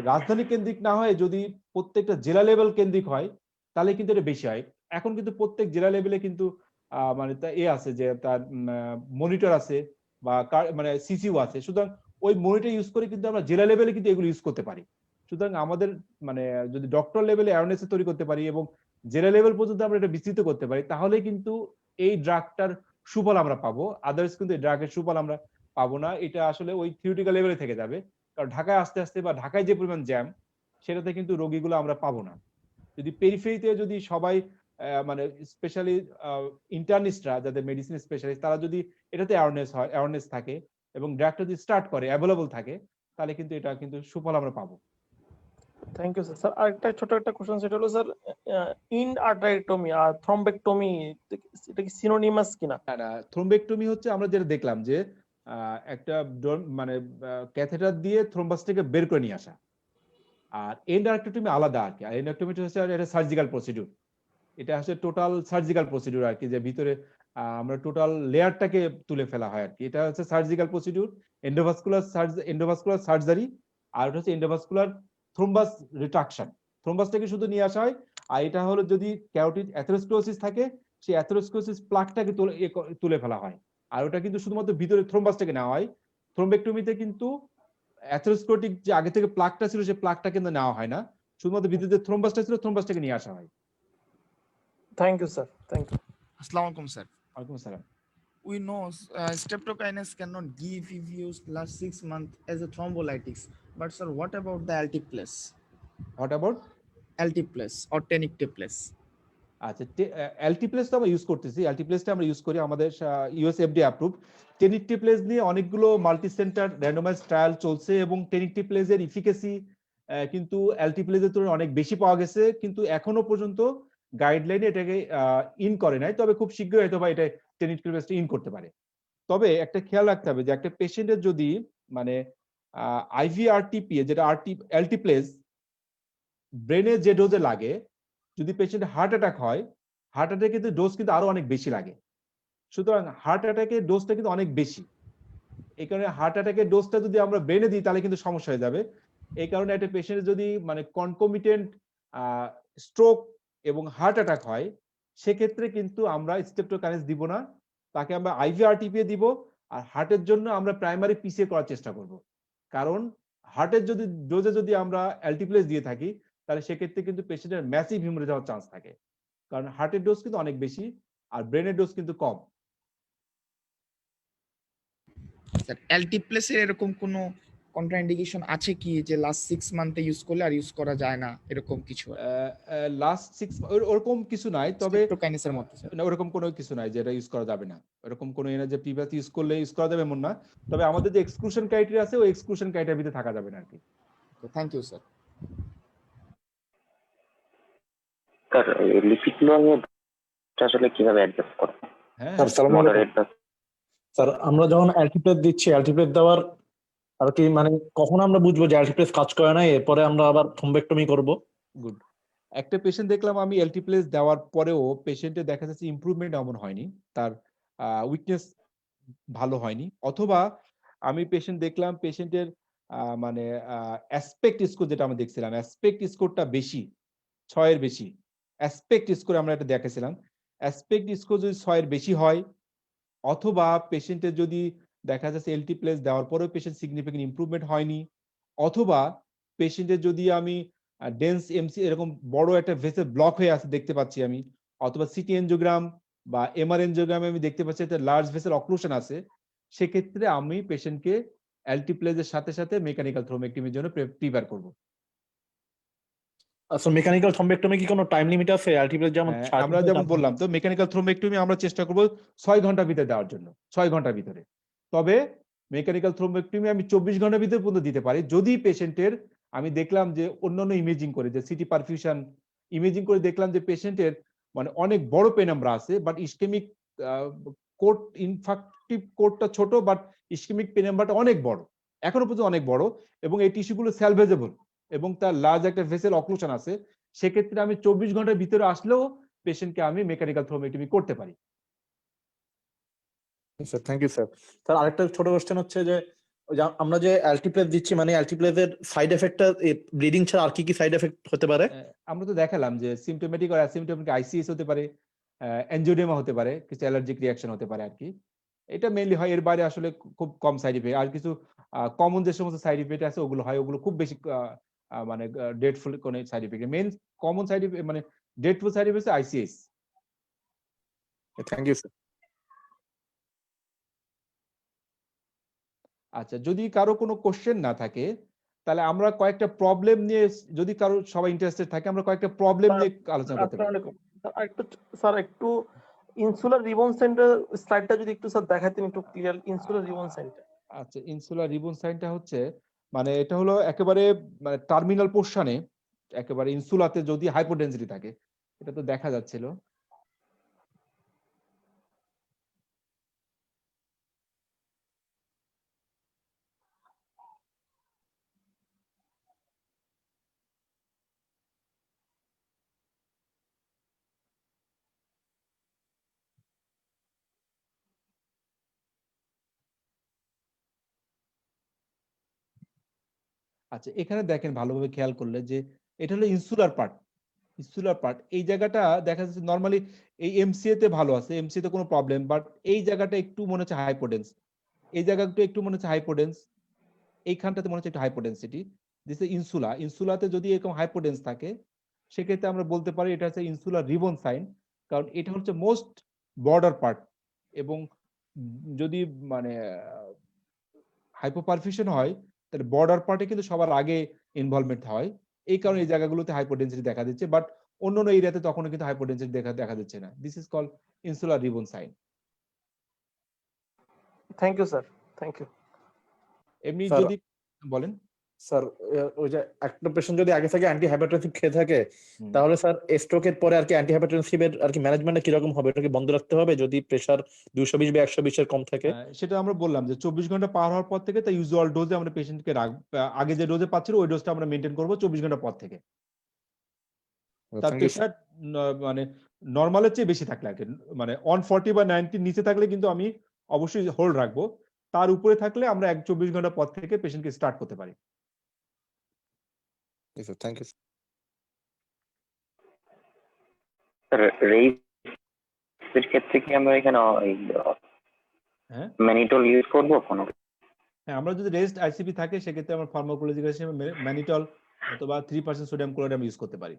[SPEAKER 3] রাজধানী কেন্দ্রিক না হয়, যদি প্রত্যেকটা জেলা লেভেল কেন্দ্রিক হয়, তাহলে কিন্তু এটা বেশি হয়। এখন কিন্তু প্রত্যেক জেলা লেভেলে কিন্তু মানে আছে যে তার মনিটর আছে বা মানে সিসিউ আছে, সুতরাং ওই মনিটর ইউজ করে কিন্তু আমরা জেলা লেভেলে কিন্তু এগুলো ইউজ করতে পারি। সুতরাং আমাদের মানে যদি ডক্টর লেভেলে অ্যাওয়ারনেস তৈরি করতে পারি এবং জেলা লেভেল পর্যন্ত আমরা এটা বিস্তৃত করতে পারি, তাহলে কিন্তু এই ড্রাগটার সুফল আমরা পাবো। আদার্স কিন্তু এই ড্রাগের সুফল আমরা পাবো না। এটা আসলে ওই থিওরিটিক্যাল লেভেলে থেকে যাবে, কারণ ঢাকায় আস্তে আস্তে বা ঢাকায় যে পরিমাণ জ্যাম, সেটাতে কিন্তু রোগীগুলো আমরা পাবো না। যদি পেরিফেরিতে যদি সবাই মানে স্পেশালি ইন্টার্নিস্টরা যাদের মেডিসিন স্পেশালিস্ট, তারা যদি এটাতে অ্যাওয়ারনেস থাকে এবং ড্রাগটা যদি স্টার্ট করে, অ্যাভেলেবল থাকে, তাহলে কিন্তু এটা কিন্তু সুফল আমরা পাবো।
[SPEAKER 4] Thank you sir. স্যার আরেকটা ছোট একটা কোশ্চেন, সেটা হলো স্যার ইনআর্টারিক্টমি আর থ্রম্বেক্টমি এটা কি সিনোনিমাস কিনা?
[SPEAKER 3] না, থ্রোম্বেক্টমি হচ্ছে আমরা যেটা দেখলাম যে একটা মানে ক্যাথেটার দিয়ে থ্রোম্বাসটাকে বের করে নিয়ে আসা, আর এন্ডারেক্টমি আলাদা আর কি। আর এন্ডারেক্টমি হচ্ছে এটা সার্জিক্যাল প্রসিডিউর, এটা হচ্ছে টোটাল সার্জিক্যাল প্রসিডিউর আর কি, যে ভিতরে আমরা টোটাল লেয়ারটাকে তুলে ফেলা হয় আর কি। এটা হচ্ছে সার্জিক্যাল প্রসিডিউর, এন্ডোভাস্কুলার সার্জারি। আর এটা হচ্ছে এন্ডোভাস্কুলার থ্রোম্বাস রিট্রাকশন, থ্রোম্বাসটাকে শুধু নিয়ে আসা হয়। আর এটা হলো যদি ক্যারোটিড অ্যাথেরোস্ক্লেরোসিস থাকে, সেই অ্যাথেরোস্ক্লেরোসিস প্লাকটাকে তুলে ফেলা হয়। আর ওটা কিন্তু শুধুমাত্র ভিতরে থ্রোম্বাসটাকে নেওয়া হয়। থ্রোম্বেক্টমিতে কিন্তু অ্যাথেরোস্ক্লেরোটিক যে আগে থেকে প্লাকটা ছিল, সেই প্লাকটা কিন্তু নেওয়া হয় না, শুধুমাত্র ভিতরে যে থ্রোম্বাসটা ছিল, থ্রোম্বাসটাকে নিয়ে আসা হয়।
[SPEAKER 4] Thank you sir, thank you.
[SPEAKER 5] Assalamu alaikum, sir.
[SPEAKER 3] ওয়ালাইকুম আসসালাম।
[SPEAKER 5] We know streptokinase cannot give if used last 6 months as a thrombolytics. But sir, what about the altiplase?
[SPEAKER 3] What about
[SPEAKER 5] Altiplase or tenecteplase?
[SPEAKER 3] আচ্ছা, অ্যালটিপ্লেস তো আমরা use করতেছি, অ্যালটিপ্লেসটা আমরা use করি, আমাদের US FDA approve. টেনিকটিপ্লেস নিয়ে অনেকগুলো মাল্টি সেন্টার র্যান্ডমাইজ ট্রায়াল চলছে, এবং টেনিকটিপ্লেসের ইফিকাসি কিন্তু অ্যালটিপ্লেসের তুলনায় অনেক বেশি পাওয়া গেছে, কিন্তু এখনো পর্যন্ত গাইডলাইনে এটাকে ইন করে নাই। তবে খুব শীঘ্রই হয়তো বা এটা টেনিকটিপ্লেসটা ইন করতে পারে। তবে একটা খেয়াল রাখতে হবে যে একটা পেশেন্টের যদি মানে আইভিআরটিপি যেটা অ্যালটিপ্লেস ব্রেনে যে ডোজে লাগে, যদি পেশেন্টের হার্ট অ্যাটাক হয়, হার্ট অ্যাটাকে কিন্তু ডোজ কিন্তু আরো অনেক বেশি লাগে। সুতরাং হার্ট অ্যাটাকের ডোজটা কিন্তু অনেক বেশি। এই কারণে হার্ট অ্যাটাকের ডোজটা যদি আমরা ব্রেনে দিই, তাহলে কিন্তু সমস্যা হয়ে যাবে। এই কারণে একটা পেশেন্টের যদি মানে কনকমিটেন্ট স্ট্রোক এবং হার্ট অ্যাটাক হয়, সেক্ষেত্রে কিন্তু আমরা স্টেপটোকাইনেস দিব না, তাকে আমরা আইভিআরটিপি দিব। আর হার্টের জন্য আমরা প্রাইমারি পিসিএ করার চেষ্টা করব, কারণ হার্টের যদি ডোজে যদি আমরা অ্যালটিপ্লেস দিয়ে থাকি, তাহলে সেক্ষেত্রে কিন্তু পেশেন্টের ম্যাসিভ হিমোরেজ হওয়ার চান্স থাকে, কারণ হার্টের ডোজ কিন্তু অনেক বেশি আর ব্রেনের ডোজ কিন্তু কম।
[SPEAKER 5] স্যার altiplase এর এরকম কোনো কন্ট্রাইন্ডিকেশন আছে কি যে লাস্ট 6 মান্থে ইউজ করলে আর ইউজ করা যায় না, এরকম কিছু?
[SPEAKER 3] লাস্ট 6 ওরকম কিছু নাই, তবে
[SPEAKER 5] স্ট্রেপ্টোকাইনেসের মতো স্যার।
[SPEAKER 3] না, ওরকম কোনো কিছু নাই যে এটা ইউজ করা যাবে না, এরকম কোনো এনা যে প্রিভিয়াস ইউজ করলে ইউজ করা যাবে এমন না। তবে আমাদের যে এক্সক্লুশন ক্রাইটেরিয়া আছে, ওই এক্সক্লুশন ক্রাইটেরিয়ার ভিতরে থাকা যাবে না আর কি।
[SPEAKER 5] Thank you sir.
[SPEAKER 6] Sir lipid lowering আসলে কিভাবে অ্যাডজাস্ট করব?
[SPEAKER 3] হ্যাঁ,
[SPEAKER 7] স্যার সালাম
[SPEAKER 6] মডারেট বা
[SPEAKER 7] স্যার, আমরা যখন অ্যালটিপ্লেস দিচ্ছি, অ্যালটিপ্লেস দেওয়ার আর কি মানে কখন আমরা বুঝবো যে অ্যালটিপ্লেস কাজ করে না, এরপরে আমরা আবার থ্রম্বেক্টমি করব?
[SPEAKER 3] গুড। একটা পেশেন্ট দেখলাম আমি অ্যালটিপ্লেস দেওয়ার পরেও পেশেন্টের দেখা যাচ্ছে ইমপ্রুভমেন্ট এমন হয়নি, তার উইকনেস ভালো হয়নি, অথবা আমি পেশেন্ট দেখলাম পেশেন্টের মানে অ্যাসপেক্ট স্কোর, যেটা আমরা দেখছিলাম অ্যাসপেক্ট স্কোরটা বেশি, 6 এর বেশি, অ্যাসপেক্ট স্কোর আমরা এটা দেখেছিলাম, অ্যাসপেক্ট স্কোর যদি 6 এর বেশি হয়, অথবা পেশেন্টের যদি দেখা যাচ্ছে এলটি প্লেস দেওয়ার পরেও পেশেন্ট সিগনিফিকেন্ট ইমপ্রুভমেন্ট হয়নি, অথবা পেশেন্টের যদি আমি ডেন্স এমসি এরকম বড় একটা ভেসেল ব্লক হয়ে আছে দেখতে পাচ্ছি আমি, অথবা সিটি এনজিওগ্রাম বা এমআর এনজিওগ্রামে আমি দেখতে পাচ্ছি একটা লার্জ ভেসেল অক্লুশন আছে, সেক্ষেত্রে আমি পেশেন্টকে অ্যালটিপ্লেজের সাথে সাথে মেকানিক্যাল থ্রোম্বেক্টমির জন্য প্রিপেয়ার করব।
[SPEAKER 7] আচ্ছা, মেকানিক্যাল থ্রম্বেক্টমি কি কোনো টাইম লিমিট আছে? অ্যালটিপ্লেজ যেমন
[SPEAKER 3] আমরা যেমন বললাম তো মেকানিক্যাল থ্রোম্বেক্টমি আমরা চেষ্টা করব 6 ঘন্টার ভিতরে দেওয়ার জন্য, 6 ঘন্টার ভিতরে। তবে মেকানিক্যাল থ্রোম্বেক্টমি আমি 24 ঘন্টার ভিতরে পর্যন্ত দিতে পারি যদি পেশেন্টের আমি দেখলাম যে অন্যান্য ইমেজিং করে, যে সিটি পারফিউশন ইমেজিং করে দেখলাম যে পেশেন্টের মানে অনেক বড় পেনাম্ব্রা আছে, বাট ইসকেমিক কোট ইনফ্যাক্টিভ কোটটা ছোট, বাট ইসকেমিক পেনাম্ব্রাটা অনেক বড়, এখনো পর্যন্ত অনেক বড়, এবং এই টিস্যুগুলো স্যালভেজেবল এবং তার লার্জ একটা ভেসেল অক্লুশন আছে, সেক্ষেত্রে আমি 24 ঘন্টার ভিতরে আসলেও পেশেন্টকে আমি মেকানিক্যাল থ্রোম্বেক্টমি করতে পারি।
[SPEAKER 7] Sir thank you sir. Sir আরেকটা ছোট কোশ্চেন হচ্ছে যে ওই যে আমরা যে অ্যালটিপ্লেজ দিচ্ছি, মানে অ্যালটিপ্লেজের সাইড এফেক্টটা ব্লিডিং ছাড়া আর কি কি সাইড এফেক্ট হতে পারে?
[SPEAKER 3] আমরা তো দেখালাম যে সিমটোমেটিক আর অ্যাসিমটোমেটিক আইসিএস হতে পারে, এনজিওডেমা হতে পারে, কিছু অ্যালার্জিক রিঅ্যাকশন হতে পারে আর কি, এটা মেইনলি হয়। এর বাইরে আসলে খুব কম সাইড ইফেক্ট, আর কিছু কমন যে সমস্ত সাইড ইফেক্ট আছে ওগুলো হয়, ওগুলো খুব বেশি মানে ডেটফুল কোন side effect. Main common side effect মানে ডেটফুল side effect ICS.
[SPEAKER 7] Thank you sir.
[SPEAKER 3] আচ্ছা, যদি কারো কোনো কোশ্চেন না থাকে তাহলে আমরা কয়েকটা প্রবলেম নিয়ে, যদি কারো সবাই ইন্টারেস্টেড থাকে, আমরা কয়েকটা প্রবলেম নিয়ে আলোচনা করতে পারি।
[SPEAKER 4] স্যার একটু ইনসুলার রিবন সেন্টার স্লাইডটা যদি একটু স্যার দেখাতেন একটু ক্লিয়ার, ইনসুলার রিবন সেন্টার।
[SPEAKER 3] আচ্ছা, ইনসুলার রিবন সাইনটা হচ্ছে মানে এটা হলো একেবারে মানে টার্মিনাল পোর্শনে, একেবারে ইনসুলাতে যদি হাইপোডেন্সিটি থাকে, এটা তো দেখা যাচ্ছিল। আচ্ছা, এখানে দেখেন ভালোভাবে খেয়াল করলে যে এটা হলো ইনসুলার পার্ট, ইনসুলার পার্ট। এই জায়গাটা দেখা যাচ্ছে নরমালি এই এমসিএ তে ভালো আছে, এমসিএ তে কোনো প্রবলেম, বাট এই জায়গাটা একটু মনে হচ্ছে হাইপোডেন্স, এই জায়গাটা একটু মনে হচ্ছে হাইপোডেন্স, এইখানটাতে মনে হচ্ছে একটু হাইপোডেন্সিটি। দিস ইনসুলা, ইনসুলাতে যদি এরকম হাইপোডেন্স থাকে সেক্ষেত্রে আমরা বলতে পারি এটা হচ্ছে ইনসুলার রিবন সাইন, কারণ এটা হচ্ছে মোস্ট বর্ডার পার্ট, এবং যদি মানে হাইপোপারফিউশন হয় তাহলে বর্ডার পার্টে কিন্তু সবার আগে ইনভলভমেন্ট হয়, এই কারণে এই জায়গাগুলোতে হাইপোডেন্সিটি দেখা দিচ্ছে, বাট অন্যান্য এরিয়াতে তখনও কিন্তু হাইপোডেন্সিটি দেখা দিচ্ছে না। This is called insular ribbon sign.
[SPEAKER 4] Thank you sir, thank you.
[SPEAKER 3] এমনি
[SPEAKER 7] স্যার,
[SPEAKER 3] যদি বলেন
[SPEAKER 7] স্যার ওই যে একটা পেশেন্ট যদি আগে থেকে অ্যান্টি হাইপারটেনসিভ খেয়ে থাকে, তাহলে স্যার স্ট্রোকের পরে আর কি অ্যান্টি হাইপারটেনসিভের আর কি ম্যানেজমেন্টটা কি রকম হবে? এটা কি বন্ধ রাখতে হবে যদি প্রেসার 220 বা 120 এর কম থাকে?
[SPEAKER 3] সেটা আমরা বললাম যে 24 ঘন্টা পার হওয়ার পর থেকে তার ইউজুয়াল ডোজে আমরা পেশেন্টকে আগে যে ডোজে পাচ্ছিল ওই ডোজটা আমরা মেনটেন করব 24 ঘন্টা পর থেকে। তার প্রেসার মানে নরমালের চেয়ে বেশি থাকলে আর কি, মানে 140 বা 90 নিচে থাকলে কিন্তু আমি অবশ্যই হোল্ড রাখবো, তার উপরে থাকলে আমরা 24 ঘন্টা পর থেকে পেশেন্টকে স্টার্ট করতে পারি।
[SPEAKER 7] Thank you
[SPEAKER 6] sir. রেইসের ক্ষেত্রে কি আমরা এখানে
[SPEAKER 3] হ্যাঁ,
[SPEAKER 6] ম্যানিটল ইউজ করব কোনো?
[SPEAKER 3] হ্যাঁ, আমরা যদি রেস্ট আইসিপি থাকে সেক্ষেত্রে আমরা ফার্মাকোলজিক্যাল হিসেবে ম্যানিটল অথবা 3% সোডিয়াম ক্লোরাইড আমরা ইউজ করতে পারি।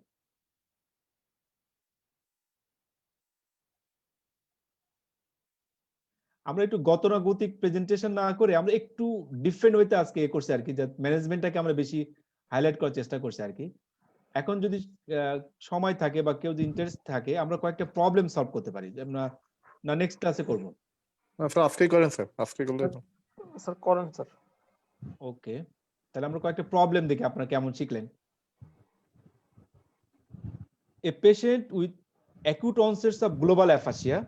[SPEAKER 3] আমরা একটু গতানুগতিক প্রেজেন্টেশন না করে আমরা একটু ডিফারেন্ট ওয়েতে আজকে এ করছি আর কি, যে ম্যানেজমেন্টটাকে আমরা বেশি হাইলাইট করার চেষ্টা করছি আর কি। এখন যদি সময় থাকে বা কেউ যদি ইন্টারেস্ট থাকে আমরা কয়েকটা প্রবলেম সলভ করতে পারি, যে আমরা না নেক্সট ক্লাসে করব।
[SPEAKER 7] স্যার আজকে করেন স্যার, আজকে করলে
[SPEAKER 4] স্যার করেন স্যার।
[SPEAKER 3] ওকে, তাহলে আমরা কয়েকটা প্রবলেম দেখি আপনারা কেমন শিখলেন। A patient with acute onsets of global aphasia,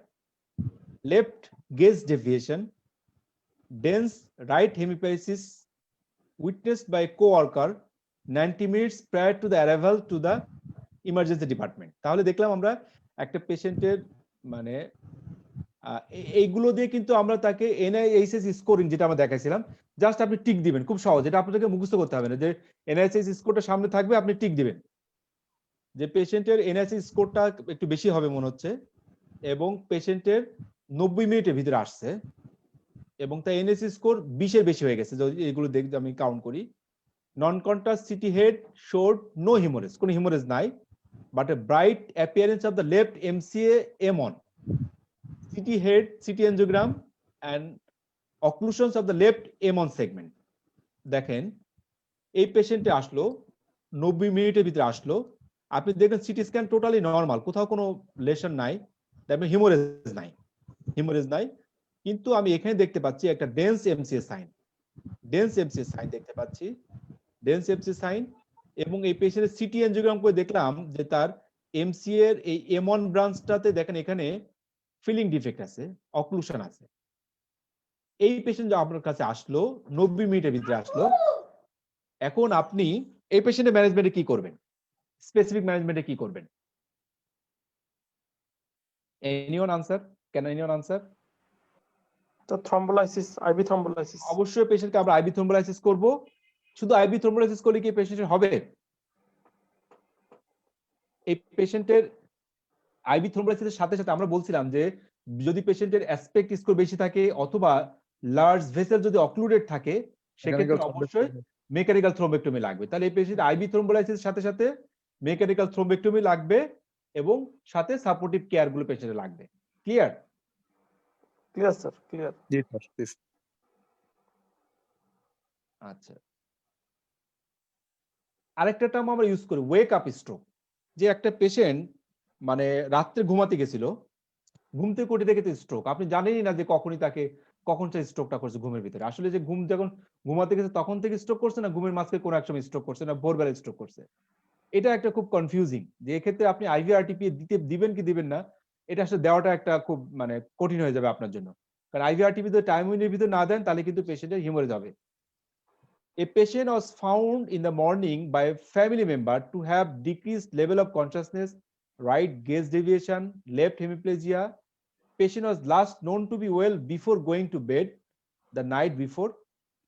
[SPEAKER 3] left gaze deviation, dense right hemiparesis witnessed by co-worker 90 minutes prior to the arrival to the emergency department। তাহলে দেখলাম আমরা একটা পেশেন্টের মানে এইগুলো দিয়ে কিন্তু আমরা তাকে NIHSS স্কোরিং যেটা আমরা দেখাইছিলাম, জাস্ট আপনি টিক দিবেন, খুব সহজ, এটা আপনাদেরকে মুখস্থ করতে হবে না, যে NIHSS স্কোরটা সামনে থাকবে আপনি টিক দিবেন। যে পেশেন্টের এনএসি স্কোরটা একটু বেশি হবে মনে হচ্ছে, এবং পেশেন্টের 90 মিনিটের ভিতরে আসছে, এবং তাই এনএসি স্কোর 20-এর বেশি হয়ে গেছে। যদি এগুলো দেখতে আমি কাউন্ট করি, non contrast CT head showed no haemorrhage, কোনো হিমোরেজ নাই, but a bright appearance of the left MCA এমন CT head CT angiogram and occlusions of the left M1 segment. দেখেন এই পেশেন্টে আসলো 90 মিনিটের ভিতরে আসলো, আপনি দেখবেন সিটি স্ক্যান টোটালি নর্মাল, কোথাও কোনো লেশন নাই, তারপরে হিমোরেজ নাই, হিমোরেজ নাই, কিন্তু আমি এখানে দেখতে পাচ্ছি একটা dense MCA sign, dense MCA sign দেখতে পাচ্ছি, ডেন্স এমসিএ সাইন। এবং এই পেশেন্টের সিটি এনজিওগ্রাম করে দেখলাম যে তার এমসিএ এর এই এমন ব্রাঞ্চটাতে দেখেন এখানে ফিলিং ডিফেক্ট আছে, অক্লুশন আছে। এই পেশেন্ট যে আপনার কাছে আসলো 90 মিনিটের ভিতরে আসলো, এখন আপনি এই পেশেন্টের ম্যানেজমেন্টে কি করবেন, স্পেসিফিক ম্যানেজমেন্টে কি করবেন? Anyone answer? Can anyone answer?
[SPEAKER 4] তো থ্রম্বোলাইসিস, আইভি থ্রম্বোলাইসিস।
[SPEAKER 3] অবশ্যই পেশেন্টকে আমরা আইভি থ্রম্বোলাইসিস করব। শুধু আইভি থ্রম্বোলাইসিস করলে কি পেশেন্টের হবে? এই পেশেন্টের আইভি থ্রম্বোলাইসিসের সাথে সাথে আমরা বলছিলাম যে যদি পেশেন্টের অ্যাসপেক্ট স্কোর বেশি থাকে অথবা লার্জ ভেসেল যদি অক্লুডেড থাকে, সেক্ষেত্রে অবশ্যই মেকানিক্যাল থ্রম্বোক্টমি লাগবে। তাহলে এই পেশেন্ট আইভি থ্রম্বোলাইসিসের সাথে সাথে মেকানিক্যাল থ্রম্বোক্টমি লাগবে এবং সাথে সাপোর্টিভ কেয়ার গুলো পেশেন্টের লাগবে। Clear?
[SPEAKER 4] Clear sir, clear.
[SPEAKER 7] G sir, please.
[SPEAKER 3] আচ্ছা, আরেকটা টার্ম আমরা ইউজ করি, ওয়েক আপ স্ট্রোক। যে একটা পেশেন্ট মানে রাত্রে ঘুমাতে গেছিল, ঘুম থেকে উঠে দেখে স্ট্রোক, আপনি জানেনই না যে কখন সে স্ট্রোকটা করছে ঘুমের ভিতরে। আসলে যে যখন ঘুমাতে গেছে তখন থেকে স্ট্রোক করছে, না ঘুমের মাঝখানে কোনো এক সময় স্ট্রোক করছে, না ভোরবেলা স্ট্রোক করছে। এটা একটা খুব কনফিউজিং, যে এক্ষেত্রে আপনি আইভিআরটিপি দিবেন কি দিবেন না, এটা আসলে দেওয়াটা একটা খুব মানে কঠিন হয়ে যাবে আপনার জন্য। কারণ আইভিআরটিপি যদি টাইম উইনের ভিতরে না দেন তাহলে কিন্তু পেশেন্টের হিমোরেজ হবে। A patient was found in the morning by a family member to have decreased level of consciousness, right gaze deviation, left hemiplegia. Patient was last known to be well before going to bed the night before.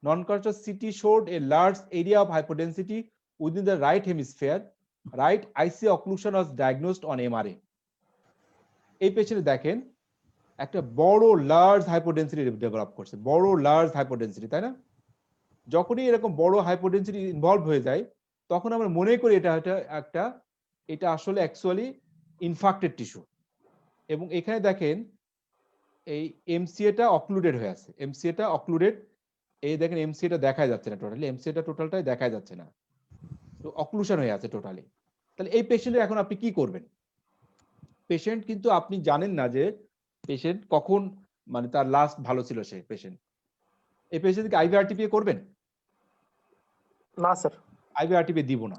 [SPEAKER 3] Non-conscious CT showed a large area of hypodensity within the right hemisphere. Right IC occlusion was diagnosed on MRA. এই পেশেন্টে দেখেন একটা বড় large hypodensity develop করছে, বড় large হাইপোডেন্সিটি, তাই না? যখনই এরকম বড় হাইপোডেন্সিটি ইনভলভ হয়ে যায় তখন আমরা মনে করি এটা আসলে অ্যাকচুয়ালি ইনফাক্টেড টিস্যু। এবং এখানে দেখেন এই এমসিএটা অক্লুডেড হয়ে আছে, এমসিএটা অক্লুডেড, এই দেখেন এমসিএটা দেখা যাচ্ছে না, টোটালি এমসিএটা টোটালটাই দেখা যাচ্ছে না, তো অক্লুশন হয়ে আছে টোটালি। তাহলে এই পেশেন্টের এখন আপনি কি করবেন? পেশেন্ট কিন্তু আপনি জানেন না যে পেশেন্ট কখন মানে তার লাস্ট ভালো ছিল সে পেশেন্ট। এই পেশেন্টকে আইভিআরটিপি করবেন?
[SPEAKER 4] না স্যার,
[SPEAKER 3] আইভিআরটিপি দিব না,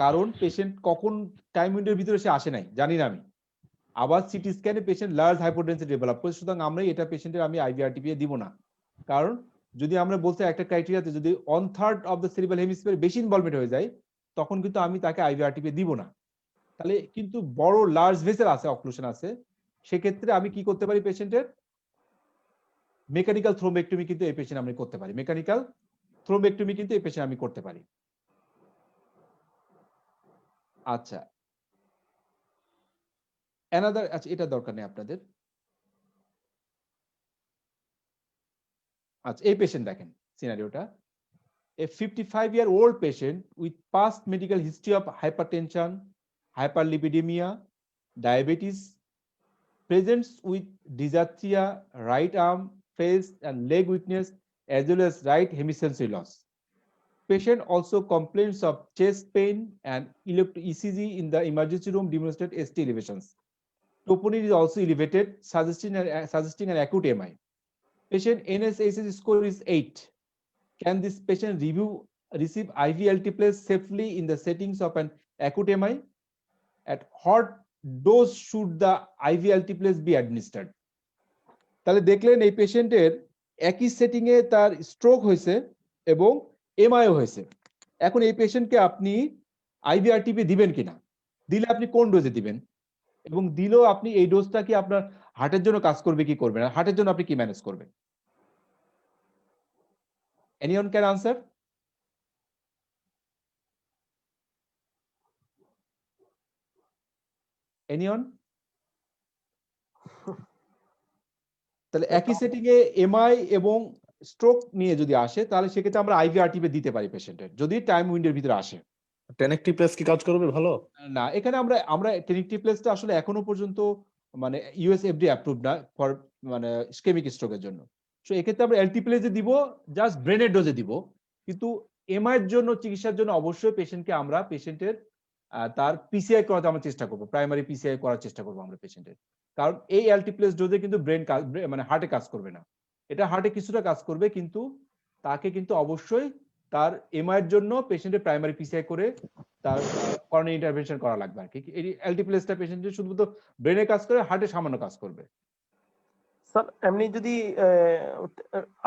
[SPEAKER 3] কারণ পেশেন্ট কখন টাইম উইন্ডোর ভিতরে সে আসে নাই জানি না আমি। আবার city স্ক্যানে patient large hypodensity develop করে, সুতরাং আমরা এটা পেশেন্টের আমি আইভিআরটিপি দিব না। কারণ যদি আমরা বলতে একটা ক্রাইটেরিয়াতে যদি 1/3 অফ দ্য সেরিব্রাল হেমিস্ফিয়ার বেশি ইনভলভমেন্ট হয়ে যায় তখন কিন্তু আমি তাকে আইভিআরটিপি দিব না। তাহলে কিন্তু বড় লার্জ ভেসেল আছে, অক্লুশন আছে, সেক্ষেত্রে আমি কি করতে পারি? পেশেন্টের মেকানিক্যাল থ্রোম্বেক্টমি কিন্তু এই পেশেন্ট আমি করতে পারি, মেকানিক্যাল থ্রোম্বেক্টমি কিন্তু এই পেশেন্ট আমি করতে পারি। আচ্ছা, আচ্ছা এটা দরকার নেই আপনাদের। আচ্ছা, এই পেশেন্ট দেখেন সিনারিওটা, a 55-year-old patient with past medical history of hypertension, hyperlipidemia, diabetes, presents with dysarthria, right arm, face and leg weakness as well as right hemisensory loss. Patient also complains of chest pain and ECG in the emergency room demonstrate ST elevations. Troponin is also elevated, suggesting an acute MI. Patient NSAID score is 8. Can this patient receive IV alteplase safely in the settings of an acute MI? At what dose should the IV alteplase be administered? তাহলে দেখলেন এই পেশেন্টের একই setting এ তার stroke হয়েছে এবং MIO হয়েছে। এখন এই পেশেন্টকে আপনি আইভিআরটিপি দিবেন কিনা, দিলে আপনি কোন ডোজে দিবেন, এবং দিলেও আপনি এই ডোজটা কি আপনার হার্টের জন্য কাজ করবে কি করবে না, হার্টের জন্য আপনি কি ম্যানেজ করবেন? Anyone can answer? এনিওন? তাহলে একই সেটিং এ এমআই এবং স্ট্রোক নিয়ে যদি আসে তাহলে সেক্ষেত্রে আমরা আইভিআরটিপি দিতে পারি পেশেন্টের, যদি টাইম উইন্ডোর ভিতরে আসে।
[SPEAKER 7] টেনেক্টিভ প্লেস কি কাজ করবে ভালো?
[SPEAKER 3] না, এখানে আমরা টেনেক্টিভ প্লেসটা আসলে এখনো পর্যন্ত মানে ইউএস এফডি অ্যাপ্রুভ না ফর মানে ইসকেমিক স্ট্রোকের জন্য। সো এক্ষেত্রে আমরা এলটি প্লেসে দিব, জাস্ট ব্রেনের ডোজে দিব। কিন্তু এমআই এর জন্য চিকিৎসার জন্য অবশ্যই পেশেন্টকে আমরা পেশেন্টের তার পিসিআই করাতে আমরা চেষ্টা করব, প্রাইমারি পিসিআই করার চেষ্টা করব আমরা পেশেন্টের। কারণ এই এলটি প্লেস ডোজে কিন্তু ব্রেন মানে হার্টে কাজ করবে না। এটা হার্টে কিছুটা কাজ করবে, কিন্তু তাকে কিন্তু অবশ্যই তার এমআই এর জন্য পেশেন্টের প্রাইমারি পিসিআই করে তার করোনারি ইন্টারভেনশন করা লাগবে আর কি। এই এলটি প্লেসটা পেশেন্টের শুধুমাত্র ব্রেনে কাজ করে, হার্টে সামান্য কাজ করবে।
[SPEAKER 4] স্যার এমনি যদি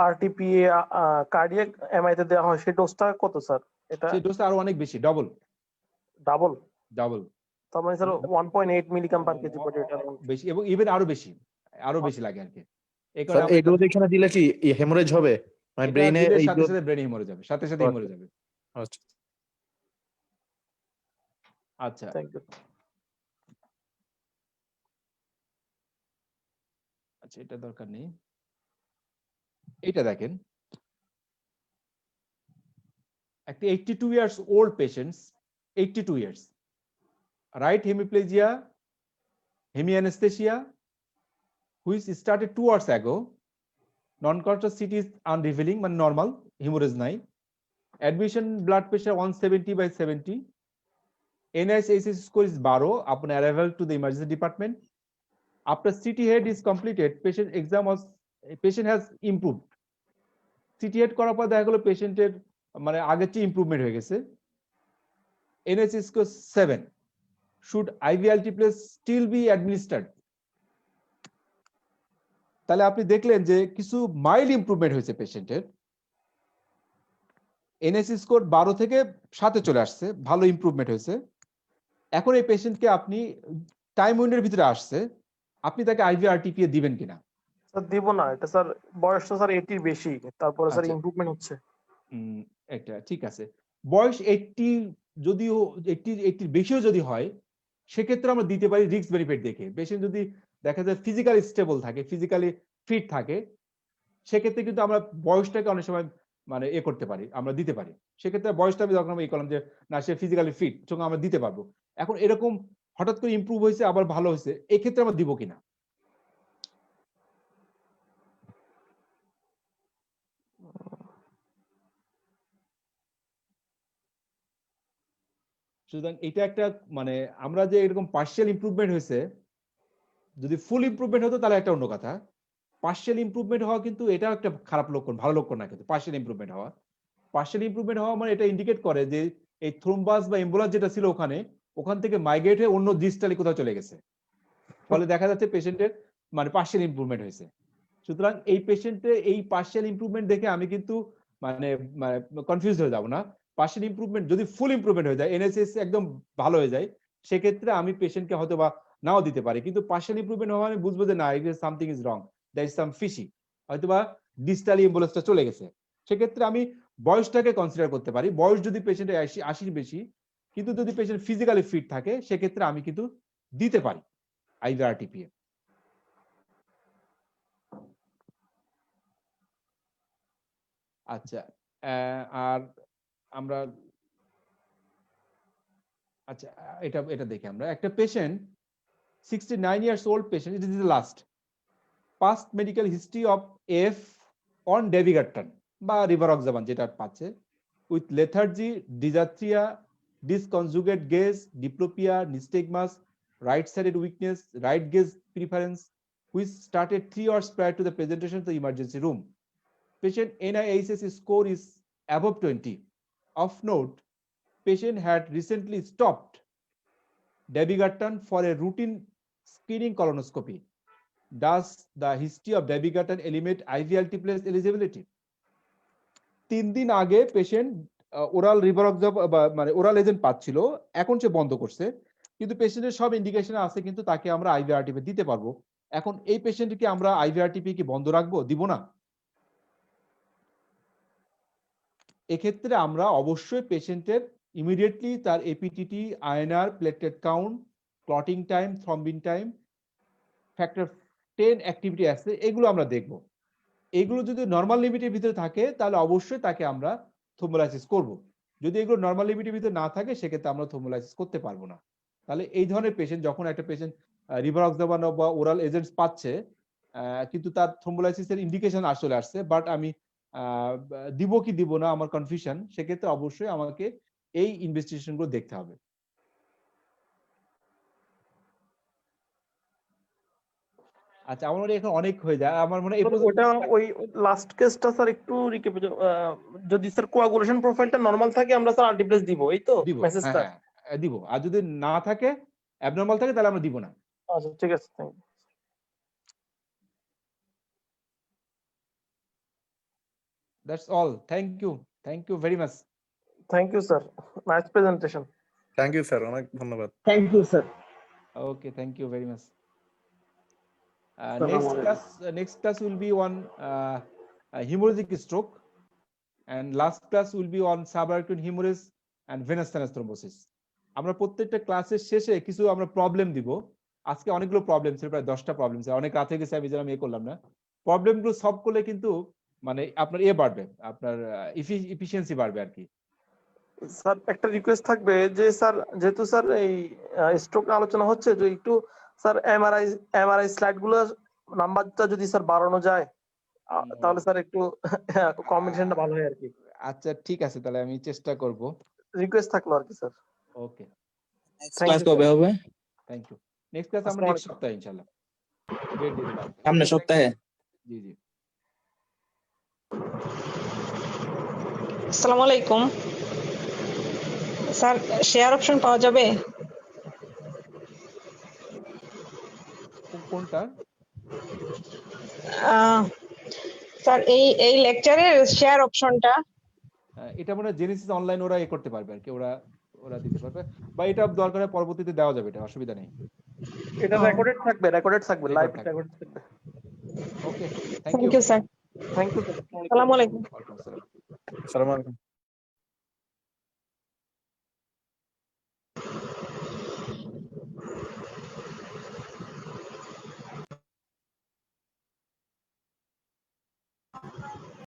[SPEAKER 4] আরটিপিএ কার্ডিয়াক এমআই তে দেওয়া হয় সেই ডোজটা কত স্যার? এটা
[SPEAKER 3] সেই ডোজটা আরো অনেক বেশি, ডাবল।
[SPEAKER 4] ডাবল তার মানে স্যার 1.8 মিলিগ্রাম পার কেজি পড়ে এটা
[SPEAKER 3] বেশি, এবং ইভেন আরো বেশি লাগে আর কি। এই
[SPEAKER 7] স্যার এই ডোজ এখানে দিলে কি হেমোরেজ হবে? মানে ব্রেনে এই
[SPEAKER 3] সাথে সাথে ব্রেনে হিমোরেজ যাবে, সাথে সাথে হিমোরেজ যাবে।
[SPEAKER 7] আচ্ছা
[SPEAKER 3] আচ্ছা,
[SPEAKER 4] থ্যাংক ইউ।
[SPEAKER 3] আচ্ছা এটা দরকার নেই। এটা দেখেন, একটা 82 years old patients, 82 years, right hemiplegia, hemianesthesia, which started 2 hours ago. Non-conscious CT is unrevealing, মানে normal, hemorrhage নাই. Admission blood pressure 170/70. NIH score is 12 upon arrival to the emergency department. After CT head is completed, patient has improved. CT head করার পর দেখা গেল পেশেন্টের মানে আগের চেয়ে ইমপ্রুভমেন্ট হয়ে গেছে। NIH score 7. Should IV altiplase still be administered? তাহলে আপনি দেখলেন যে কিছু মাইল্ড ইমপ্রুভমেন্ট হয়েছে পেশেন্টের। এনএসি স্কোর 12 থেকে 7 চলে আসছে, ভালো ইমপ্রুভমেন্ট হয়েছে। এখন এই পেশেন্টকে আপনি টাইম উইন্ডোর ভিতরে আসছে, আপনি তাকে আইভিআরটিপি দিবেন কিনা?
[SPEAKER 4] স্যার দিব না, এটা স্যার বয়সটা স্যার 80 এর বেশি, তারপরে স্যার
[SPEAKER 3] আচ্ছা।
[SPEAKER 4] ইমপ্রুভমেন্ট হচ্ছে।
[SPEAKER 3] একটা ঠিক আছে, বয়স 80 যদিও 80 বেশিও যদি হয় সেক্ষেত্রে আমরা দিতে পারি রিস্ক বেনিফিট দেখে। পেশেন্ট যদি দেখা যায় ফিজিক্যালি স্টেবল থাকে, ফিজিক্যালি ফিট থাকে, সেক্ষেত্রে কিন্তু আমরা বয়সটাকে অনেক সময় মানে করতে পারি, আমরা দিতে পারি। সেক্ষেত্রে বয়সটা আমি যখন এই করলাম যে না সে ফিজিক্যালি ফিট, সঙ্গে আমরা দিতে পারবো। এখন এরকম হঠাৎ করে ইমপ্রুভ হয়েছে আবার ভালো হয়েছে, এক্ষেত্রে আমরা দিব কিনা? সুতরাং এটা একটা মানে আমরা যে এরকম পার্শিয়াল ইমপ্রুভমেন্ট হয়েছে, যদি ফুল ইমপ্রুভমেন্ট হতো তাহলে একটা অন্য কথা। পার্শিয়াল ইমপ্রুভমেন্ট হওয়া কিন্তু এটা একটা খারাপ লক্ষণ, ভালো লক্ষণ না। কিন্তু পার্শিয়াল ইমপ্রুভমেন্ট হওয়া মানে এটা ইন্ডিকেট করে যে এই থ্রোম্বাস বা এম্বোলাস যেটা ছিল ওখান থেকে মাইগ্রেট হয়ে অন্য ডিস্টালি কোথাও চলে গেছে, ফলে দেখা যাচ্ছে পেশেন্টের মানে পার্শিয়াল ইমপ্রুভমেন্ট হয়েছে। সুতরাং এই পেশেন্টের এই পার্শিয়াল ইমপ্রুভমেন্ট দেখে আমি কিন্তু মানে কনফিউজ হয়ে যাব না। পার্শিয়াল ইমপ্রুভমেন্ট যদি ফুল ইমপ্রুভমেন্ট হয়ে যায়, এনএসএস একদম ভালো হয়ে যায়, সেক্ষেত্রে আমি পেশেন্টকে হয়তো বা নাও দিতে পারি। কিন্তু পার্শিয়াল ইমপ্রুভমেন্ট হওয়া আমি বুঝবো যে না, something is wrong, that is some fishy, হয়তো বা ডিস্টালি এম্বুলেন্সটা চলে গেছে। সেক্ষেত্রে আমি বয়সটাকে কনসিডার করতে পারি। বয়স যদি পেশেন্টের 80 বেশি, কিন্তু যদি পেশেন্ট ফিজিক্যালি ফিট থাকে, সেক্ষেত্রে আমি কিন্তু দিতে পারি আইভিআরটিপি। আচ্ছা, আর আমরা আচ্ছা এটা দেখি আমরা একটা patient 69 years old patient, it is the last past medical history of AF on dabigatran বা rivaroxaban যেটা পাচ্ছে, with lethargy, dysarthria, disconjugate gaze, diplopia, nystagmus, right-sided weakness, right gaze preference, which started 3 hours prior to the presentation to the emergency room. Patient NIHSS score is above 20. Of note, patient had recently stopped dabigatran for a routine screening colonoscopy. Does the history of dabigatran eliminate IV altiplase eligibility? 3 দিন আগে patient oral রিভারক্সাবান মানে oral agent পাচ্ছিল, এখন সে বন্ধ করছে, কিন্তু পেশেন্টের সব ইন্ডিকেশন আছে, কিন্তু তাকে আমরা আইভিআরটিপি দিতে পারবো। এখন এই পেশেন্টকে আমরা আইভিআরটিপি কি বন্ধ রাখবো, দিব না? এক্ষেত্রে আমরা অবশ্যই পেশেন্টের ইমিডিয়েটলি তার APTT, INR, platelet count, clotting time, thrombin time, factor 10 activity আছে, এগুলো আমরা দেখব। এগুলো যদি নর্মাল লিমিটের ভিতরে থাকে তাহলে অবশ্যই তাকে আমরা থ্রোম্বোলাইসিস করব। যদি এগুলো নর্মাল লিমিটের ভিতরে না থাকে সেক্ষেত্রে আমরা থ্রোম্বোলাইসিস করতে পারবো না। তাহলে এই ধরনের পেশেন্ট, যখন একটা পেশেন্ট রিভারক্সেপান বা ওরাল এজেন্টস পাচ্ছে কিন্তু তার থ্রোম্বোলাইসিসের ইন্ডিকেশন আসলে আসছে, বাট আমি দিব কি দিব না আমার কনফিউশন, সেক্ষেত্রে অবশ্যই আমাকে এই ইনভেস্টিগেশন গুলো দেখতে হবে। আচ্ছা, আমার মনে হয় এখন অনেক হয়ে যায়, আমার মনে হয় এই পর্যন্ত-
[SPEAKER 4] ওটা ওই লাস্ট কেসটা স্যার একটু যদি স্যার কোয়াগুলেশন প্রোফাইলটা নরমাল থাকে আমরা স্যার আলটিপ্লেস দিব, এই তো
[SPEAKER 3] দিব,
[SPEAKER 4] মেসেজটা?
[SPEAKER 3] হ্যাঁ দিব। আর যদি না থাকে, অ্যাবনর্মাল থাকে, তাহলে আমরা দিব না।
[SPEAKER 4] আচ্ছা ঠিক আছে, thank you.
[SPEAKER 3] That's all. Thank you very much.
[SPEAKER 4] Thank you sir, nice presentation.
[SPEAKER 7] Thank you sir, অনেক ধন্যবাদ।
[SPEAKER 4] Thank you sir.
[SPEAKER 3] Okay, thank you very much.
[SPEAKER 4] Assalamualaikum.
[SPEAKER 3] Next class will be on hemorrhagic stroke, and last class will be on subarachnoid hemorrhage and venous sinus thrombosis. আমরা প্রত্যেকটা ক্লাসের শেষে কিছু আমরা problem দিব। আজকে অনেকগুলো প্রবলেম ছিল, প্রায় 10টা প্রবলেম ছিল, অনেক রাত হয়ে গেছে, আমি যেন করলাম না। প্রবলেমগুলো সলভ করলে কিন্তু মানে আপনার বাড়বে, আপনার এফিসিয়েন্সি বাড়বে আর কি।
[SPEAKER 4] স্যার একটা রিকোয়েস্ট থাকবে যে স্যার, যেহেতু স্যার এই স্ট্রোক আলোচনা হচ্ছে, যে একটু স্যার এমআরআই স্লাইড গুলো নাম্বারটা যদি স্যার বাড়ানো যায় তাহলে স্যার একটু কম্বিনেশনটা ভালো হয় আর কি।
[SPEAKER 3] আচ্ছা ঠিক আছে, তাহলে আমি চেষ্টা করব।
[SPEAKER 4] রিকোয়েস্ট থাকলো আর কি স্যার।
[SPEAKER 3] ওকে,
[SPEAKER 4] ক্লাস কবে হবে?
[SPEAKER 3] Thank you. নেক্সট ক্লাস আমরা নেক্সট সপ্তাহে ইনশাআল্লাহ।
[SPEAKER 8] সামনের সপ্তাহে।
[SPEAKER 3] জি জি।
[SPEAKER 9] আসসালামু আলাইকুম স্যার, শেয়ার অপশন পাওয়া যাবে?
[SPEAKER 3] কোনটা
[SPEAKER 9] স্যার এই লেকচারের শেয়ার অপশনটা?
[SPEAKER 3] এটা মনে হয় জেনেসিস অনলাইন ওরা করতে পারবে আর কি, ওরা দিতে পারবে, বা এটা দরকার হয় পরবর্তীতে দেওয়া যাবে, এটা অসুবিধা নেই।
[SPEAKER 4] এটা রেকর্ডেড থাকবে লাইভ রেকর্ড থাকবে।
[SPEAKER 3] Okay,
[SPEAKER 9] thank you sir.
[SPEAKER 4] Thank you.
[SPEAKER 9] আসসালামু আলাইকুম।
[SPEAKER 3] ওয়ালাইকুম আসসালাম।
[SPEAKER 7] আসসালামু আলাইকুম।